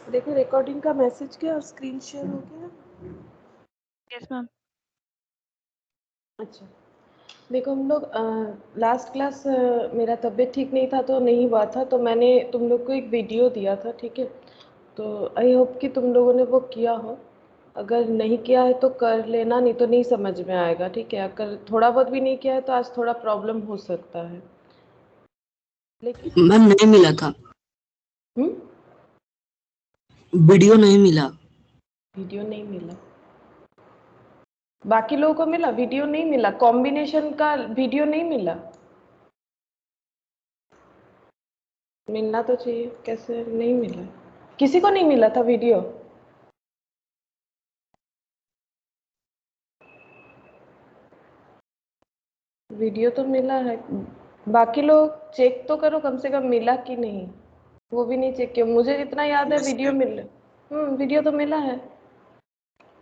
देखो रिकॉर्डिंग का मैसेज क्या और स्क्रीन शेयर हो गया? Yes ma'am. अच्छा, देखो हम लोग लास्ट क्लास मेरा तबीयत ठीक नहीं था तो नहीं हुआ था, तो मैंने तुम लोग को एक वीडियो दिया था, ठीक है? तो आई होप कि तुम लोगों ने वो किया हो। अगर नहीं किया है तो कर लेना, नहीं तो नहीं समझ में आएगा, ठीक है? अगर थोड़ा बहुत भी नहीं किया है तो आज थोड़ा प्रॉब्लम हो सकता है, लेकिन मैम नहीं मिला था, वीडियो नहीं मिला। वीडियो नहीं मिला, बाकी लोगों को मिला, वीडियो नहीं मिला, कॉम्बिनेशन का वीडियो नहीं मिला। मिलना तो चाहिए, कैसे नहीं मिला? किसी को नहीं मिला था वीडियो? वीडियो तो मिला है, बाकी लोग चेक तो करो कम से कम मिला कि नहीं, वो भी नहीं चेक किया। मुझे जितना याद है वीडियो मिल वीडियो तो मिला है।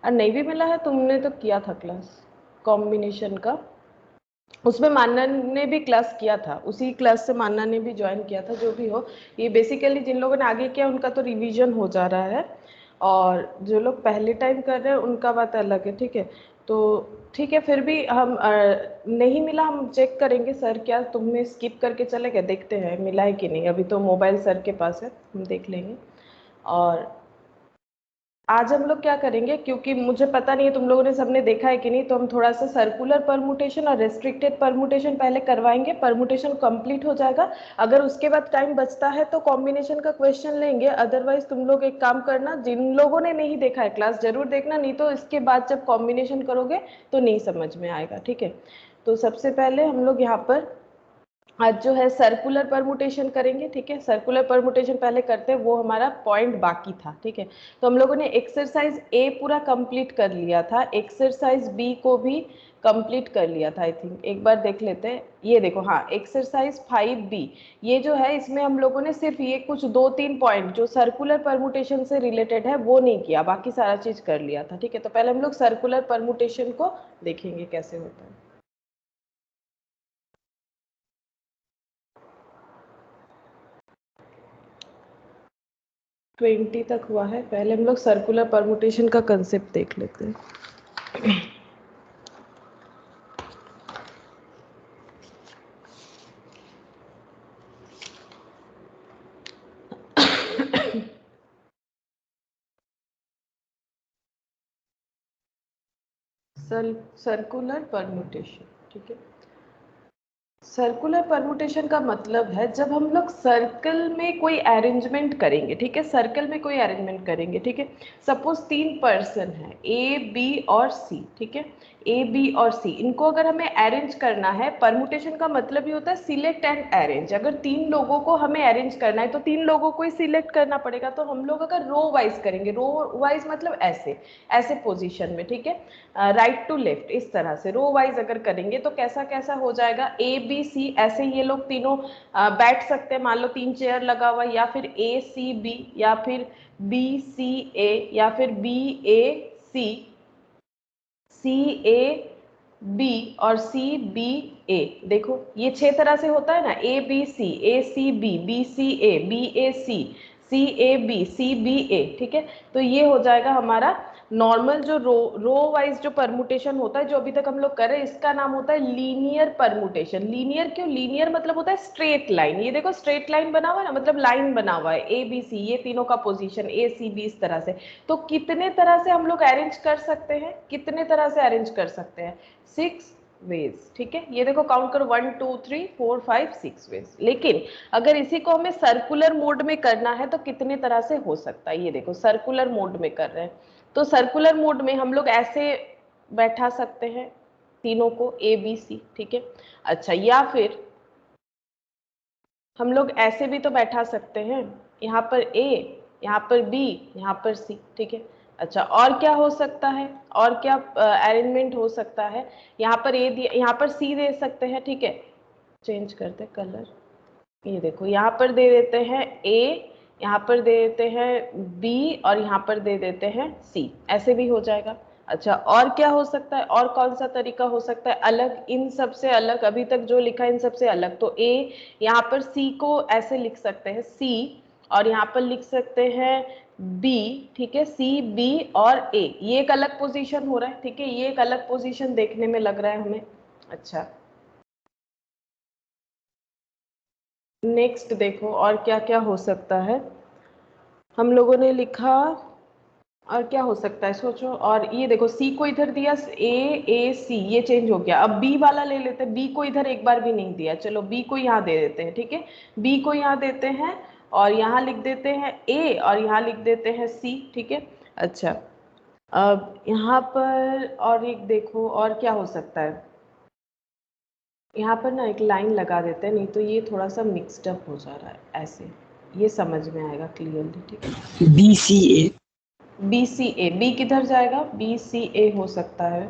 और नहीं भी मिला है, तुमने तो किया था क्लास कॉम्बिनेशन का, उसमें मान्ना ने भी क्लास किया था, उसी क्लास से मान्ना ने भी ज्वाइन किया था। जो भी हो, ये बेसिकली जिन लोगों ने आगे किया उनका तो रिवीजन हो जा रहा है, और जो लोग पहले टाइम कर रहे हैं उनका बात अलग है, ठीक है? तो ठीक है, फिर भी हम नहीं मिला, हम चेक करेंगे। सर क्या तुम्हें स्किप करके चले गए? देखते हैं मिला है कि नहीं। अभी तो मोबाइल सर के पास है, हम देख लेंगे। और आज हम लोग क्या करेंगे, क्योंकि मुझे पता नहीं है तुम लोगों ने सबने देखा है कि नहीं, तो हम थोड़ा सा सर्कुलर परमुटेशन और रेस्ट्रिक्टेड परमुटेशन पहले करवाएंगे। परमुटेशन कंप्लीट हो जाएगा, अगर उसके बाद टाइम बचता है तो कॉम्बिनेशन का क्वेश्चन लेंगे। अदरवाइज तुम लोग एक काम करना, जिन लोगों ने नहीं देखा है क्लास जरूर देखना, नहीं तो इसके बाद जब कॉम्बिनेशन करोगे तो नहीं समझ में आएगा, ठीक है? तो सबसे पहले हम लोग यहाँ पर आज जो है सर्कुलर परमुटेशन करेंगे, ठीक है? सर्कुलर परमुटेशन पहले करते हैं, वो हमारा पॉइंट बाकी था, ठीक है? तो हम लोगों ने एक्सरसाइज ए पूरा कंप्लीट कर लिया था, एक्सरसाइज बी को भी कंप्लीट कर लिया था आई थिंक। एक बार देख लेते हैं, ये देखो, हाँ, एक्सरसाइज 5B ये जो है, इसमें हम लोगों ने सिर्फ ये कुछ 2-3 पॉइंट जो सर्कुलर परमुटेशन से रिलेटेड है वो नहीं किया, बाकी सारा चीज कर लिया था, ठीक है? तो पहले हम लोग सर्कुलर परमुटेशन को देखेंगे कैसे होता है। 20 तक हुआ है, पहले हम लोग सर्कुलर परमुटेशन का कंसेप्ट देख लेते हैं। सर्कुलर परमुटेशन, ठीक है? सर्कुलर परमुटेशन का मतलब है जब हम लोग सर्कल में कोई अरेंजमेंट करेंगे, ठीक है? सर्कल में कोई अरेंजमेंट करेंगे, ठीक है? सपोज 3 पर्सन है, ए बी और सी, ठीक है? ए बी और सी, इनको अगर हमें अरेंज करना है, परमुटेशन का मतलब ये होता है सिलेक्ट एंड अरेंज। अगर 3 लोगों को हमें अरेंज करना है तो 3 लोगों को ही सिलेक्ट करना पड़ेगा। तो हम लोग अगर रो वाइज करेंगे, रो वाइज मतलब ऐसे ऐसे पोजीशन में, ठीक है? राइट टू लेफ्ट, इस तरह से रो वाइज अगर करेंगे तो कैसा कैसा हो जाएगा, ए बी सी, ऐसे ये लोग तीनों बैठ सकते हैं। मान लो 3 चेयर लगा हुआ, या फिर ए सी बी, या फिर बी सी ए, या फिर B A C, C A B और सी बी ए। देखो ये 6 तरह से होता है ना, A B C, A C B, B C A, B A C A B, C B A, ठीक है? तो ये हो जाएगा हमारा नॉर्मल जो रो वाइज जो परमुटेशन होता है, जो अभी तक हम लोग कर रहे हैं, इसका नाम होता है लीनियर परमुटेशन। लीनियर क्यों? लीनियर मतलब होता है स्ट्रेट लाइन। ये देखो स्ट्रेट लाइन बना हुआ है ना, मतलब लाइन बना हुआ है, ए बी सी, ये तीनों का पोजीशन ए सी बी, इस तरह से। तो कितने तरह से हम लोग अरेंज कर सकते हैं, कितने तरह से अरेंज कर सकते हैं? 6 वेज, ठीक है? ये देखो काउंट करो, 1 2 3 4 5 6 वेज। लेकिन अगर इसी को हमें सर्कुलर मोड में करना है तो कितने तरह से हो सकता है? ये देखो सर्कुलर मोड में कर रहे हैं, तो सर्कुलर मोड में हम लोग ऐसे बैठा सकते हैं तीनों को, ए बी सी, ठीक है? अच्छा, या फिर हम लोग ऐसे भी तो बैठा सकते हैं, यहाँ पर ए, यहाँ पर बी, यहाँ पर सी, ठीक है? अच्छा, और क्या हो सकता है, और क्या अरेंजमेंट हो सकता है? यहाँ पर ए दिया, यहाँ पर सी दे सकते हैं, ठीक है? चेंज करते कलर, ये देखो यहाँ पर दे देते हैं ए, यहाँ पर दे देते हैं बी, और यहाँ पर दे देते हैं सी, ऐसे भी हो जाएगा। अच्छा, और क्या हो सकता है, और कौन सा तरीका हो सकता है अलग, इन सब से अलग, अभी तक जो लिखा है इन सब से अलग? तो ए, यहाँ पर सी को ऐसे लिख सकते हैं सी, और यहाँ पर लिख सकते हैं बी, ठीक है, सी बी और ए, ये एक अलग पोजीशन हो रहा है, ठीक है, ये एक अलग पोजीशन देखने में लग रहा है हमें। अच्छा, नेक्स्ट देखो और क्या क्या हो सकता है। हम लोगों ने लिखा और क्या हो सकता है सोचो। और ये देखो सी को इधर दिया, ए सी, ये चेंज हो गया। अब बी वाला ले लेते हैं, बी को इधर एक बार भी नहीं दिया, चलो बी को यहाँ दे देते हैं, ठीक है, बी को यहाँ देते हैं और यहाँ लिख देते हैं ए और यहाँ लिख देते हैं सी, ठीक है। अच्छा, अब यहाँ पर और एक देखो और क्या हो सकता है। यहाँ पर ना एक लाइन लगा देते हैं, नहीं तो ये थोड़ा सा मिक्सड अप हो जा रहा है, ऐसे ये समझ में आएगा क्लियरली, ठीक है। B C A, B C A, B किधर जाएगा, बी सी ए हो सकता है,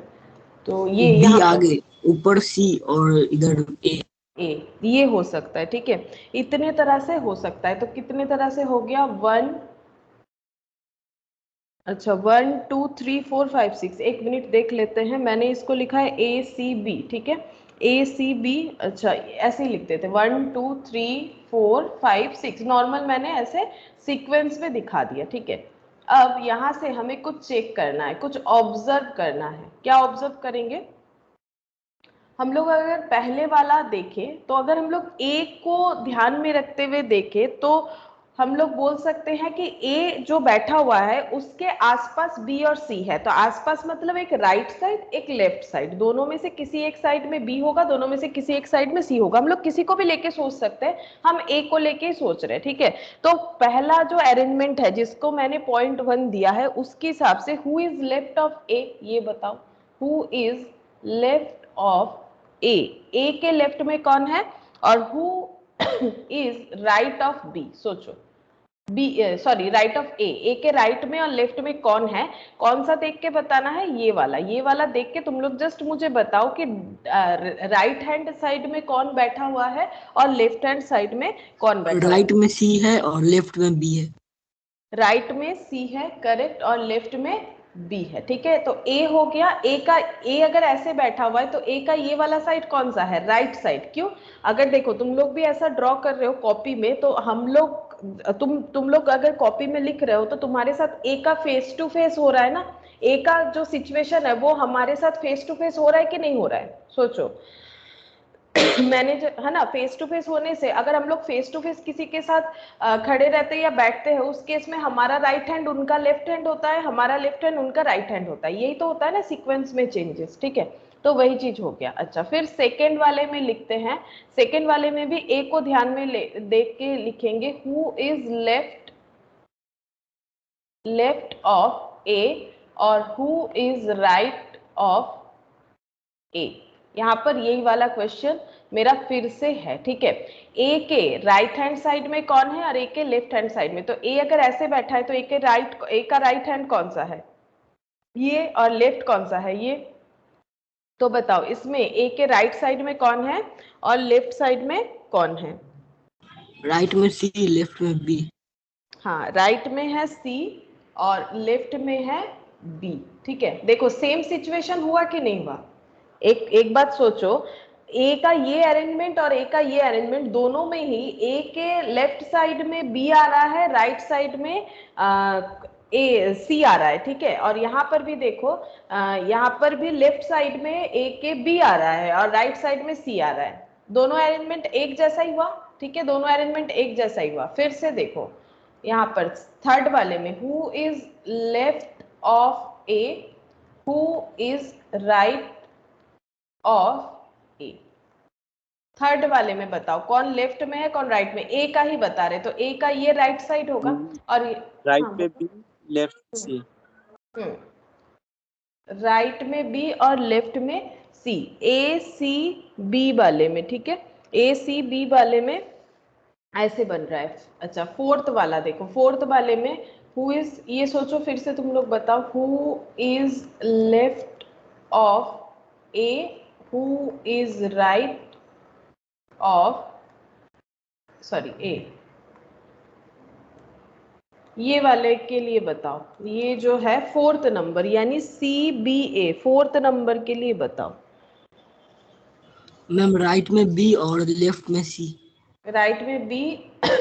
तो ये बी यहाँ पर आगे, ऊपर सी और इधर ए। ए, ये हो सकता है, ठीक है। इतने तरह से हो सकता है, तो कितने तरह से हो गया, वन, अच्छा 1 2 3 4 5 6, एक मिनट देख लेते हैं। मैंने इसको लिखा है ए सी बी, ठीक है, ए सी बी। अच्छा, ऐसे ही लिख देते 1 2 3 4 5 6, नॉर्मल मैंने ऐसे सीक्वेंस में दिखा दिया, ठीक है। अब यहाँ से हमें कुछ चेक करना है, कुछ ऑब्जर्व करना है। क्या ऑब्जर्व करेंगे हम लोग? अगर पहले वाला देखें तो अगर हम लोग ए को ध्यान में रखते हुए देखें तो हम लोग बोल सकते हैं कि ए जो बैठा हुआ है उसके आसपास बी और सी है। तो आसपास मतलब एक राइट साइड एक लेफ्ट साइड, दोनों में से किसी एक साइड में बी होगा, दोनों में से किसी एक साइड में सी होगा। हम लोग किसी को भी लेके सोच सकते हैं, हम ए को लेके ही सोच रहे हैं, ठीक है। तो पहला जो अरेंजमेंट है जिसको मैंने .1 दिया है उसके हिसाब से who is left of a, ये बताओ, who is left of a के लेफ्ट में कौन है और who is right of b, सोचो। B, sorry, right of a के राइट में और लेफ्ट में कौन है, कौन सा देख के बताना है, ये वाला देख के तुम लोग जस्ट मुझे बताओ कि राइट हैंड साइड में कौन बैठा हुआ है और लेफ्ट हैंड साइड में कौन बैठा हुआ है। राइट में सी है और लेफ्ट में बी है। राइट में सी है, करेक्ट, और लेफ्ट में बी है, ठीक है। तो ए हो गया, ए का, ए अगर ऐसे बैठा हुआ है तो ए का ये वाला साइड कौन सा है, राइट साइड। क्यों? अगर देखो तुम लोग भी ऐसा ड्रॉ कर रहे हो कॉपी में, तो हम लोग तुम लोग अगर कॉपी में लिख रहे हो तो तुम्हारे साथ ए का फेस टू फेस हो रहा है ना, ए का जो सिचुएशन है वो हमारे साथ फेस टू फेस हो रहा है कि नहीं हो रहा है, सोचो। मैंने है ना, फेस टू फेस होने से अगर हम लोग फेस टू फेस किसी के साथ खड़े रहते हैं या बैठते हैं, उस केस में हमारा राइट हैंड उनका लेफ्ट हैंड होता है, हमारा लेफ्ट हैंड उनका राइट हैंड होता है, यही तो होता है ना सीक्वेंस में चेंजेस, ठीक है। तो वही चीज हो गया। अच्छा, फिर सेकेंड वाले में लिखते हैं। सेकेंड वाले में भी ए को ध्यान में देख के लिखेंगे, हु इज लेफ्ट ऑफ ए और हु इज राइट ऑफ ए। यहाँ पर यही वाला क्वेश्चन मेरा फिर से है, ठीक है। ए के राइट हैंड साइड में कौन है और ए के लेफ्ट हैंड साइड में, तो ए अगर ऐसे बैठा है तो ए का राइट हैंड कौन सा है, ये, और लेफ्ट कौन सा है, ये। तो बताओ इसमें ए के राइट साइड में कौन है और लेफ्ट साइड में कौन है? राइट में सी, लेफ्ट में बी। हाँ, राइट में है सी और लेफ्ट में है बी, ठीक है। देखो सेम सिचुएशन हुआ कि नहीं हुआ? एक बात सोचो, ए का ये अरेंजमेंट और ए का ये अरेंजमेंट, दोनों में ही ए के लेफ्ट साइड में बी आ रहा है, राइट साइड में ए सी आ रहा है, ठीक है। और यहाँ पर भी देखो, यहाँ पर भी लेफ्ट साइड में ए के बी आ रहा है और राइट साइड में सी आ रहा है। दोनों अरेंजमेंट एक जैसा ही हुआ, ठीक है, दोनों अरेंजमेंट एक जैसा ही हुआ। फिर से देखो यहाँ पर थर्ड वाले में, who is left of A, who is right of A. Third वाले में बताओ कौन लेफ्ट में है कौन राइट में, ए का ही बता रहे, तो ए का ये राइट साइड होगा और राइट हाँ पे बी, लेफ्ट सी। राइट में बी और लेफ्ट में सी, ए सी बी वाले में, ठीक है, ए सी बी वाले में ऐसे बन रहा है। अच्छा, फोर्थ वाला देखो, फोर्थ वाले में हु इज, ये सोचो फिर से तुम लोग बताओ, who is left of A, who is right of, sorry, A. ये वाले के लिए बताओ, ये जो है फोर्थ नंबर यानी सी बी ए, फोर्थ नंबर के लिए बताओ। मैम राइट में बी और लेफ्ट में सी। राइट में बी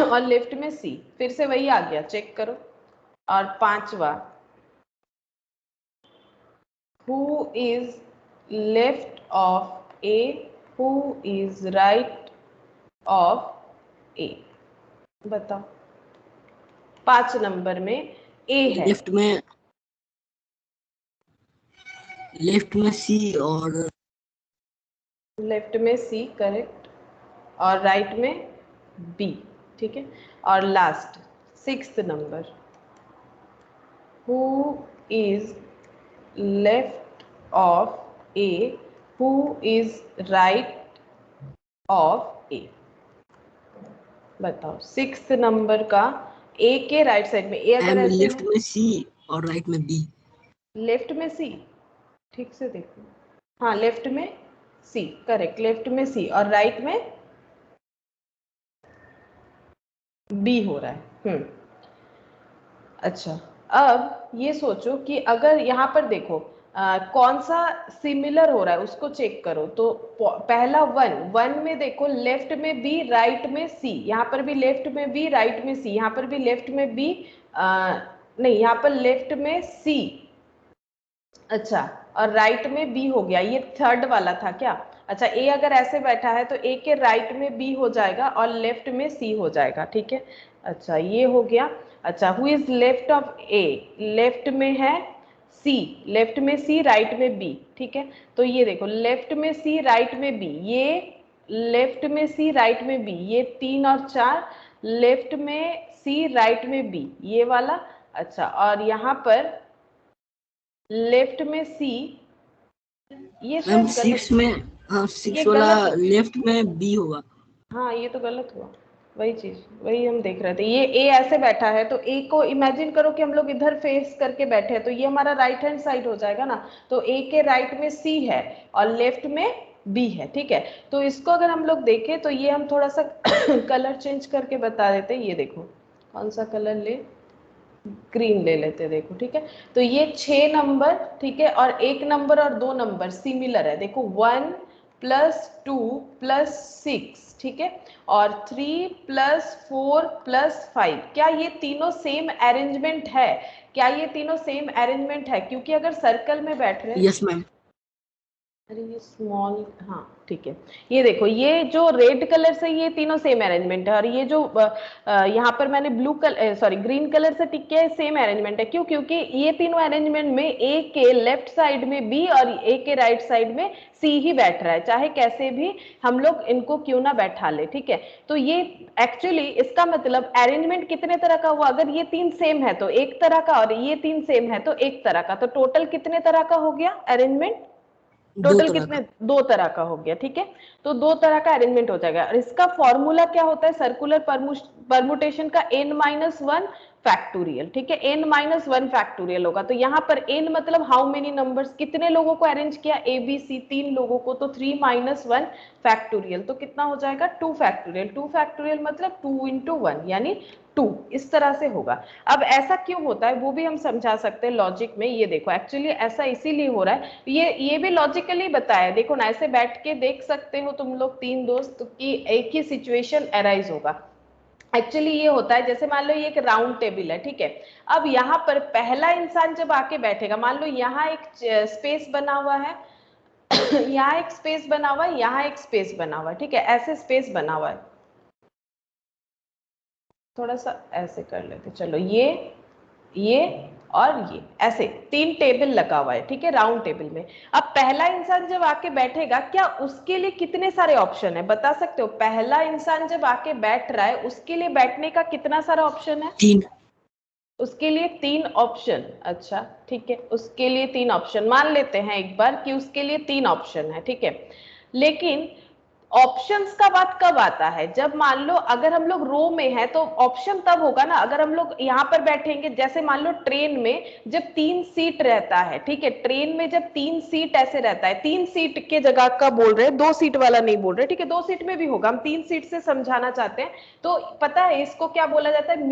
और लेफ्ट में सी, फिर से वही आ गया, चेक करो। और पांचवा who is left of A, who is right of A। बताओ 5 नंबर में A है, लेफ्ट में सी और लेफ्ट में C करेक्ट, और राइट में B, ठीक है। और last 6th number who is left of A, who is right of A। बताओ 6th नंबर का A के राइट साइड में, A अगर ऐसे लेफ्ट में सी और राइट में बी। लेफ्ट में C, ठीक से देखो, हाँ लेफ्ट में C करेक्ट, लेफ्ट में C और राइट में B हो रहा है। अच्छा, अब ये सोचो कि अगर यहाँ पर देखो कौन सा सिमिलर हो रहा है उसको चेक करो। तो पहला 1 में देखो लेफ्ट में बी राइट में सी, यहाँ पर भी लेफ्ट में बी राइट में सी, यहाँ पर भी लेफ्ट में बी नहीं, यहाँ पर लेफ्ट में सी, अच्छा, और राइट में बी हो गया। ये थर्ड वाला था क्या? अच्छा, ए अगर ऐसे बैठा है तो ए के राइट में बी हो जाएगा और लेफ्ट में सी हो जाएगा, ठीक है। अच्छा, ये हो गया। अच्छा, who is left of A, left में है सी, लेफ्ट में सी राइट में बी, ठीक है। तो ये देखो लेफ्ट में सी राइट में बी, ये लेफ्ट में सी राइट में बी, ये 3 और 4, लेफ्ट में सी राइट में बी, ये वाला। अच्छा, और यहाँ पर लेफ्ट में सी, ये मैम शायद गलत, 6 में, हाँ ये 6 वाला गलत, लेफ्ट में बी होगा। हाँ ये तो गलत हुआ, वही चीज वही हम देख रहे थे। ये ए ऐसे बैठा है तो ए को इमेजिन करो कि हम लोग इधर फेस करके बैठे हैं, तो ये हमारा राइट हैंड साइड हो जाएगा ना। तो ए के राइट में सी है और लेफ्ट में बी है, ठीक है। तो इसको अगर हम लोग देखें तो ये हम थोड़ा सा कलर चेंज करके बता देते हैं। ये देखो कौन सा कलर ले, ग्रीन ले लेते, देखो ठीक है। तो ये 6 नंबर, ठीक है, और 1 नंबर और 2 नंबर सिमिलर है। देखो 1 + 2 + 6, ठीक है, और 3 + 4 + 5। क्या ये तीनों सेम अरेंजमेंट है? क्या ये तीनों सेम अरेंजमेंट है? क्योंकि अगर सर्कल में बैठ रहे हैं, यस मैम। अरे ये स्मॉल, हाँ ठीक है। ये देखो ये जो रेड कलर से ये तीनों सेम अरेंजमेंट है, और ये जो यहाँ पर मैंने blue colour sorry green colour से टिक किया है, सेम अरेंजमेंट है। क्यों? क्योंकि ये तीनों अरेंजमेंट में ए के लेफ्ट साइड में बी और ए के राइट साइड में सी ही बैठ रहा है, चाहे कैसे भी हम लोग इनको क्यों ना बैठा ले, ठीक है। तो ये एक्चुअली इसका मतलब अरेंजमेंट कितने तरह का हुआ? अगर ये 3 सेम है तो एक तरह का, और ये 3 सेम है तो एक तरह का, तो टोटल कितने तरह का हो गया अरेंजमेंट? टोटल कितने? 2 तरह का हो गया, ठीक है। तो 2 तरह का अरेंजमेंट हो जाएगा। और इसका फॉर्मूला क्या होता है सर्कुलर परमुटेशन का? n-1 फैक्टोरियल, ठीक है, n-1 फैक्टोरियल होगा। तो यहाँ पर n मतलब हाउ मेनी नंबर्स, कितने लोगों को अरेंज किया? ए बी सी 3 लोगों को, तो 3-1 फैक्टोरियल, तो कितना हो जाएगा? 2 फैक्टोरियल। 2 फैक्टोरियल मतलब 2 × 1 यानी 2, इस तरह से होगा। अब ऐसा क्यों होता है वो भी हम समझा सकते हैं लॉजिक में। ये देखो एक्चुअली ऐसा इसीलिए हो रहा है, ये भी लॉजिकली बताया। देखो ना, ऐसे बैठ के देख सकते हो तुम लोग 3 दोस्त की एक ही सिचुएशन अराइज होगा। एक्चुअली ये होता है, जैसे मान लो ये एक राउंड टेबल है, ठीक है। अब यहाँ पर पहला इंसान जब आके बैठेगा, मान लो यहाँ एक स्पेस बना हुआ है यहाँ एक स्पेस बना हुआ है, यहाँ एक स्पेस बना हुआ है, ठीक है, ऐसे स्पेस बना हुआ है। थोड़ा सा ऐसे कर लेते, चलो ये और ये ऐसे 3 टेबल लगा हुआ है, ठीक है, राउंड टेबल में। अब पहला इंसान जब आके बैठेगा, क्या उसके लिए कितने सारे ऑप्शन है बता सकते हो? पहला इंसान जब आके बैठ रहा है उसके लिए बैठने का कितना सारा ऑप्शन है? 3। उसके लिए 3 ऑप्शन। अच्छा ठीक है, उसके लिए 3 ऑप्शन मान लेते हैं एक बार कि उसके लिए 3 ऑप्शन है, ठीक है। लेकिन ऑप्शंस का बात कब आता है? जब मान लो अगर हम लोग रो में है तो ऑप्शन तब होगा ना अगर हम लोग यहाँ पर बैठेंगे। जैसे मान लो ट्रेन में जब 3 सीट रहता है, ठीक है, ट्रेन में जब 3 सीट ऐसे रहता है, 3 सीट के जगह का बोल रहे हैं, 2 सीट वाला नहीं बोल रहे, ठीक है, 2 सीट में भी होगा, हम 3 सीट से समझाना चाहते हैं। तो पता है इसको क्या बोला जाता है?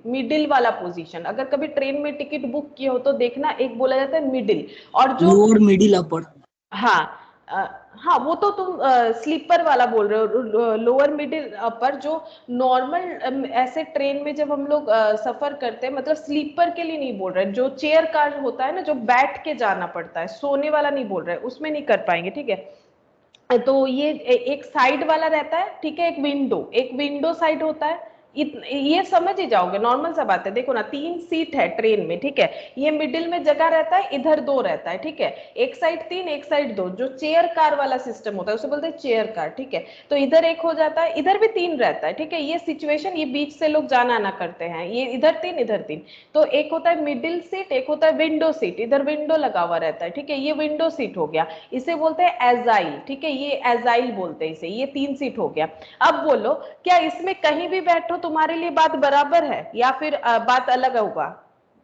मिडिल वाला पोजीशन। अगर कभी ट्रेन में टिकट बुक किए हो तो देखना, एक बोला जाता है मिडिल, और जो लोअर, मिडिल, अपर। हाँ, हाँ वो तो तुम स्लीपर वाला बोल रहे हो, लोअर मिडिल अपर जो नॉर्मल ऐसे ट्रेन में जब हम लोग सफर करते हैं, मतलब स्लीपर के लिए नहीं बोल रहे, जो चेयर कार होता है ना, जो बैठ के जाना पड़ता है, सोने वाला नहीं बोल रहे, उसमें नहीं कर पाएंगे, ठीक है। तो ये एक साइड वाला रहता है, ठीक है, एक विंडो साइड होता है, ये समझ ही जाओगे, नॉर्मल सा बात है। देखो ना, 3 सीट है ट्रेन में, ठीक है, ये मिडिल में जगह रहता है, इधर 2 रहता है, ठीक है, एक साइड 3 एक साइड 2, जो चेयर कार वाला सिस्टम होता है उसे बोलते हैं चेयर कार, ठीक है। तो इधर एक हो जाता है, इधर भी 3 रहता है, ठीक है, ये सिचुएशन, ये बीच से लोग जाना आना करते हैं, ये इधर 3 इधर 3। तो एक होता है मिडिल सीट, एक होता है विंडो सीट, इधर विंडो लगा हुआ रहता है, ठीक है, ये विंडो सीट हो गया, इसे बोलते हैं एजाइल, ठीक है, ये एजाइल बोलते हैं इसे, ये 3 सीट हो गया। अब बोलो, क्या इसमें कहीं भी बैठो तुम्हारे लिए बात बराबर है या फिर बात अलग होगा?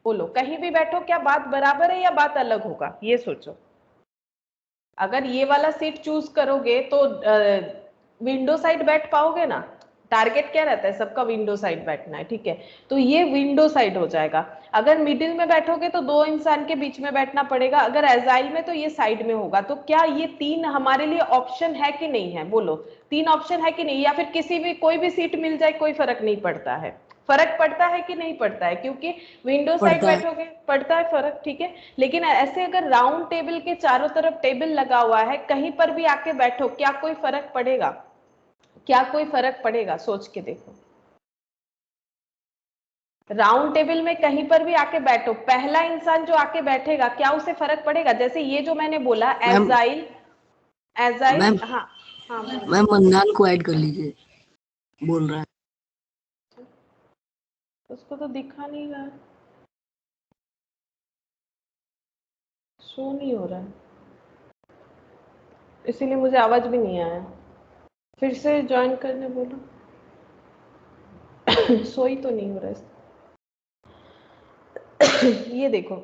बोलो, कहीं भी बैठो क्या बात बराबर है या बात अलग होगा, ये सोचो। अगर ये वाला सीट चूज करोगे तो विंडो साइड बैठ पाओगे ना? टारगेट क्या रहता है सबका? विंडो साइड बैठना है, ठीक है, तो ये विंडो साइड हो जाएगा। अगर मिडिल में बैठोगे तो 2 इंसान के बीच में बैठना पड़ेगा, अगर एजाइल में तो ये साइड में होगा। तो क्या ये 3 हमारे लिए ऑप्शन है कि नहीं है? बोलो, 3 ऑप्शन है कि नहीं, या फिर किसी भी कोई भी सीट मिल जाए कोई फर्क नहीं पड़ता है? फर्क पड़ता है कि नहीं पड़ता है? क्योंकि विंडो साइड पड़ता है। बैठोगे, पड़ता है फर्क, ठीक है। लेकिन ऐसे अगर राउंड टेबल के चारों तरफ टेबल लगा हुआ है, कहीं पर भी आके बैठो, क्या कोई फर्क पड़ेगा? क्या कोई फर्क पड़ेगा? सोच के देखो। राउंड टेबल में कहीं पर भी आके बैठो, पहला इंसान जो आके बैठेगा, क्या उसे फर्क पड़ेगा? जैसे ये जो मैंने बोला मैम एजाइल, एजाइल, मैम हाँ हाँ बोलो। मैम मंदान को ऐड कर लीजिए, बोल रहा है। उसको तो दिखा नहीं रहा, शो नहीं हो रहा है, इसीलिए मुझे आवाज भी नहीं आया। फिर से ज्वाइन करने बोलो। सोई तो नहीं हो रहा है। ये देखो,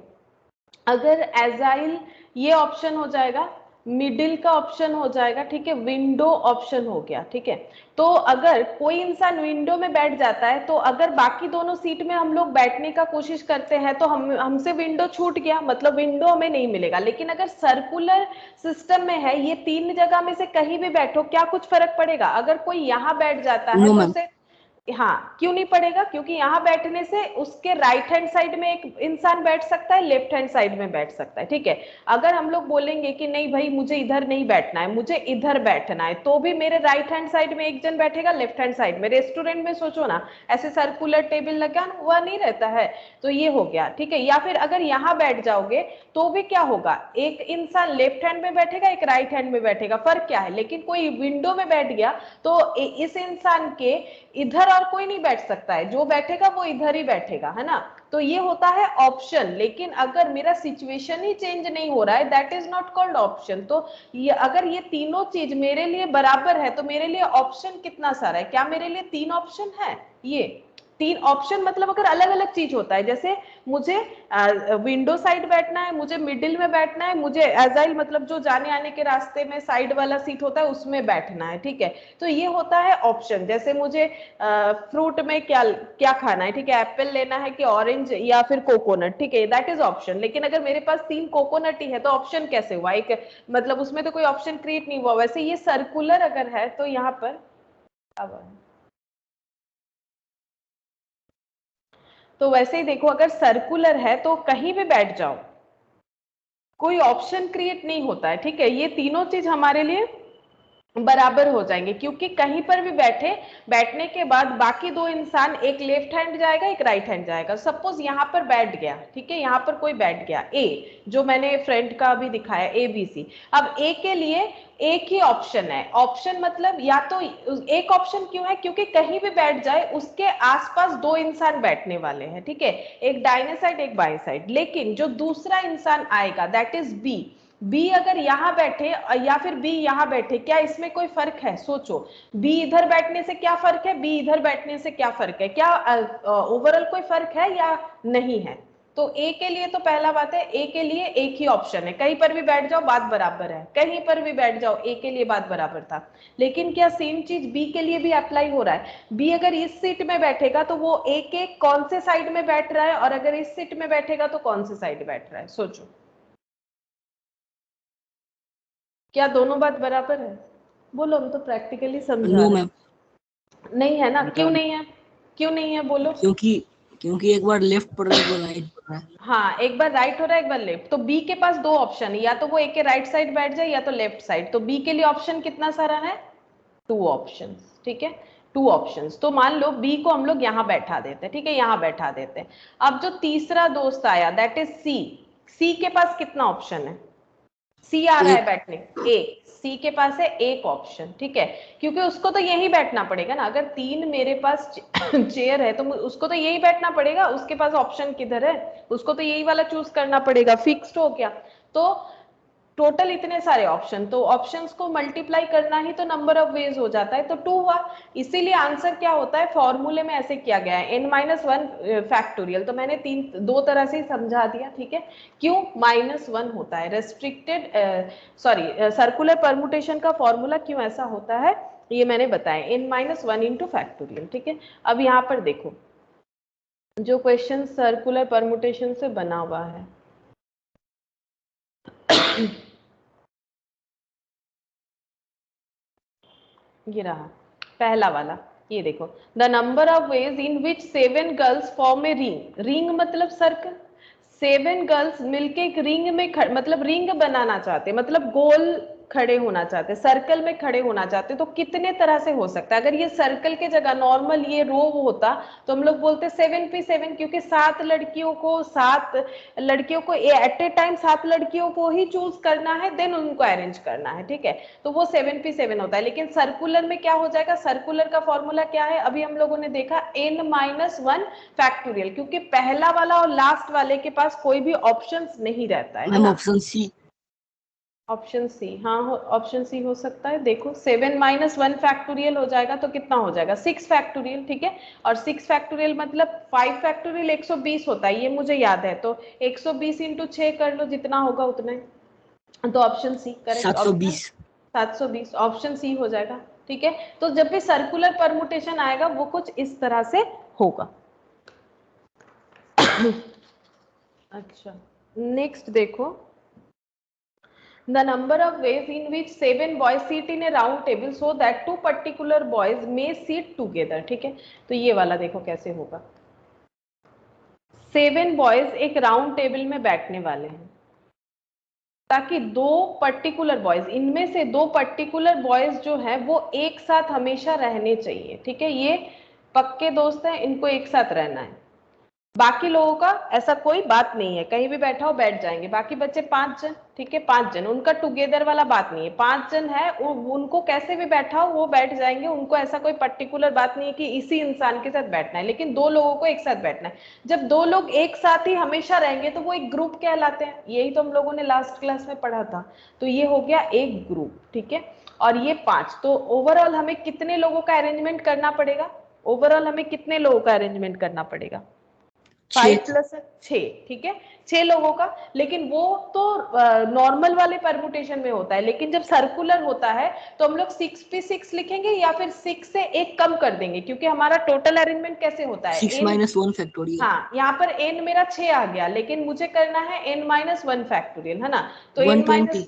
अगर एजाइल ये ऑप्शन हो जाएगा, मिडिल का ऑप्शन हो जाएगा, ठीक है, विंडो ऑप्शन हो गया, ठीक है। तो अगर कोई इंसान विंडो में बैठ जाता है, तो अगर बाकी दोनों सीट में हम लोग बैठने का कोशिश करते हैं तो हमसे विंडो छूट गया, मतलब विंडो हमें नहीं मिलेगा। लेकिन अगर सर्कुलर सिस्टम में है, ये 3 जगह में से कहीं भी बैठो, क्या कुछ फर्क पड़ेगा? अगर कोई यहाँ बैठ जाता है नो तो मैम। उसे, हाँ क्यों नहीं पड़ेगा? क्योंकि यहाँ बैठने से उसके राइट हैंड साइड में एक इंसान बैठ सकता है, लेफ्ट हैंड साइड में बैठ सकता है, ठीक है। अगर हम लोग बोलेंगे कि नहीं भाई मुझे इधर नहीं बैठना है, मुझे इधर बैठना है, तो भी मेरे राइट हैंड साइड में एक जन बैठेगा, लेफ्ट हैंड साइड में। रेस्टोरेंट में सोचो ना, ऐसे सर्कुलर टेबल लगा हुआ नहीं रहता है, तो ये हो गया, ठीक है। या फिर अगर यहाँ बैठ जाओगे तो भी क्या होगा, एक इंसान लेफ्ट हैंड में बैठेगा, एक राइट हैंड में बैठेगा, फर्क क्या है? लेकिन कोई विंडो में बैठ गया तो इस इंसान के इधर और कोई नहीं बैठ सकता है, जो बैठेगा वो इधर ही बैठेगा, है ना। तो ये होता है ऑप्शन। लेकिन अगर मेरा सिचुएशन ही चेंज नहीं हो रहा है, that is not called option. तो ये अगर ये तीनों चीज मेरे लिए बराबर है, तो मेरे लिए ऑप्शन कितना सारा है? क्या मेरे लिए 3 ऑप्शन है? ये 3 ऑप्शन मतलब अगर अलग अलग चीज होता है, जैसे मुझे विंडो साइड बैठना है, मुझे मिडिल में बैठना है, मुझे एजाइल मतलब जो जाने आने के रास्ते में साइड वाला सीट होता है उसमें बैठना है, ठीक है। तो ये होता है ऑप्शन। जैसे मुझे फ्रूट में क्या क्या खाना है, ठीक है, एप्पल लेना है कि ऑरेंज या फिर कोकोनट, ठीक है, दैट इज ऑप्शन। लेकिन अगर मेरे पास 3 कोकोनट ही है तो ऑप्शन कैसे हुआ? एक मतलब उसमें तो कोई ऑप्शन क्रिएट नहीं हुआ। वैसे ये सर्कुलर अगर है तो यहाँ पर अब, तो वैसे ही देखो, अगर सर्कुलर है तो कहीं भी बैठ जाओ, कोई ऑप्शन क्रिएट नहीं होता है, ठीक है। ये तीनों चीज हमारे लिए बराबर हो जाएंगे, क्योंकि कहीं पर भी बैठने के बाद बाकी 2 इंसान, एक लेफ्ट हैंड जाएगा एक राइट हैंड जाएगा। सपोज यहाँ पर बैठ गया, ठीक है, यहाँ पर कोई बैठ गया, ए, जो मैंने फ्रेंड का भी दिखाया, ए बी सी। अब ए के लिए एक ही ऑप्शन है। ऑप्शन मतलब या तो एक ऑप्शन क्यों है? क्योंकि कहीं भी बैठ जाए उसके आसपास 2 इंसान बैठने वाले हैं, ठीक है, एक दाहिने साइड एक बाएं साइड। लेकिन जो दूसरा इंसान आएगा दैट इज बी, बी अगर यहाँ बैठे या फिर बी यहाँ बैठे, क्या इसमें कोई फर्क है? सोचो, बी इधर बैठने से क्या फर्क है, बी इधर बैठने से क्या फर्क है? क्या ओवरऑल कोई फर्क है या नहीं है? तो ए के लिए तो पहला बात है, ए के लिए एक ही ऑप्शन है, कहीं पर भी बैठ जाओ बात बराबर है, कहीं पर भी बैठ जाओ ए के लिए बात बराबर था। लेकिन क्या सेम चीज बी के लिए भी अप्लाई हो रहा है? बी अगर इस सीट में बैठेगा तो वो ए के कौन से साइड में बैठ रहा है, और अगर इस सीट में बैठेगा तो कौन से साइड बैठ रहा है? सोचो। क्या दोनों बात बराबर है? बोलो, हम तो प्रैक्टिकली समझा नो रहे मैम। हैं। नहीं है ना? बेटा क्यों नहीं है? क्यों नहीं है बोलो? क्योंकि एक बार लेफ्ट पढ़ रहा है, एक बार राइट पढ़ रहा है। हाँ, एक बार राइट हो रहा है, एक बार लेफ्ट। तो बी के पास दो ऑप्शन है, या तो वो ए के राइट साइड बैठ जाए या तो लेफ्ट साइड। तो बी के लिए ऑप्शन कितना सारा है? 2 ऑप्शंस, ठीक है, 2 ऑप्शंस। तो मान लो बी को हम लोग यहाँ बैठा देते हैं, ठीक है, यहाँ बैठा देते हैं। अब जो तीसरा दोस्त आया दैट इज सी, सी के पास कितना ऑप्शन है? सी आ रहा है बैठने, एक, सी के पास है एक ऑप्शन, ठीक है, क्योंकि उसको तो यही बैठना पड़ेगा ना। अगर 3 मेरे पास चेयर है तो उसको तो यही बैठना पड़ेगा, उसके पास ऑप्शन किधर है? उसको तो यही वाला चूज करना पड़ेगा, फिक्स्ड हो गया। तो टोटल इतने सारे ऑप्शन, तो ऑप्शंस को मल्टीप्लाई करना ही तो नंबर ऑफ वेज हो जाता है, तो 2 हुआ। इसीलिए आंसर क्या होता है, फॉर्मूले में ऐसे किया गया है n-1 फैक्टोरियल। तो मैंने दो तरह से समझा दिया, ठीक है। क्यों -1 होता है रेस्ट्रिक्टेड, सर्कुलर परमुटेशन का फॉर्मूला क्यों ऐसा होता है ये मैंने बताया, n-1 इंटू फैक्टोरियल, ठीक है। अब यहाँ पर देखो जो क्वेश्चन सर्कुलर परमुटेशन से बना हुआ है ये रहा पहला वाला, ये देखो, the number of ways in which 7 girls form a ring, ring मतलब सर्कल, 7 गर्ल्स मिलके एक रिंग में मतलब रिंग बनाना चाहते, मतलब गोल खड़े होना चाहते, सर्कल में खड़े होना चाहते, तो कितने तरह से हो सकता है? अगर ये सर्कल के जगह नॉर्मल ये रो होता तो हम लोग बोलते 7p7, क्योंकि 7 लड़कियों को एट ए टाइम 7 लड़कियों को ही चूज करना है, देन उनको अरेंज करना है, ठीक है। तो वो 7p7 होता है। लेकिन सर्कुलर में क्या हो जाएगा? सर्कुलर का फॉर्मूला क्या है? अभी हम लोगों ने देखा n-1 फैक्टोरियल, क्योंकि पहला वाला और लास्ट वाले के पास कोई भी ऑप्शन नहीं रहता है मैम ना। Option C. ऑप्शन सी, हाँ ऑप्शन सी हो सकता है। देखो 7-1 फैक्टोरियल हो जाएगा तो कितना हो जाएगा? 6 फैक्टोरियल, ठीक है। और 6 फैक्टोरियल मतलब 5 फैक्टोरियल 120 होता है, ये मुझे याद है। तो 120 इंटू 6 कर लो, जितना होगा उतना ही। तो option c correct option, 720। 720 option c हो जाएगा, ठीक है। तो जब भी सर्कुलर परमुटेशन आएगा वो कुछ इस तरह से होगा। अच्छा, नेक्स्ट देखो, the number of ways in which 7 boys sit in a round table so that 2 particular boys may sit together, ठीक है। तो ये वाला देखो कैसे होगा, 7 बॉयज एक राउंड टेबल में बैठने वाले हैं ताकि 2 पर्टिकुलर बॉयज, इनमें से 2 पर्टिकुलर बॉयज जो है वो एक साथ हमेशा रहने चाहिए, ठीक है। ये पक्के दोस्त हैं, इनको एक साथ रहना है। बाकी लोगों का ऐसा कोई बात नहीं है, कहीं भी बैठा हो बैठ जाएंगे। बाकी बच्चे 5 जन, ठीक है, 5 जन, उनका टुगेदर वाला बात नहीं है। 5 जन है, उनको कैसे भी बैठा हो वो बैठ जाएंगे, उनको ऐसा कोई पर्टिकुलर बात नहीं है कि इसी इंसान के साथ बैठना है। लेकिन 2 लोगों को एक साथ बैठना है। जब 2 लोग एक साथ ही हमेशा रहेंगे तो वो एक ग्रुप कहलाते हैं, यही तो हम लोगों ने लास्ट क्लास में पढ़ा था। तो ये हो गया एक ग्रुप, ठीक है। और ये 5, तो ओवरऑल हमें कितने लोगों का अरेंजमेंट करना पड़ेगा? ओवरऑल हमें कितने लोगों का अरेंजमेंट करना पड़ेगा? 5 + 6, ठीक है, 6 लोगों का। लेकिन वो तो नॉर्मल वाले परमुटेशन में होता है, लेकिन जब सर्कुलर होता है तो हम लोग 6p6 लिखेंगे या फिर 6 से एक कम कर देंगे, क्योंकि हमारा टोटल अरेंजमेंट कैसे होता है? 6-1 फैक्टोरियल। हाँ, यहाँ पर n मेरा 6 आ गया, लेकिन मुझे करना है n-1 फैक्टोरियल, है ना। तो n-, 120।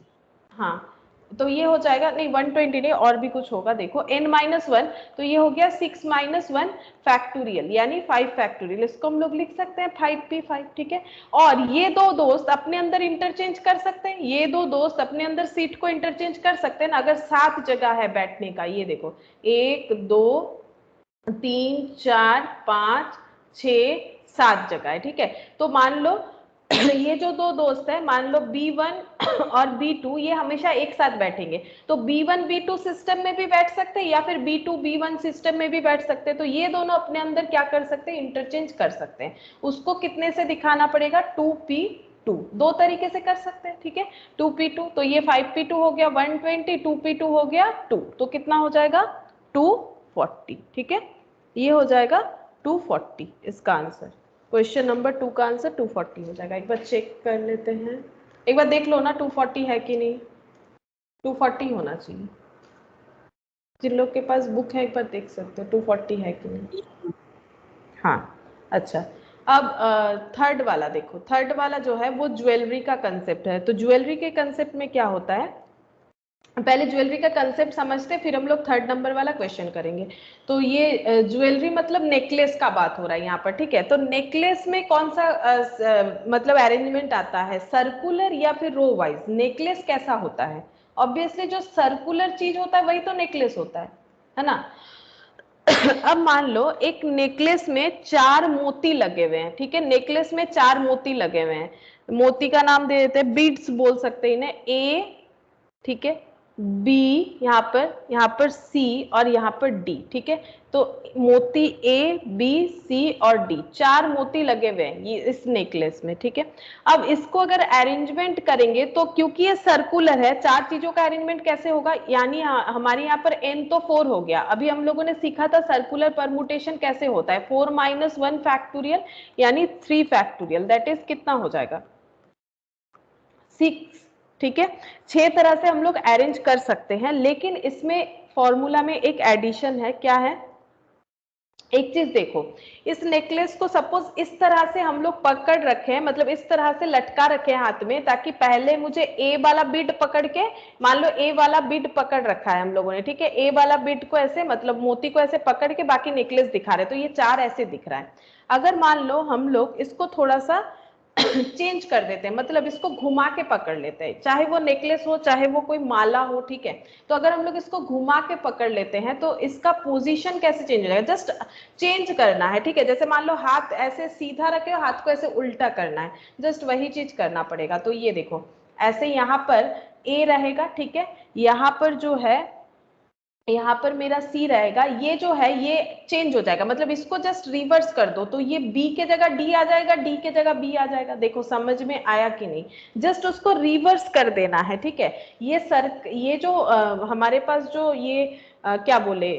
हाँ, तो ये हो जाएगा, नहीं 120 नहीं, और भी कुछ होगा। देखो n-1, तो ये हो गया 6-1 फैक्टोरियल, यानी 5 फैक्टोरियल। इसको हम लोग लिख सकते हैं 5p5, ठीक है। और ये 2 दोस्त अपने अंदर इंटरचेंज कर सकते हैं, ये 2 दोस्त अपने अंदर सीट को इंटरचेंज कर सकते हैं ना, अगर 7 जगह है बैठने का। ये देखो 1 2 3 4 5 6 7 जगह है, ठीक है। तो मान लो ये जो 2 दोस्त है, मान लो B1 और B2, ये हमेशा एक साथ बैठेंगे। तो B1 B2 सिस्टम में भी बैठ सकते हैं या फिर B2 B1 सिस्टम में भी बैठ सकते हैं। तो ये दोनों अपने अंदर क्या कर सकते हैं? इंटरचेंज कर सकते हैं। उसको कितने से दिखाना पड़ेगा? 2p2, 2 तरीके से कर सकते हैं, ठीक है। 2p2, तो ये 5p2 हो गया 120, 2p2 हो गया 2, तो कितना हो जाएगा? 240, ठीक है। ये हो जाएगा 240 इसका आंसर। क्वेश्चन नंबर 2 का आंसर 240 हो जाएगा। एक बार चेक कर लेते हैं, एक बार देख लो ना 240 है कि नहीं। 240 होना चाहिए, जिन लोग के पास बुक है एक बार देख सकते हो 240 है कि नहीं। हाँ, अच्छा। अब थर्ड वाला देखो, थर्ड वाला जो है वो ज्वेलरी का कंसेप्ट है। तो ज्वेलरी के कंसेप्ट में क्या होता है? पहले ज्वेलरी का कंसेप्ट समझते, फिर हम लोग 3rd नंबर वाला क्वेश्चन करेंगे। तो ये ज्वेलरी मतलब नेकलेस का बात हो रहा है यहाँ पर, ठीक है। तो नेकलेस में कौन सा मतलब अरेंजमेंट आता है, सर्कुलर या फिर रो वाइज? नेकलेस कैसा होता है? ऑब्वियसली जो सर्कुलर चीज होता है वही तो नेकलेस होता है ना। अब मान लो एक नेकलेस में 4 मोती लगे हुए हैं, ठीक है। नेकलेस में 4 मोती लगे हुए हैं, मोती का नाम दे देते हैं, बीड्स बोल सकते हैं इन्हें, ए, ठीक है, बी, यहाँ पर सी और यहाँ पर डी, ठीक है। तो मोती ए, बी, सी और डी, 4 मोती लगे हुए हैं ये इस नेकलेस में, ठीक है। अब इसको अगर अरेंजमेंट करेंगे तो क्योंकि ये सर्कुलर है, 4 चीजों का अरेंजमेंट कैसे होगा, यानी हमारे यहाँ पर n तो 4 हो गया। अभी हम लोगों ने सीखा था सर्कुलर परमुटेशन कैसे होता है, 4 - 1 फैक्टोरियल यानी 3 फैक्टोरियल, दैट इज कितना हो जाएगा 6, ठीक है। 6 तरह से हम लोग अरेंज कर सकते हैं, लेकिन इसमें फॉर्मूला में एक एडिशन है, क्या है, एक चीज देखो, इस नेकलेस को सपोज इस तरह से हम लोग पकड़ रखे हैं, मतलब इस तरह से लटका रखे हैं हाथ में, ताकि पहले मुझे ए वाला बीड पकड़ के, मान लो ए वाला बीड पकड़ रखा है हम लोगों ने, ठीक है, ए वाला बीड को ऐसे मतलब मोती को ऐसे पकड़ के बाकी नेकलेस दिखा रहे, तो ये 4 ऐसे दिख रहा है। अगर मान लो हम लोग इसको थोड़ा सा चेंज कर देते हैं, मतलब इसको घुमा के पकड़ लेते हैं, चाहे वो नेकलेस हो चाहे वो कोई माला हो, ठीक है। तो अगर हम लोग इसको घुमा के पकड़ लेते हैं तो इसका पोजीशन कैसे चेंज हो जाएगा, जस्ट चेंज करना है, ठीक है। जैसे मान लो हाथ ऐसे सीधा रखे हो, हाथ को ऐसे उल्टा करना है, जस्ट वही चीज करना पड़ेगा। तो ये देखो ऐसे यहाँ पर ए रहेगा, ठीक है, यहाँ पर जो है, यहाँ पर मेरा सी रहेगा, ये जो है ये चेंज हो जाएगा, मतलब इसको जस्ट रिवर्स कर दो तो ये बी के जगह डी आ जाएगा, डी के जगह बी आ जाएगा। देखो समझ में आया कि नहीं, जस्ट उसको रिवर्स कर देना है, ठीक है। ये जो हमारे पास जो ये क्या बोले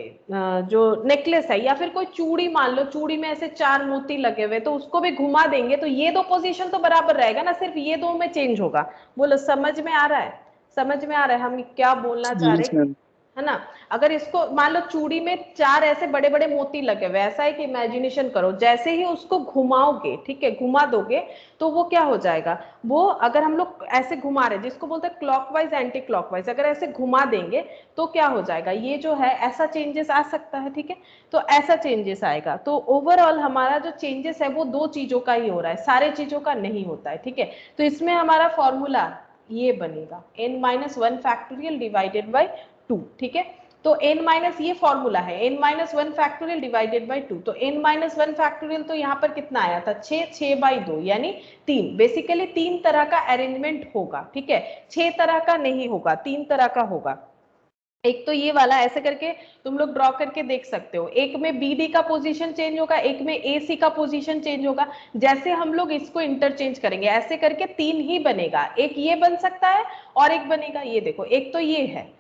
जो नेकलेस है या फिर कोई चूड़ी, मान लो चूड़ी में ऐसे 4 मोती लगे हुए, तो उसको भी घुमा देंगे तो ये 2 पोजीशन तो बराबर रहेगा ना, सिर्फ ये 2 में चेंज होगा। बोलो समझ में आ रहा है, समझ में आ रहा है हम क्या बोलना चाह रहे हैं, है ना। अगर इसको मान लो चूड़ी में 4 ऐसे बड़े बड़े मोती लगे हुए, ऐसा एक इमेजिनेशन करो, जैसे ही उसको घुमाओगे, ठीक है, घुमा दोगे तो वो क्या हो जाएगा, वो अगर हम लोग ऐसे घुमा रहे, जिसको बोलते हैं क्लॉकवाइज एंटी क्लॉकवाइज, अगर ऐसे घुमा देंगे तो क्या हो जाएगा, ये जो है ऐसा चेंजेस आ सकता है, ठीक है। तो ऐसा चेंजेस आएगा। तो ओवरऑल हमारा जो चेंजेस है वो 2 चीजों का ही हो रहा है, सारे चीजों का नहीं होता है, ठीक है। तो इसमें हमारा फॉर्मूला ये बनेगा n - 1 फैक्टोरियल डिवाइडेड बाई 2, ठीक है। तो n माइनस ये फॉर्मूला है, n - 1 फैक्टोरियल डिवाइडेड बाई 2, तो n - 1 फैक्टोरियल तो यहाँ पर कितना आया था 6, 6/2 यानी 3। बेसिकली 3 तरह का अरेंजमेंट होगा, ठीक है, 6 तरह का नहीं होगा, 3 तरह का होगा। एक तो ये वाला ऐसे करके तुम लोग ड्रॉ करके देख सकते हो, एक में बी डी का पोजीशन चेंज होगा, एक में ए सी का पोजीशन चेंज होगा। जैसे हम लोग इसको इंटरचेंज करेंगे ऐसे करके 3 ही बनेगा, एक ये बन सकता है और एक बनेगा ये, देखो एक तो ये है।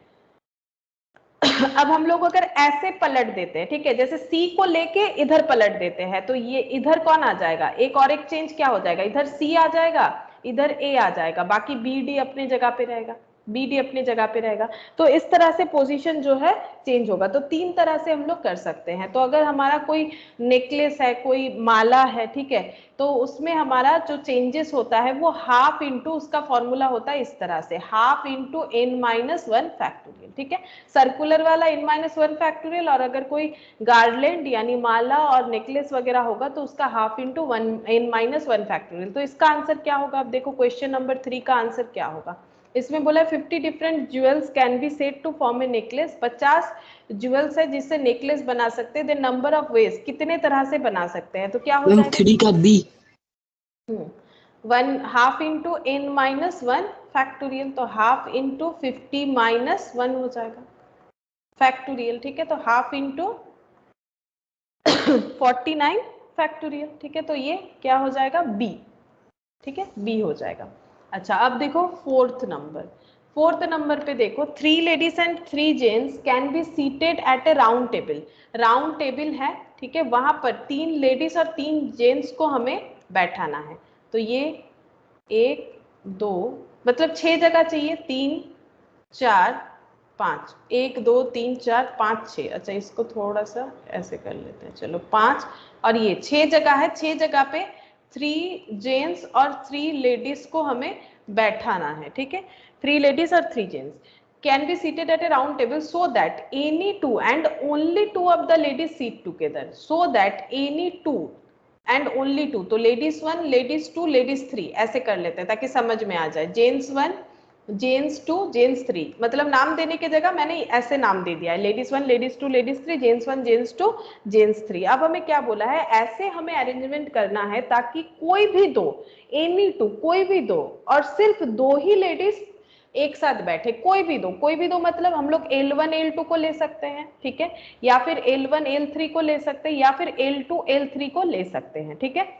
अब हम लोग अगर ऐसे पलट देते हैं, ठीक है, जैसे सी को लेके इधर पलट देते हैं, तो ये इधर कौन आ जाएगा, एक और एक चेंज क्या हो जाएगा, इधर सी आ जाएगा, इधर ए आ जाएगा, बाकी बी डी अपने जगह पे रहेगा, बी डी अपनी जगह पे रहेगा। तो इस तरह से पोजीशन जो है चेंज होगा। तो 3 तरह से हम लोग कर सकते हैं। तो अगर हमारा कोई नेकलेस है, कोई माला है, ठीक है, तो उसमें हमारा जो चेंजेस होता है वो हाफ इंटू, उसका फॉर्मूला होता है इस तरह से, हाफ इंटू n - 1 फैक्टोरियल, ठीक है। सर्कुलर वाला n - 1 फैक्टोरियल, और अगर कोई गार्लैंड यानी माला और नेकलेस वगैरह होगा तो उसका हाफ इंटू n - 1 फैक्टोरियल। तो इसका आंसर क्या होगा, अब देखो क्वेश्चन नंबर 3 का आंसर क्या होगा। इसमें बोला 50 different jewels can be said to form a necklace, 50 jewels है जिससे नेकलेस बना सकते हैं, द नंबर ऑफ वेज, कितने तरह से बना सकते हैं, तो क्या हो जाएगा 3 का बी 1 हाफ इंटू n - 1 फैक्टोरियल, तो हाफ इंटू 50 - 1 हो जाएगा फैक्टोरियल, ठीक है। तो हाफ इंटू 49 फैक्टोरियल, ठीक है। तो ये क्या हो जाएगा बी, ठीक है, बी हो जाएगा। अच्छा अब देखो 4th नंबर, 4th नंबर पे देखो 3 ladies and 3 gents can be seated at A round table, round table है, ठीक है, वहां पर 3 लेडीज और 3 जेंट्स को हमें बैठाना है। तो ये 1 2 मतलब 6 जगह चाहिए, 3 4 5, 1 2 3 4 5 6, अच्छा इसको थोड़ा सा ऐसे कर लेते हैं, चलो 5, और ये 6 जगह है, 6 जगह पे 3 जेंट्स और 3 लेडीज को हमें बैठाना है, ठीक है, 3 लेडीज और 3 gents. can be seated at a round table so that any two and only two of the ladies sit together, so that any two and only two, तो ladies 1, ladies 2, ladies 3 ऐसे कर लेते हैं ताकि समझ में आ जाए। जेंट्स 1, जेंट्स 2, जेंट्स 3, मतलब नाम देने की जगह मैंने ऐसे नाम दे दिया है, ladies 1, ladies 2, ladies 3, gents 1, gents 2, gents 3। अब हमें क्या बोला है, ऐसे हमें अरेंजमेंट करना है ताकि कोई भी दो, एनी टू, कोई भी दो, और सिर्फ दो ही लेडीज एक साथ बैठे, कोई भी दो मतलब हम लोग L1 L2 को ले सकते हैं, ठीक है, या फिर L1 L3 को ले सकते हैं, या फिर L2 L3 को ले सकते हैं, ठीक है।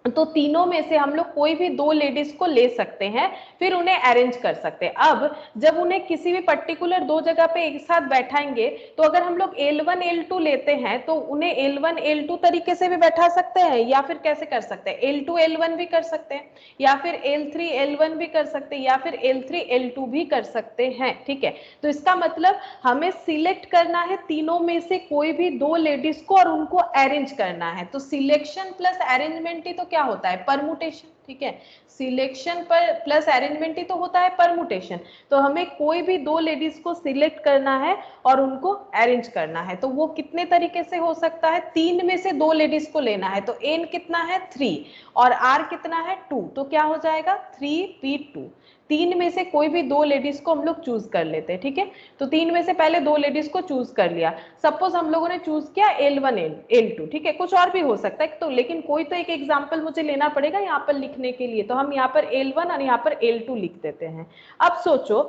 तो तीनों में से हम लोग कोई भी दो लेडीज को ले सकते हैं, फिर उन्हें अरेंज कर सकते हैं। अब जब उन्हें किसी भी पर्टिकुलर दो जगह पे एक साथ बैठाएंगे, तो अगर हम लोग L1 L2 लेते हैं तो उन्हें L1 L2 तरीके से भी बैठा सकते हैं, या फिर कैसे कर सकते हैं, L2 L1 भी कर सकते हैं, या फिर L3 L1 भी कर सकते हैं, या फिर L3 L2 भी कर सकते हैं, ठीक है। तो इसका मतलब हमें सिलेक्ट करना है तीनों में से कोई भी दो लेडीज को और उनको अरेंज करना है। तो सिलेक्शन प्लस अरेंजमेंट ही तो क्या होता है, परमुटेशन, ठीक है। सिलेक्शन पर प्लस अरेंजमेंट ही तो होता है परमुटेशन। तो हमें कोई भी दो लेडीज को सिलेक्ट करना है और उनको अरेंज करना है। तो वो कितने तरीके से हो सकता है, तीन में से दो लेडीज को लेना है, तो n कितना है 3 और r कितना है 2, तो क्या हो जाएगा 3p2। तीन में से कोई भी दो लेडीज को हम लोग चूज कर लेते हैं, ठीक है। तो तीन में से पहले दो लेडीज को चूज कर लिया, सपोज हम लोगों ने चूज किया L1 L2, ठीक है, कुछ और भी हो सकता है, तो लेकिन कोई तो एक एग्जांपल मुझे लेना पड़ेगा यहाँ पर लिखने के लिए। तो हम यहाँ पर L1 और यहाँ पर L2 लिख देते हैं। अब सोचो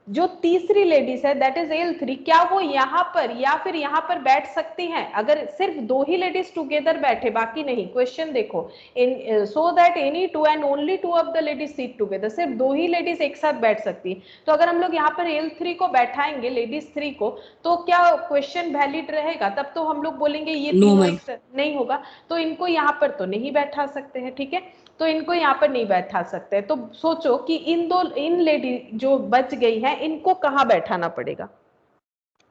जो तीसरी लेडीज है दैट इज L3, क्या वो यहाँ पर या फिर यहाँ पर बैठ सकती हैं? अगर सिर्फ दो ही लेडीज टुगेदर बैठे, बाकी नहीं, क्वेश्चन देखो, so that any two and only two of the ladies seat together, सिर्फ दो ही लेडीज एक साथ बैठ सकती है। तो अगर हम लोग यहाँ पर L3 को बैठाएंगे, लेडीज 3 को, तो क्या क्वेश्चन वैलिड रहेगा? तब तो हम लोग बोलेंगे ये तीनों एक साथ नहीं होगा, तो इनको यहाँ पर तो नहीं बैठा सकते हैं, ठीक है, तो इनको यहाँ पर नहीं बैठा सकते। तो सोचो कि इन लेडी जो बच गई है इनको कहाँ बैठाना पड़ेगा,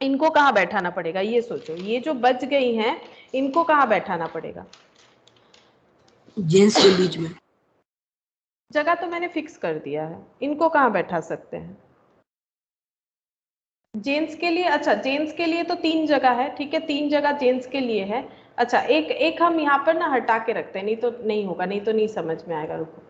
इनको कहाँ बैठाना पड़ेगा, ये सोचो, ये जो बच गई हैं इनको कहाँ बैठाना पड़ेगा? जेंट्स के बीच में। जगह तो मैंने फिक्स कर दिया है, इनको कहाँ बैठा सकते हैं? जेंट्स के लिए, अच्छा जेंट्स के लिए तो 3 जगह है, ठीक है, 3 जगह जेंट्स के लिए है। अच्छा एक हम यहाँ पर ना हटा के रखते हैं, नहीं तो नहीं होगा, नहीं तो नहीं समझ में आएगा। रुको,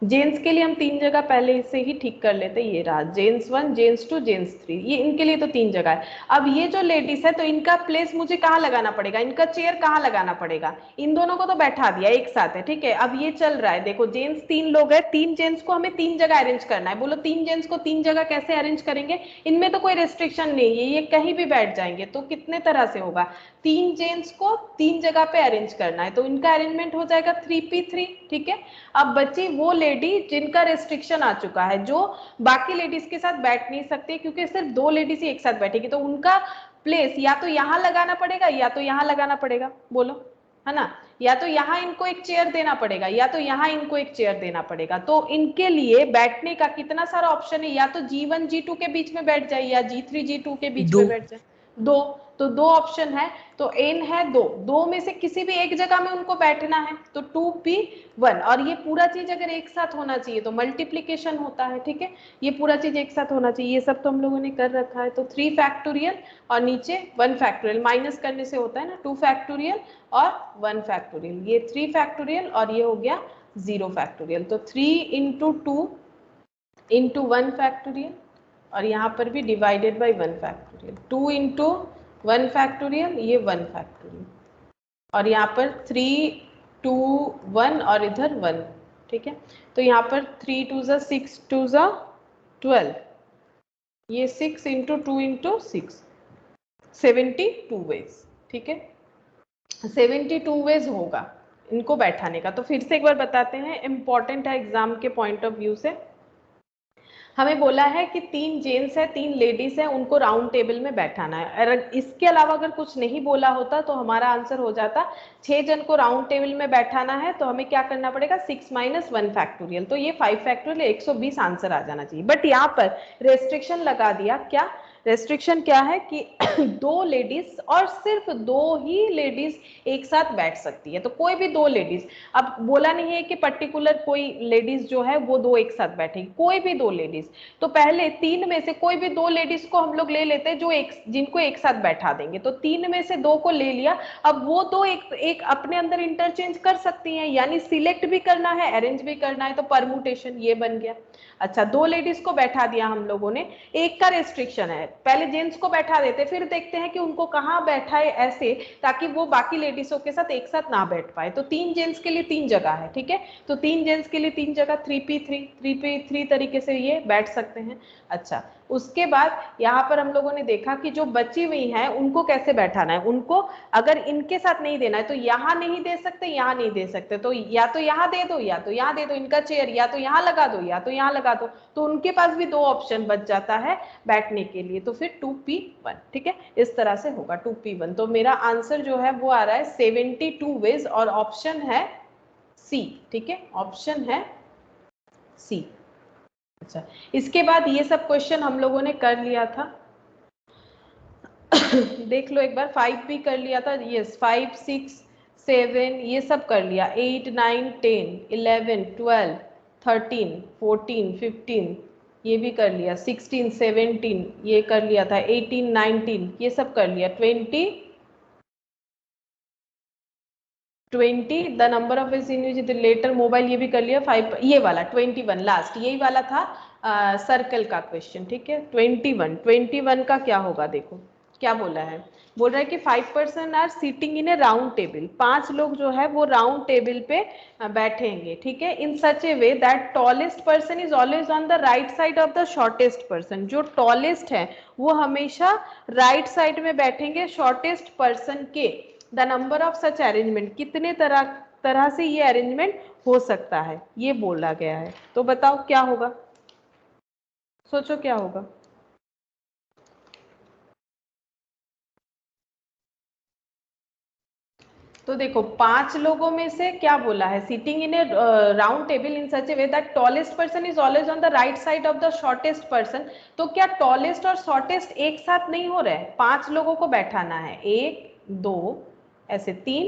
जेंट्स के लिए हम 3 जगह पहले से ही ठीक कर लेते हैं, ये रहा जेंट्स 1, जेंट्स 2, जेंट्स 3, ये इनके लिए तो 3 जगह है। अब ये जो लेडीज है तो इनका प्लेस मुझे कहाँ लगाना पड़ेगा, इनका चेयर कहाँ लगाना पड़ेगा? इन दोनों को तो बैठा दिया एक साथ है, ठीक है। अब ये चल रहा है, देखो जेंट्स 3 लोग हैं, 3 जेंट्स को हमें 3 जगह अरेंज करना है। बोलो 3 जेंट्स को 3 जगह कैसे अरेंज करेंगे? इनमें तो कोई रेस्ट्रिक्शन नहीं है, ये कहीं भी बैठ जाएंगे, तो कितने तरह से होगा? 3 जेंट्स को 3 जगह पे अरेंज करना है, तो इनका अरेंजमेंट हो जाएगा 3p3, ठीक है। अब बची वो लेडी जिनका रेस्ट्रिक्शन आ चुका है, जो बाकी लेडीज के साथ बैठ नहीं सकती क्योंकि सिर्फ दो लेडीज ही एक साथ बैठेगी, तो उनका प्लेस या तो यहाँ लगाना पड़ेगा या तो यहाँ लगाना पड़ेगा, बोलो, है ना, या तो यहाँ इनको एक चेयर देना पड़ेगा या तो यहाँ इनको एक चेयर देना पड़ेगा। तो इनके लिए बैठने का कितना सारा ऑप्शन है, या तो G1 G2 के बीच में बैठ जाए या G3 G2 के बीच में बैठ जाए, दो, तो दो ऑप्शन है, तो n है दो में से किसी भी एक जगह में उनको बैठना है, तो 2p1, और ये पूरा चीज अगर एक साथ होना चाहिए तो मल्टीप्लीकेशन होता है, ठीक है, ये पूरा चीज एक साथ होना चाहिए, ये सब तो हम लोगों ने कर रखा है। तो 3 फैक्टोरियल और नीचे 1 फैक्टोरियल, माइनस करने से होता है ना 2 फैक्टोरियल और 1 फैक्टोरियल, ये 3 फैक्टोरियल और ये हो गया 0 फैक्टोरियल। तो 3 × 2 × 1 फैक्टोरियल, और यहाँ पर भी डिवाइडेड बाय 1 फैक्टोरियल, 2 × 1 फैक्टोरियल, ये 1 फैक्टोरियल, और यहाँ पर 3 2 1 और इधर 1, ठीक है। तो यहाँ पर 3 2 6 2 12, ये 6 × 2 × 6, 72 वेज, ठीक है, 72 वेज होगा इनको बैठाने का। तो फिर से एक बार बताते हैं, इंपॉर्टेंट है एग्जाम के पॉइंट ऑफ व्यू से। हमें बोला है कि 3 जेंट्स है 3 लेडीज है, उनको राउंड टेबल में बैठाना है। अगर इसके अलावा अगर कुछ नहीं बोला होता तो हमारा आंसर हो जाता 6 जन को राउंड टेबल में बैठाना है, तो हमें क्या करना पड़ेगा 6 - 1 फैक्टोरियल, तो ये 5 फैक्टोरियल 120 आंसर आ जाना चाहिए। बट यहाँ पर रेस्ट्रिक्शन लगा दिया, क्या रेस्ट्रिक्शन क्या है कि दो लेडीज और सिर्फ दो ही लेडीज एक साथ बैठ सकती है, तो कोई भी दो लेडीज, अब बोला नहीं है कि पर्टिकुलर कोई लेडीज जो है वो दो एक साथ बैठेगी, कोई भी दो लेडीज। तो पहले तीन में से कोई भी दो लेडीज को हम लोग ले लेते हैं जो जिनको एक साथ बैठा देंगे, तो तीन में से दो को ले लिया। अब वो दो एक अपने अंदर इंटरचेंज कर सकती हैं, यानी सिलेक्ट भी करना है, अरेंज भी करना है, तो परमुटेशन ये बन गया। अच्छा, दो लेडीज को बैठा दिया हम लोगों ने, एक का रेस्ट्रिक्शन है, पहले जेंट्स को बैठा देते, फिर देखते हैं कि उनको कहाँ बैठाए ऐसे ताकि वो बाकी लेडीजों के साथ एक साथ ना बैठ पाए। तो तीन जेंट्स के लिए तीन जगह है, ठीक है, तो तीन जेंट्स के लिए तीन जगह, 3p3 तरीके से ये बैठ सकते हैं। अच्छा, उसके बाद यहाँ पर हम लोगों ने देखा कि जो बची हुई है उनको कैसे बैठाना है, उनको अगर इनके साथ नहीं देना है तो यहाँ नहीं दे सकते, यहाँ नहीं दे सकते, तो या तो यहाँ दे दो या तो यहाँ दे दो, इनका चेयर या तो यहाँ लगा दो या तो यहाँ लगा दो, तो उनके पास भी दो ऑप्शन बच जाता है बैठने के लिए, तो फिर 2p1, ठीक है, इस तरह से होगा 2p1। तो मेरा आंसर जो है वो आ रहा है 72 वेज और ऑप्शन है सी, ठीक है, ऑप्शन है सी। अच्छा, इसके बाद ये सब क्वेश्चन हम लोगों ने कर लिया था देख लो एक बार, 5 भी कर लिया था, यस 5 6 7 ये सब कर लिया, 8 9 10 11 12 13 14 15 ये भी कर लिया, 16 17 ये कर लिया था, 18 19 ये सब कर लिया, 20 the number of ways in which the letter mobile ये भी कर लिया, 5 ये वाला 21 लास्ट यही वाला था सर्कल का क्वेश्चन, ठीक है। 21 का क्या होगा, देखो क्या बोला है, बोल रहा है कि 5% are sitting in a round table, 5 लोग जो है वो राउंड टेबल पे बैठेंगे, ठीक है, in such a way that tallest person is always on the right side of the shortest person, जो टॉलेस्ट है वो हमेशा राइट साइड में बैठेंगे शॉर्टेस्ट पर्सन के। The number of such arrangement, कितने तरह से ये अरेंजमेंट हो सकता है ये बोला गया है, तो बताओ क्या होगा, सोचो क्या होगा। तो देखो 5 लोगों में से क्या बोला है, seating in a round table in such a way that tallest person is always on the right side of the shortest person, तो क्या टॉलेस्ट और शॉर्टेस्ट एक साथ नहीं हो रहे, 5 लोगों को बैठाना है, 1 2 ऐसे 3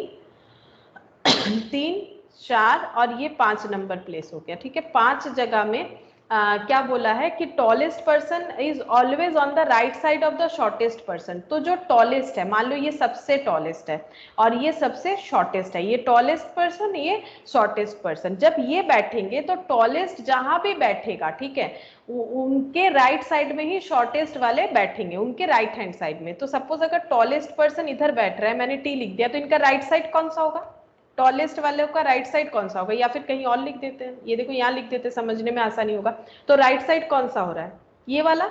3 4 और ये 5 नंबर प्लेस हो गया, ठीक है, 5 जगह में क्या बोला है कि tallest person is always on the right side of the shortest person, तो जो टॉलेस्ट है, मान लो ये सबसे टॉलेस्ट है और ये सबसे शॉर्टेस्ट है, ये टॉलेस्ट पर्सन ये शॉर्टेस्ट पर्सन, जब ये बैठेंगे तो टॉलेस्ट जहां भी बैठेगा, ठीक है, उनके राइट साइड में ही शॉर्टेस्ट वाले बैठेंगे, उनके राइट हैंड साइड में। तो सपोज अगर टॉलेस्ट पर्सन इधर बैठ रहा है, मैंने टी लिख दिया, तो इनका राइट साइड कौन सा होगा, टॉलेस्ट वाले का राइट साइड कौन सा होगा, या फिर कहीं और लिख देते हैं, ये देखो यहाँ लिख देते हैं, समझने में आसानी होगा, तो राइट साइड कौन सा हो रहा है, ये वाला,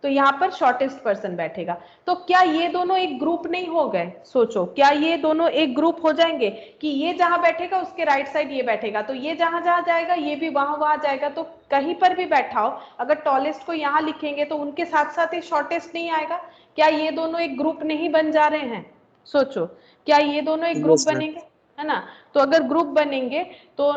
तो यहाँ पर शॉर्टेस्ट पर्सन बैठेगा। तो क्या ये दोनों एक ग्रुप नहीं हो गए, सोचो क्या ये दोनों एक ग्रुप हो जाएंगे कि ये जहां बैठेगा उसके राइट साइड ये बैठेगा, तो ये जहां जहां जाएगा ये भी वहां जाएगा, तो कहीं पर भी बैठाओ अगर टॉलेस्ट को यहाँ लिखेंगे तो उनके साथ साथ ही शॉर्टेस्ट नहीं आएगा, क्या ये दोनों एक ग्रुप नहीं बन जा रहे हैं, सोचो क्या ये दोनों एक ग्रुप बनेंगे, है ना। तो अगर ग्रुप बनेंगे तो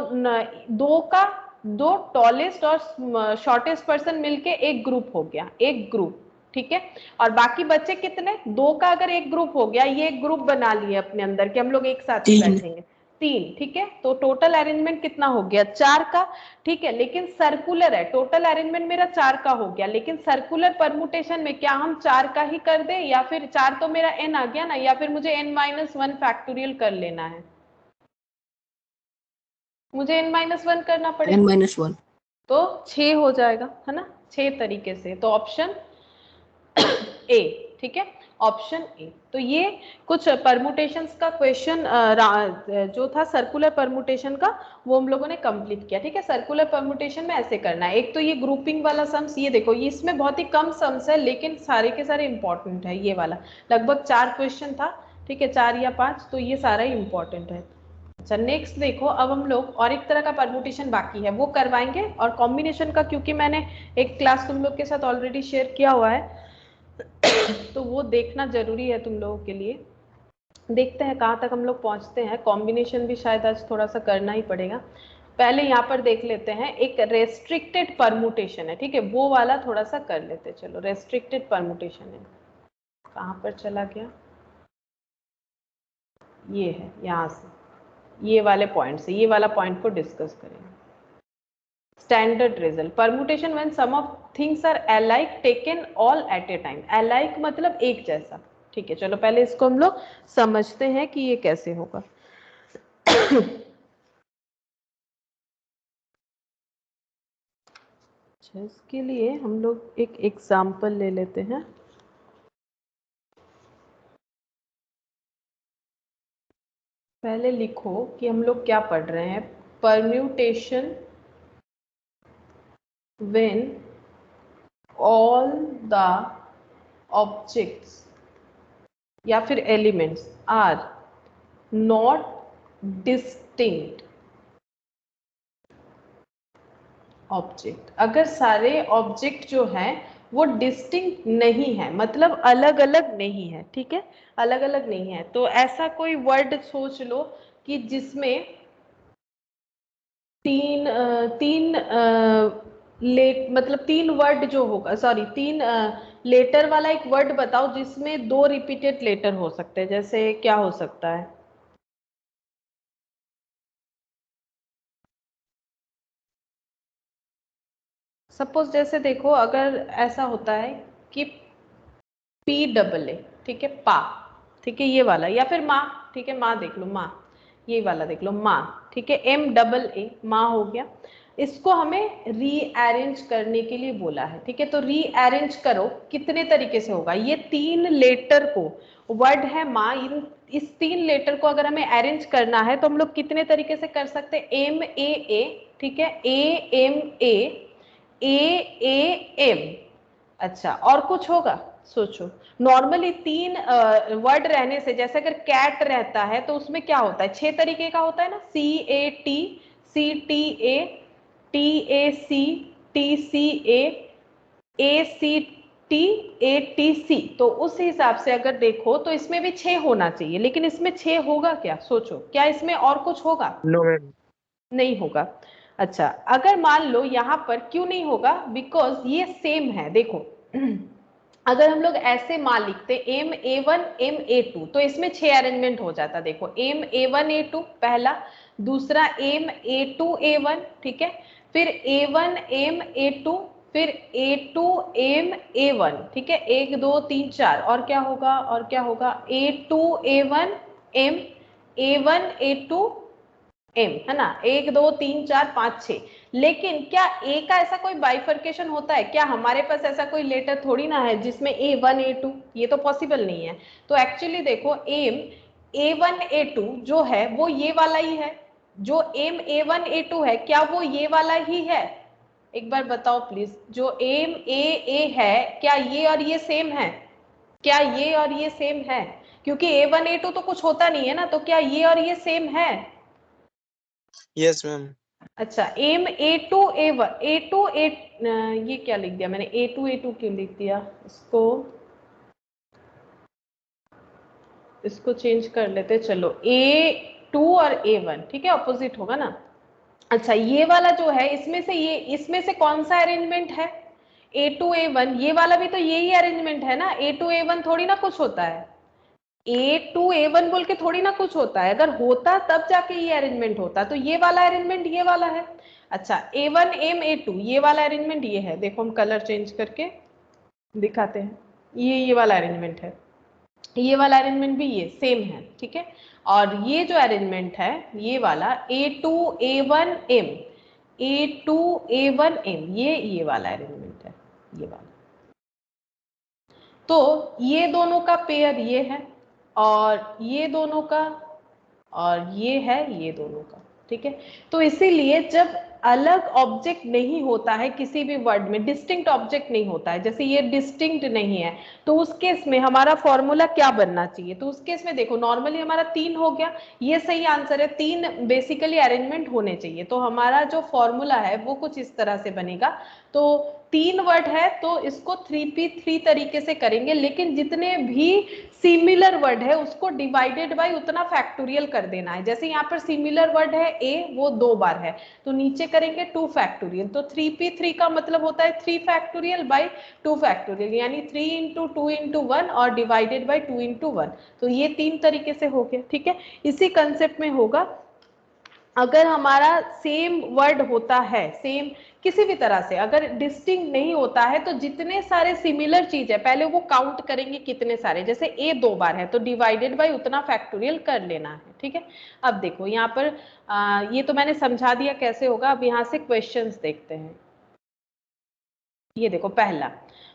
दो टॉलेस्ट और शॉर्टेस्ट पर्सन मिलके एक ग्रुप हो गया, एक ग्रुप, ठीक है, और बाकी बच्चे कितने, दो का अगर एक ग्रुप हो गया, ये एक ग्रुप बना लिए अपने अंदर कि हम लोग एक साथ ही बैठेंगे, 3, ठीक है, तो टोटल अरेंजमेंट कितना हो गया, 4 का, ठीक है, लेकिन सर्कुलर है, टोटल अरेंजमेंट मेरा 4 का हो गया, लेकिन सर्कुलर परमुटेशन में क्या हम 4 का ही कर दे, या फिर 4 तो मेरा n आ गया ना, या फिर मुझे n-1 फैक्टोरियल कर लेना है, मुझे n-1 करना पड़ेगा, n-1 तो 6 हो जाएगा, है ना, 6 तरीके से, तो ऑप्शन ए, ठीक है, ऑप्शन ए। तो ये कुछ परमुटेशंस का क्वेश्चन जो था सर्कुलर परमुटेशन का वो हम लोगों ने कंप्लीट किया, ठीक है। सर्कुलर परमुटेशन में ऐसे करना है, एक तो ये ग्रुपिंग वाला सम्स, ये देखो ये इसमें बहुत ही कम सम्स है लेकिन सारे के सारे इंपॉर्टेंट है, ये वाला लगभग 4 क्वेश्चन था, ठीक है, 4 या 5, तो ये सारा ही इंपॉर्टेंट है। अच्छा नेक्स्ट देखो, अब हम लोग और एक तरह का परमुटेशन बाकी है वो करवाएंगे, और कॉम्बिनेशन का क्योंकि मैंने एक क्लास तुम लोग के साथ ऑलरेडी शेयर किया हुआ है तो वो देखना जरूरी है तुम लोगों के लिए। देखते हैं कहाँ तक हम लोग पहुँचते हैं, कॉम्बिनेशन भी शायद आज थोड़ा सा करना ही पड़ेगा। पहले यहाँ पर देख लेते हैं, एक रेस्ट्रिक्टेड परमुटेशन है, ठीक है, वो वाला थोड़ा सा कर लेते हैं, चलो रेस्ट्रिक्टेड परमुटेशन है। कहाँ पर चला गया, ये है, यहाँ से ये वाले पॉइंट से ये वाला पॉइंट को डिस्कस करेंगे। Standard result, permutation when some of things are alike taken all at a time. Alike मतलब एक जैसा, ठीक है। चलो पहले इसको हम लोग समझते हैं कि ये कैसे होगा। इसके लिए हम लोग एक एग्जाम्पल ले लेते हैं। पहले लिखो कि हम लोग क्या पढ़ रहे हैं। Permutation when all the objects या फिर elements are not distinct object. अगर सारे ऑब्जेक्ट जो हैं वो डिस्टिंक्ट नहीं है, मतलब अलग अलग नहीं है, ठीक है, अलग अलग नहीं है। तो ऐसा कोई वर्ड सोच लो कि जिसमें मतलब तीन वर्ड जो होगा, सॉरी तीन लेटर वाला एक वर्ड बताओ जिसमें दो रिपीटेड लेटर हो सकते हैं। जैसे क्या हो सकता है? सपोज जैसे देखो, अगर ऐसा होता है कि PAA, ठीक है, पा, ठीक है, ये वाला, या फिर माँ, ठीक है, माँ देख लो, माँ, ये वाला देख लो, माँ, ठीक है, MAA, माँ हो गया। इसको हमें रीअरेंज करने के लिए बोला है, ठीक है। तो रीअरेंज करो, कितने तरीके से होगा? ये तीन लेटर को, वर्ड है माँ, इस तीन लेटर को अगर हमें अरेंज करना है तो हम लोग कितने तरीके से कर सकते हैं? MAA, ठीक है, AMA, AAM। अच्छा, और कुछ होगा? सोचो। नॉर्मली तीन वर्ड रहने से, जैसे अगर कैट रहता है तो उसमें क्या होता है? 6 तरीके का होता है ना, CAT, CTA, TAC, TCA, ACT, ATC। तो उस हिसाब से अगर देखो तो इसमें भी 6 होना चाहिए, लेकिन इसमें 6 होगा क्या? सोचो, क्या इसमें और कुछ होगा? नो मैम, नहीं होगा। अच्छा, अगर मान लो यहाँ पर क्यों नहीं होगा? बिकॉज ये सेम है। देखो, अगर हम लोग ऐसे मान लिखते MA1 MA2 तो इसमें 6 अरेंजमेंट हो जाता। देखो, MA1 A2 पहला, दूसरा MA2 A1, ठीक है, फिर A1 M A2, फिर A2 M A1, ठीक है, 1 2 3 4, और क्या होगा? और क्या होगा? A2 A1 M, A1 A2 M, है ना, 1 2 3 4 5 6। लेकिन क्या ए का ऐसा कोई बाइफर्केशन होता है क्या? हमारे पास ऐसा कोई लेटर थोड़ी ना है जिसमें A1 A2, ये तो पॉसिबल नहीं है। तो एक्चुअली देखो, एम A1 A2 जो है वो ये वाला ही है। जो एम A1 A2 है, क्या वो ये वाला ही है? एक बार बताओ प्लीज, जो एम A है, क्या ये और ये सेम है? क्या ये और ये सेम है? क्योंकि A1 A2 तो कुछ होता नहीं है ना, तो क्या ये और ये सेम है? Yes ma'am. अच्छा, MA2 A1 A2 A, ये क्या लिख दिया मैंने? A2 A2 क्यों लिख दिया? इसको चेंज कर लेते। चलो, A2 और A1, ठीक है, ऑपोजिट होगा ना। अच्छा, ये वाला जो है, इसमें से ये, इसमें से कौन सा अरेंजमेंट है? A2 A1, ये वाला भी तो यही अरेंजमेंट है ना। A2 A1 थोड़ी ना कुछ होता है, A2 A1 बोल के थोड़ी ना कुछ होता है। अगर होता तब जाके ये अरेंजमेंट होता। तो ये वाला अरेंजमेंट ये वाला है। अच्छा, A1 M A2, ये वाला अरेंजमेंट ये है। देखो, हम कलर चेंज करके दिखाते हैं। ये वाला अरेंजमेंट है, ये वाला अरेंजमेंट भी ये सेम है, ठीक है। और ये जो अरेंजमेंट है, ये वाला A2 A1 M, A2 A1 M, ये वाला अरेंजमेंट है, ये वाला। तो ये दोनों का पेयर ये है, और ये दोनों का, और ये है ये दोनों का, ठीक है। तो इसीलिए जब अलग ऑब्जेक्ट नहीं होता है किसी भी वर्ड में, डिस्टिंक्ट ऑब्जेक्ट नहीं होता है, जैसे ये डिस्टिंक्ट नहीं है, तो उस केस में हमारा फॉर्मूला क्या बनना चाहिए? तो उस केस में देखो, नॉर्मली हमारा 3 हो गया, ये सही आंसर है। 3 बेसिकली अरेंजमेंट होने चाहिए। तो हमारा जो फॉर्मूला है वो कुछ इस तरह से बनेगा। तो 3 वर्ड है तो इसको 3p3 तरीके से करेंगे, लेकिन जितने भी सिमिलर वर्ड है उसको डिवाइडेड बाय उतना फैक्टोरियल कर देना है। जैसे यहाँ पर सिमिलर वर्ड है ए, वो 2 बार है तो नीचे करेंगे 2 फैक्टोरियल, तो 3p3 का मतलब होता है 3 फैक्टोरियल बाय 2 फैक्टोरियल, यानी 3 इंटू 2 इंटू 1 और डिवाइडेड बाय 2 इंटू 1। तो ये 3 तरीके से हो गया, ठीक है। इसी कंसेप्ट में होगा अगर हमारा सेम वर्ड होता है, सेम किसी भी तरह से अगर डिस्टिंक्ट नहीं होता है, तो जितने सारे सिमिलर चीज है पहले वो काउंट करेंगे कितने सारे, जैसे ए 2 बार है तो डिवाइडेड बाय उतना फैक्टोरियल कर लेना है, ठीक है। अब देखो यहाँ पर ये तो मैंने समझा दिया कैसे होगा। अब यहाँ से क्वेश्चंस देखते हैं। ये देखो पहला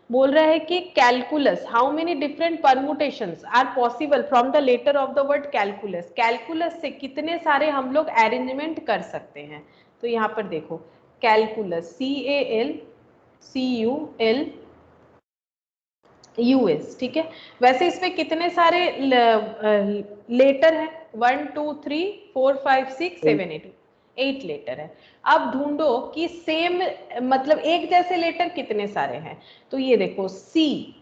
बोल रहा है कि calculus, how many different permutations are possible from the letter of the word calculus. Calculus से कितने सारे हम लोग अरेंजमेंट कर सकते हैं। तो यहाँ पर देखो कैलकुलस, CALCULUS, ठीक है। वैसे इसमें कितने सारे लेटर हैं, 1 2 3 4 5 6 7 8 लेटर है। अब ढूंढो कि सेम मतलब एक जैसे लेटर कितने सारे हैं। तो ये देखो सी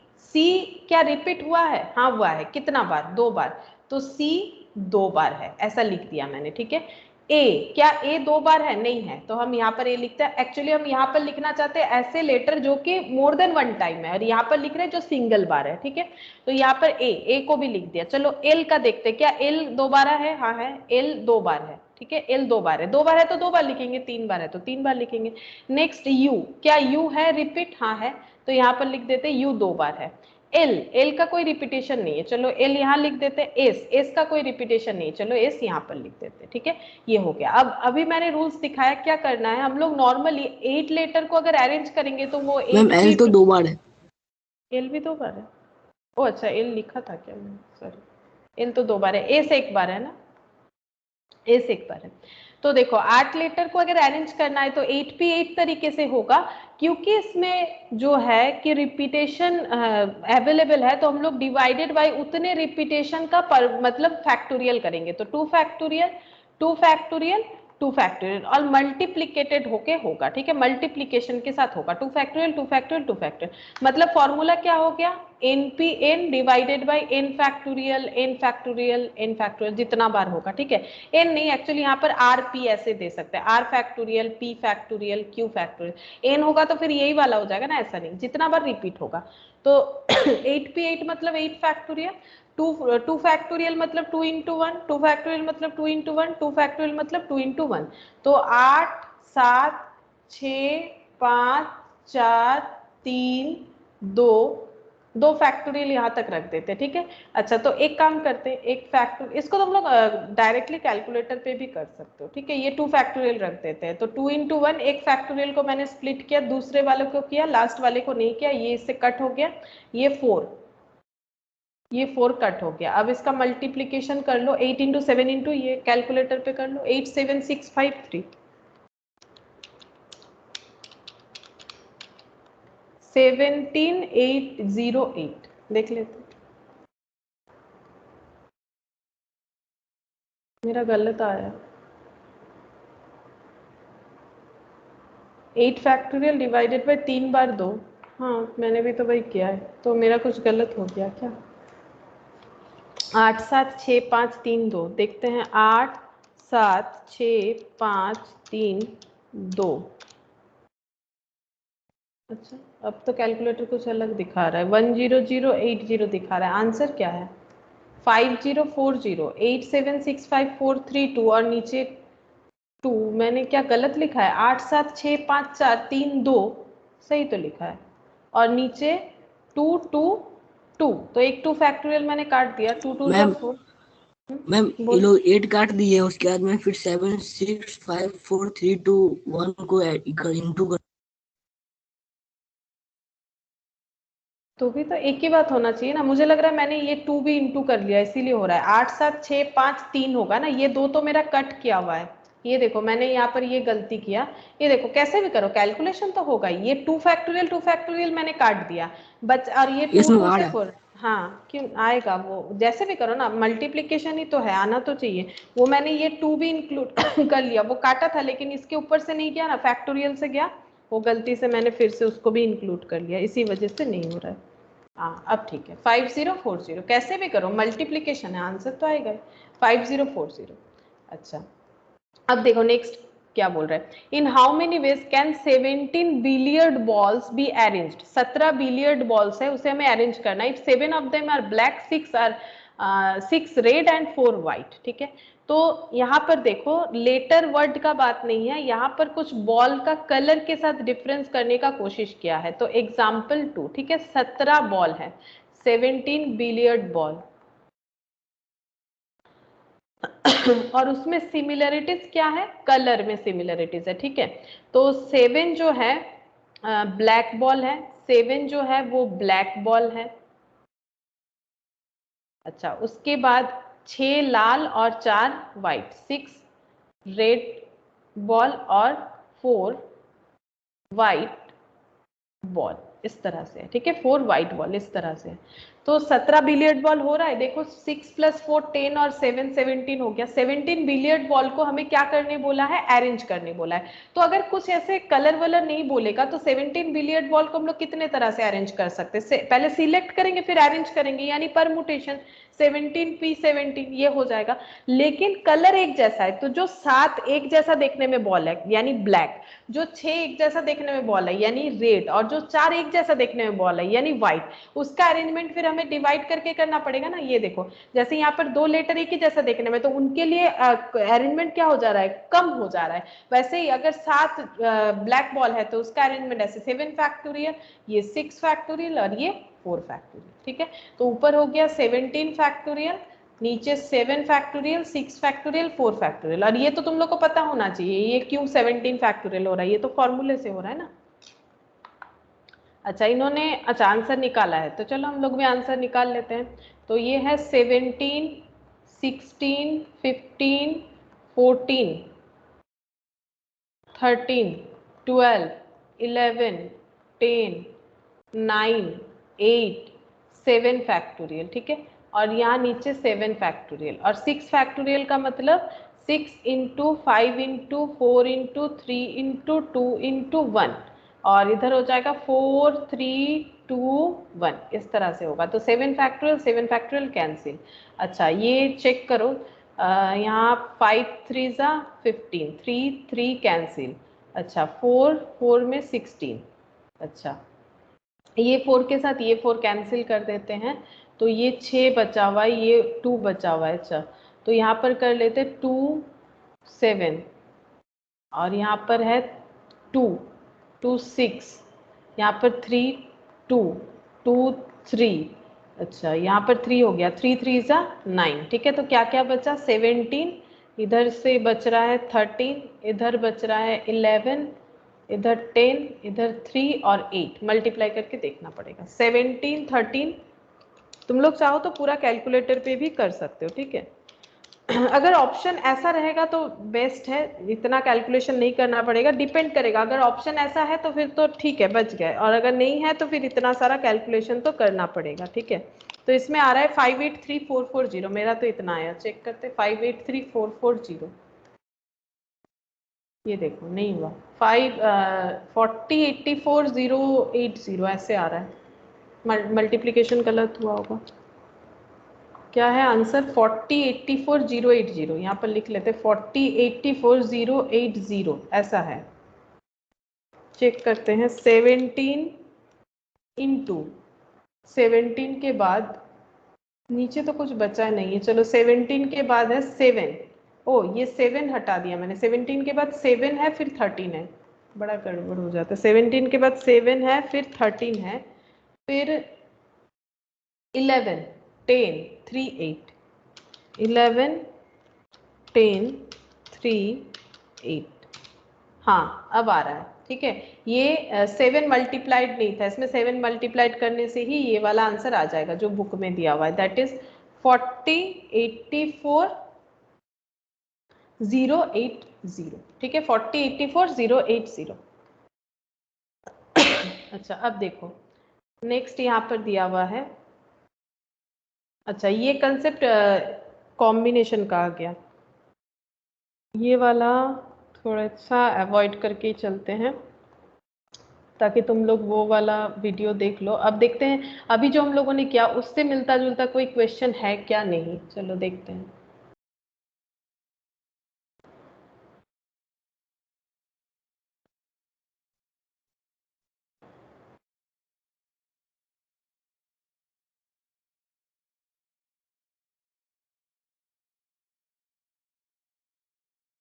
क्या रिपीट हुआ है? हाँ हुआ है। कितना बार? 2 बार, तो सी 2 बार है, ऐसा लिख दिया मैंने, ठीक है। ए, क्या ए 2 बार है? नहीं है, तो हम यहाँ पर ए लिखते हैं। एक्चुअली हम यहाँ पर लिखना चाहते हैं ऐसे लेटर जो कि मोर देन 1 टाइम है, और यहाँ पर लिख रहे हैं जो सिंगल बार है, ठीक है। तो यहाँ पर ए को भी लिख दिया। चलो एल का देखते हैं, क्या एल 2 बार है? हाँ है, एल 2 बार है, ठीक है। एल 2 बार है, 2 बार है तो 2 बार लिखेंगे, 3 बार है तो 3 बार लिखेंगे। नेक्स्ट यू, क्या यू है रिपीट? हाँ है, तो यहाँ पर लिख देते यू 2 बार है। एल का कोई रिपीटेशन नहीं है, चलो एल यहाँ लिख देते। एस का कोई रिपीटेशन नहीं है, चलो एस यहाँ पर लिख देते, ठीक है। ये हो गया। अब अभी मैंने रूल्स दिखाया, क्या करना है हम लोग नॉर्मली 8 लेटर को अगर अरेंज करेंगे तो वो मैम एल तो 2 बार है। एल भी 2 बार है? ओ अच्छा, एल लिखा था क्या मैंने, सॉरी। एल तो 2 बार है, एस 1 बार है ना, एस 1 बार है। तो देखो 8 लेटर को अगर अरेंज करना है तो 8p8 तरीके से होगा, क्योंकि इसमें जो है कि रिपीटेशन अवेलेबल है, तो हम लोग डिवाइडेड बाय उतने रिपीटेशन का मतलब फैक्टोरियल करेंगे। तो 2 फैक्टोरियल 2 फैक्टोरियल 2 फैक्टोरियल और मल्टीप्लिकेटेड होके होगा, ठीक है। मल्टीप्लिकेशन के साथ होगा, 2 फैक्टोरियल 2 फैक्टोरियल 2 फैक्टोरियल। मतलब फॉर्मूला क्या हो गया? npn divided by n factorial n factorial n factorial, जितना बार होगा, ठीक है। n नहीं, एक्चुअली यहाँ पर rp ऐसे दे सकते हैं, r factorial p factorial q factorial. n होगा तो फिर यही वाला हो जाएगा ना, ऐसा नहीं, जितना बार रिपीट होगा। तो 8p8 मतलब 8 फैक्टोरियल, 2 फैक्टोरियल मतलब 2 इंटू 1, 2 फैक्टोरियल मतलब 2 इंटू 1, 2 फैक्टोरियल मतलब 2 इंटू 1। तो 8 7 6 5 4 3 2 फैक्टोरियल यहाँ तक रख देते हैं, ठीक है। अच्छा, तो एक काम करते हैं, एक फैक्टोरियल इसको तो हम लोग डायरेक्टली कैलकुलेटर पे भी कर सकते हो, ठीक है। ये 2 फैक्टोरियल रख देते हैं। तो 2 इंटू 1, एक फैक्टोरियल को मैंने स्प्लिट किया, दूसरे वाले को किया, लास्ट वाले को नहीं किया, ये इससे कट हो गया। ये 4 कट हो गया। अब इसका मल्टीप्लीकेशन कर लो, 8 इंटू 7 इंटू, ये कैलकुलेटर पे कर लो, 87653 17808 देख लेते। मेरा गलत आया, 8 फैक्टोरियल डिवाइडेड बाय 3 बार 2। हाँ मैंने भी तो वही किया है, तो मेरा कुछ गलत हो गया क्या? 8 7 6 5 3 2, देखते हैं 8 7 6 5 3 2। अच्छा, अब तो कैलकुलेटर कुछ अलग दिखा रहा है, 10080 दिखा रहा है। आंसर क्या है? 5040876543 और नीचे 2। मैंने क्या गलत लिखा है? 8 7 6 5 4 3 2 सही तो लिखा है, और नीचे 2 2 2, तो एक 2 फैक्टोरियल मैंने काट दिया। 2 2 मैम 4। मैम ये लोग 8 काट दिए, उसके बाद में फिर 7 6 5 4 3 2 1 को इंटू कर। तो भी तो एक ही बात होना चाहिए ना, मुझे लग रहा है मैंने ये 2 भी इंटू कर लिया इसीलिए हो रहा है। 8 7 6 5 3 होगा ना, ये 2 तो मेरा कट किया हुआ है। ये देखो मैंने यहाँ पर ये गलती किया, ये देखो कैसे भी करो कैलकुलेशन तो होगा ही। ये 2 फैक्टोरियल मैंने काट दिया बच, और ये 2 इसमें 2 आ से रहा है। 4। हाँ क्यों आएगा, वो जैसे भी करो ना, मल्टीप्लीकेशन ही तो है, आना तो चाहिए। वो मैंने ये 2 भी इंक्लूड कर लिया, वो काटा था लेकिन इसके ऊपर से नहीं गया ना, फैक्टोरियल से गया, वो गलती से मैंने फिर से उसको भी इंक्लूड कर लिया, इसी वजह से नहीं हो रहा है। हाँ अब ठीक है। 5040 कैसे भी करो, मल्टीप्लीकेशन है, आंसर तो आएगा 5040। अच्छा अब देखो नेक्स्ट क्या बोल रहा है, in how many ways can 17 billiard balls be arranged. 17 billiard balls है, उसे हमें अरेंज करना है। If 7 of them are black, 6 red and 4 white. ठीक है, तो यहाँ पर देखो लेटर वर्ड का बात नहीं है, यहाँ पर कुछ बॉल का कलर के साथ डिफरेंस करने का कोशिश किया है। तो एग्जाम्पल 2, ठीक है, 17 बॉल है, 17 बिलियर्ड बॉल और उसमें सिमिलरिटीज क्या है, कलर में सिमिलरिटीज है। ठीक है, तो 7 जो है ब्लैक बॉल है, 7 जो है वो ब्लैक बॉल है। अच्छा उसके बाद 6 लाल और 4 व्हाइट, 6 रेड बॉल और 4 व्हाइट बॉल, इस तरह से है। ठीक है, 4 व्हाइट बॉल इस तरह से है। तो 17 बिलियर्ड बॉल हो रहा है। देखो 6 + 4 10 और 7 17 हो गया। 17 बिलियर्ड बॉल को हमें क्या करने बोला है, अरेंज करने बोला है। तो अगर कुछ ऐसे कलर वलर नहीं बोलेगा तो 17 बिलियर्ड बॉल को हम लोग कितने तरह से अरेंज कर सकते हैं, पहले सिलेक्ट करेंगे फिर अरेंज करेंगे, यानी परमुटेशन 17p17 ये हो जाएगा। लेकिन कलर एक जैसा है, तो जो 7 एक जैसा देखने में बॉल है यानी ब्लैक, जो 6 एक जैसा देखने में बॉल है यानी रेड, और जो 4 एक जैसा देखने में बॉल है यानी व्हाइट, उसका अरेंजमेंट फिर हमें डिवाइड करके करना पड़ेगा ना। ये देखो जैसे यहाँ पर 2 लेटर एक ही जैसा देखने में, तो उनके लिए अरेंजमेंट क्या हो जा रहा है, कम हो जा रहा है। वैसे ही अगर 7 ब्लैक बॉल है तो उसका अरेंजमेंट ऐसे 7 फैक्टोरियल, ये 6 फैक्टोरियल और ये 4 फैक्टोरियल। ठीक है, तो ऊपर हो गया 17 फैक्टोरियल, नीचे 7 फैक्टोरियल, 6 फैक्टोरियल, 4 फैक्टोरियल। और ये तो तुम लोग को पता होना चाहिए ये क्यों 17 फैक्टोरियल हो रहा है, ये तो फॉर्मूले से हो रहा है ना। अच्छा इन्होंने अच्छा आंसर निकाला है, तो चलो हम लोग भी आंसर निकाल लेते हैं। तो ये है 17 16 15 14 13 12 11 10 9 8 7 फैक्टोरियल। ठीक है, और यहाँ नीचे 7 फैक्टोरियल, और 6 फैक्टोरियल का मतलब 6 × 5 × 4 × 3 × 2 × 1, और इधर हो जाएगा 4 3 2 1, इस तरह से होगा। तो 7 फैक्टोरियल 7 फैक्टोरियल कैंसिल। अच्छा ये चेक करो, यहाँ 5 3 15, 3 3 कैंसिल। अच्छा 4 4 में 16। अच्छा ये 4 के साथ ये 4 कैंसिल कर देते हैं, तो ये 6 बचा हुआ है, ये 2 बचा हुआ है। अच्छा तो यहाँ पर कर लेते 2 7, और यहाँ पर है 2 2 6, यहाँ पर 3 2 2 3। अच्छा यहाँ पर 3 हो गया, 3 3 9। ठीक है, तो क्या क्या बचा, 17, इधर से बच रहा है 13, इधर बच रहा है 11, इधर 10, इधर 3 और 8, मल्टीप्लाई करके देखना पड़ेगा। 17 13, तुम लोग चाहो तो पूरा कैलकुलेटर पे भी कर सकते हो। ठीक है, अगर ऑप्शन ऐसा रहेगा तो बेस्ट है, इतना कैलकुलेशन नहीं करना पड़ेगा, डिपेंड करेगा। अगर ऑप्शन ऐसा है तो फिर तो ठीक है बच गए, और अगर नहीं है तो फिर इतना सारा कैलकुलेशन तो करना पड़ेगा। ठीक है, तो इसमें आ रहा है 583440, मेरा तो इतना आया, चेक करते 583440। ये देखो नहीं हुआ, 4084 ऐसे आ रहा है, मल्टीप्लीकेशन गलत हुआ होगा। क्या है आंसर, 4084 यहाँ पर लिख लेते 4084 ऐसा है। चेक करते हैं 17 × 17 के बाद नीचे तो कुछ बचा नहीं है, चलो 17 के बाद है 7। ओ ये 7 हटा दिया मैंने, 17 के बाद 7 है फिर 13 है, बड़ा गड़बड़ हो जाता है। 17 के बाद 7 है फिर 13 है फिर 11 10 3 8, 11 10 3 8। हाँ अब आ रहा है। ठीक है, ये 7 मल्टीप्लाइड नहीं था, इसमें 7 मल्टीप्लाइड करने से ही ये वाला आंसर आ जाएगा जो बुक में दिया हुआ है, दैट इज 4084 ठीक है, 4084 अच्छा अब देखो नेक्स्ट यहाँ पर दिया हुआ है। अच्छा ये कंसेप्ट कॉम्बिनेशन का आ गया, ये वाला थोड़ा सा अवॉइड करके ही चलते हैं। ताकि तुम लोग वो वाला वीडियो देख लो। अब देखते हैं अभी जो हम लोगों ने किया उससे मिलता जुलता कोई क्वेश्चन है क्या, नहीं, चलो देखते हैं।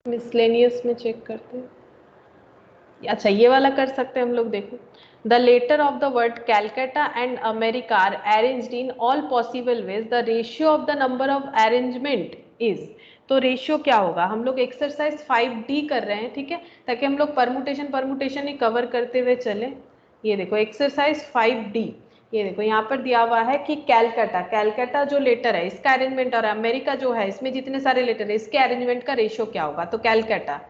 मिसलेनियस में चेक करते हैं। अच्छा ये वाला कर सकते हैं हम लोग, देखो। The letter of the word Calcutta and America are arranged in all possible ways, the ratio of the number of arrangement is. तो रेशियो क्या होगा, हम लोग एक्सरसाइज 5D कर रहे हैं, ठीक है, ताकि हम लोग परमुटेशन ही कवर करते हुए चले। ये देखो एक्सरसाइज 5D, ये देखो यहाँ पर दिया हुआ है कि कैलकाटा जो लेटर है इसका अरेंजमेंट और अमेरिका जो है इसमें जितने सारे लेटर है इसके अरेंजमेंट का रेशियो क्या होगा। तो कैलकाटा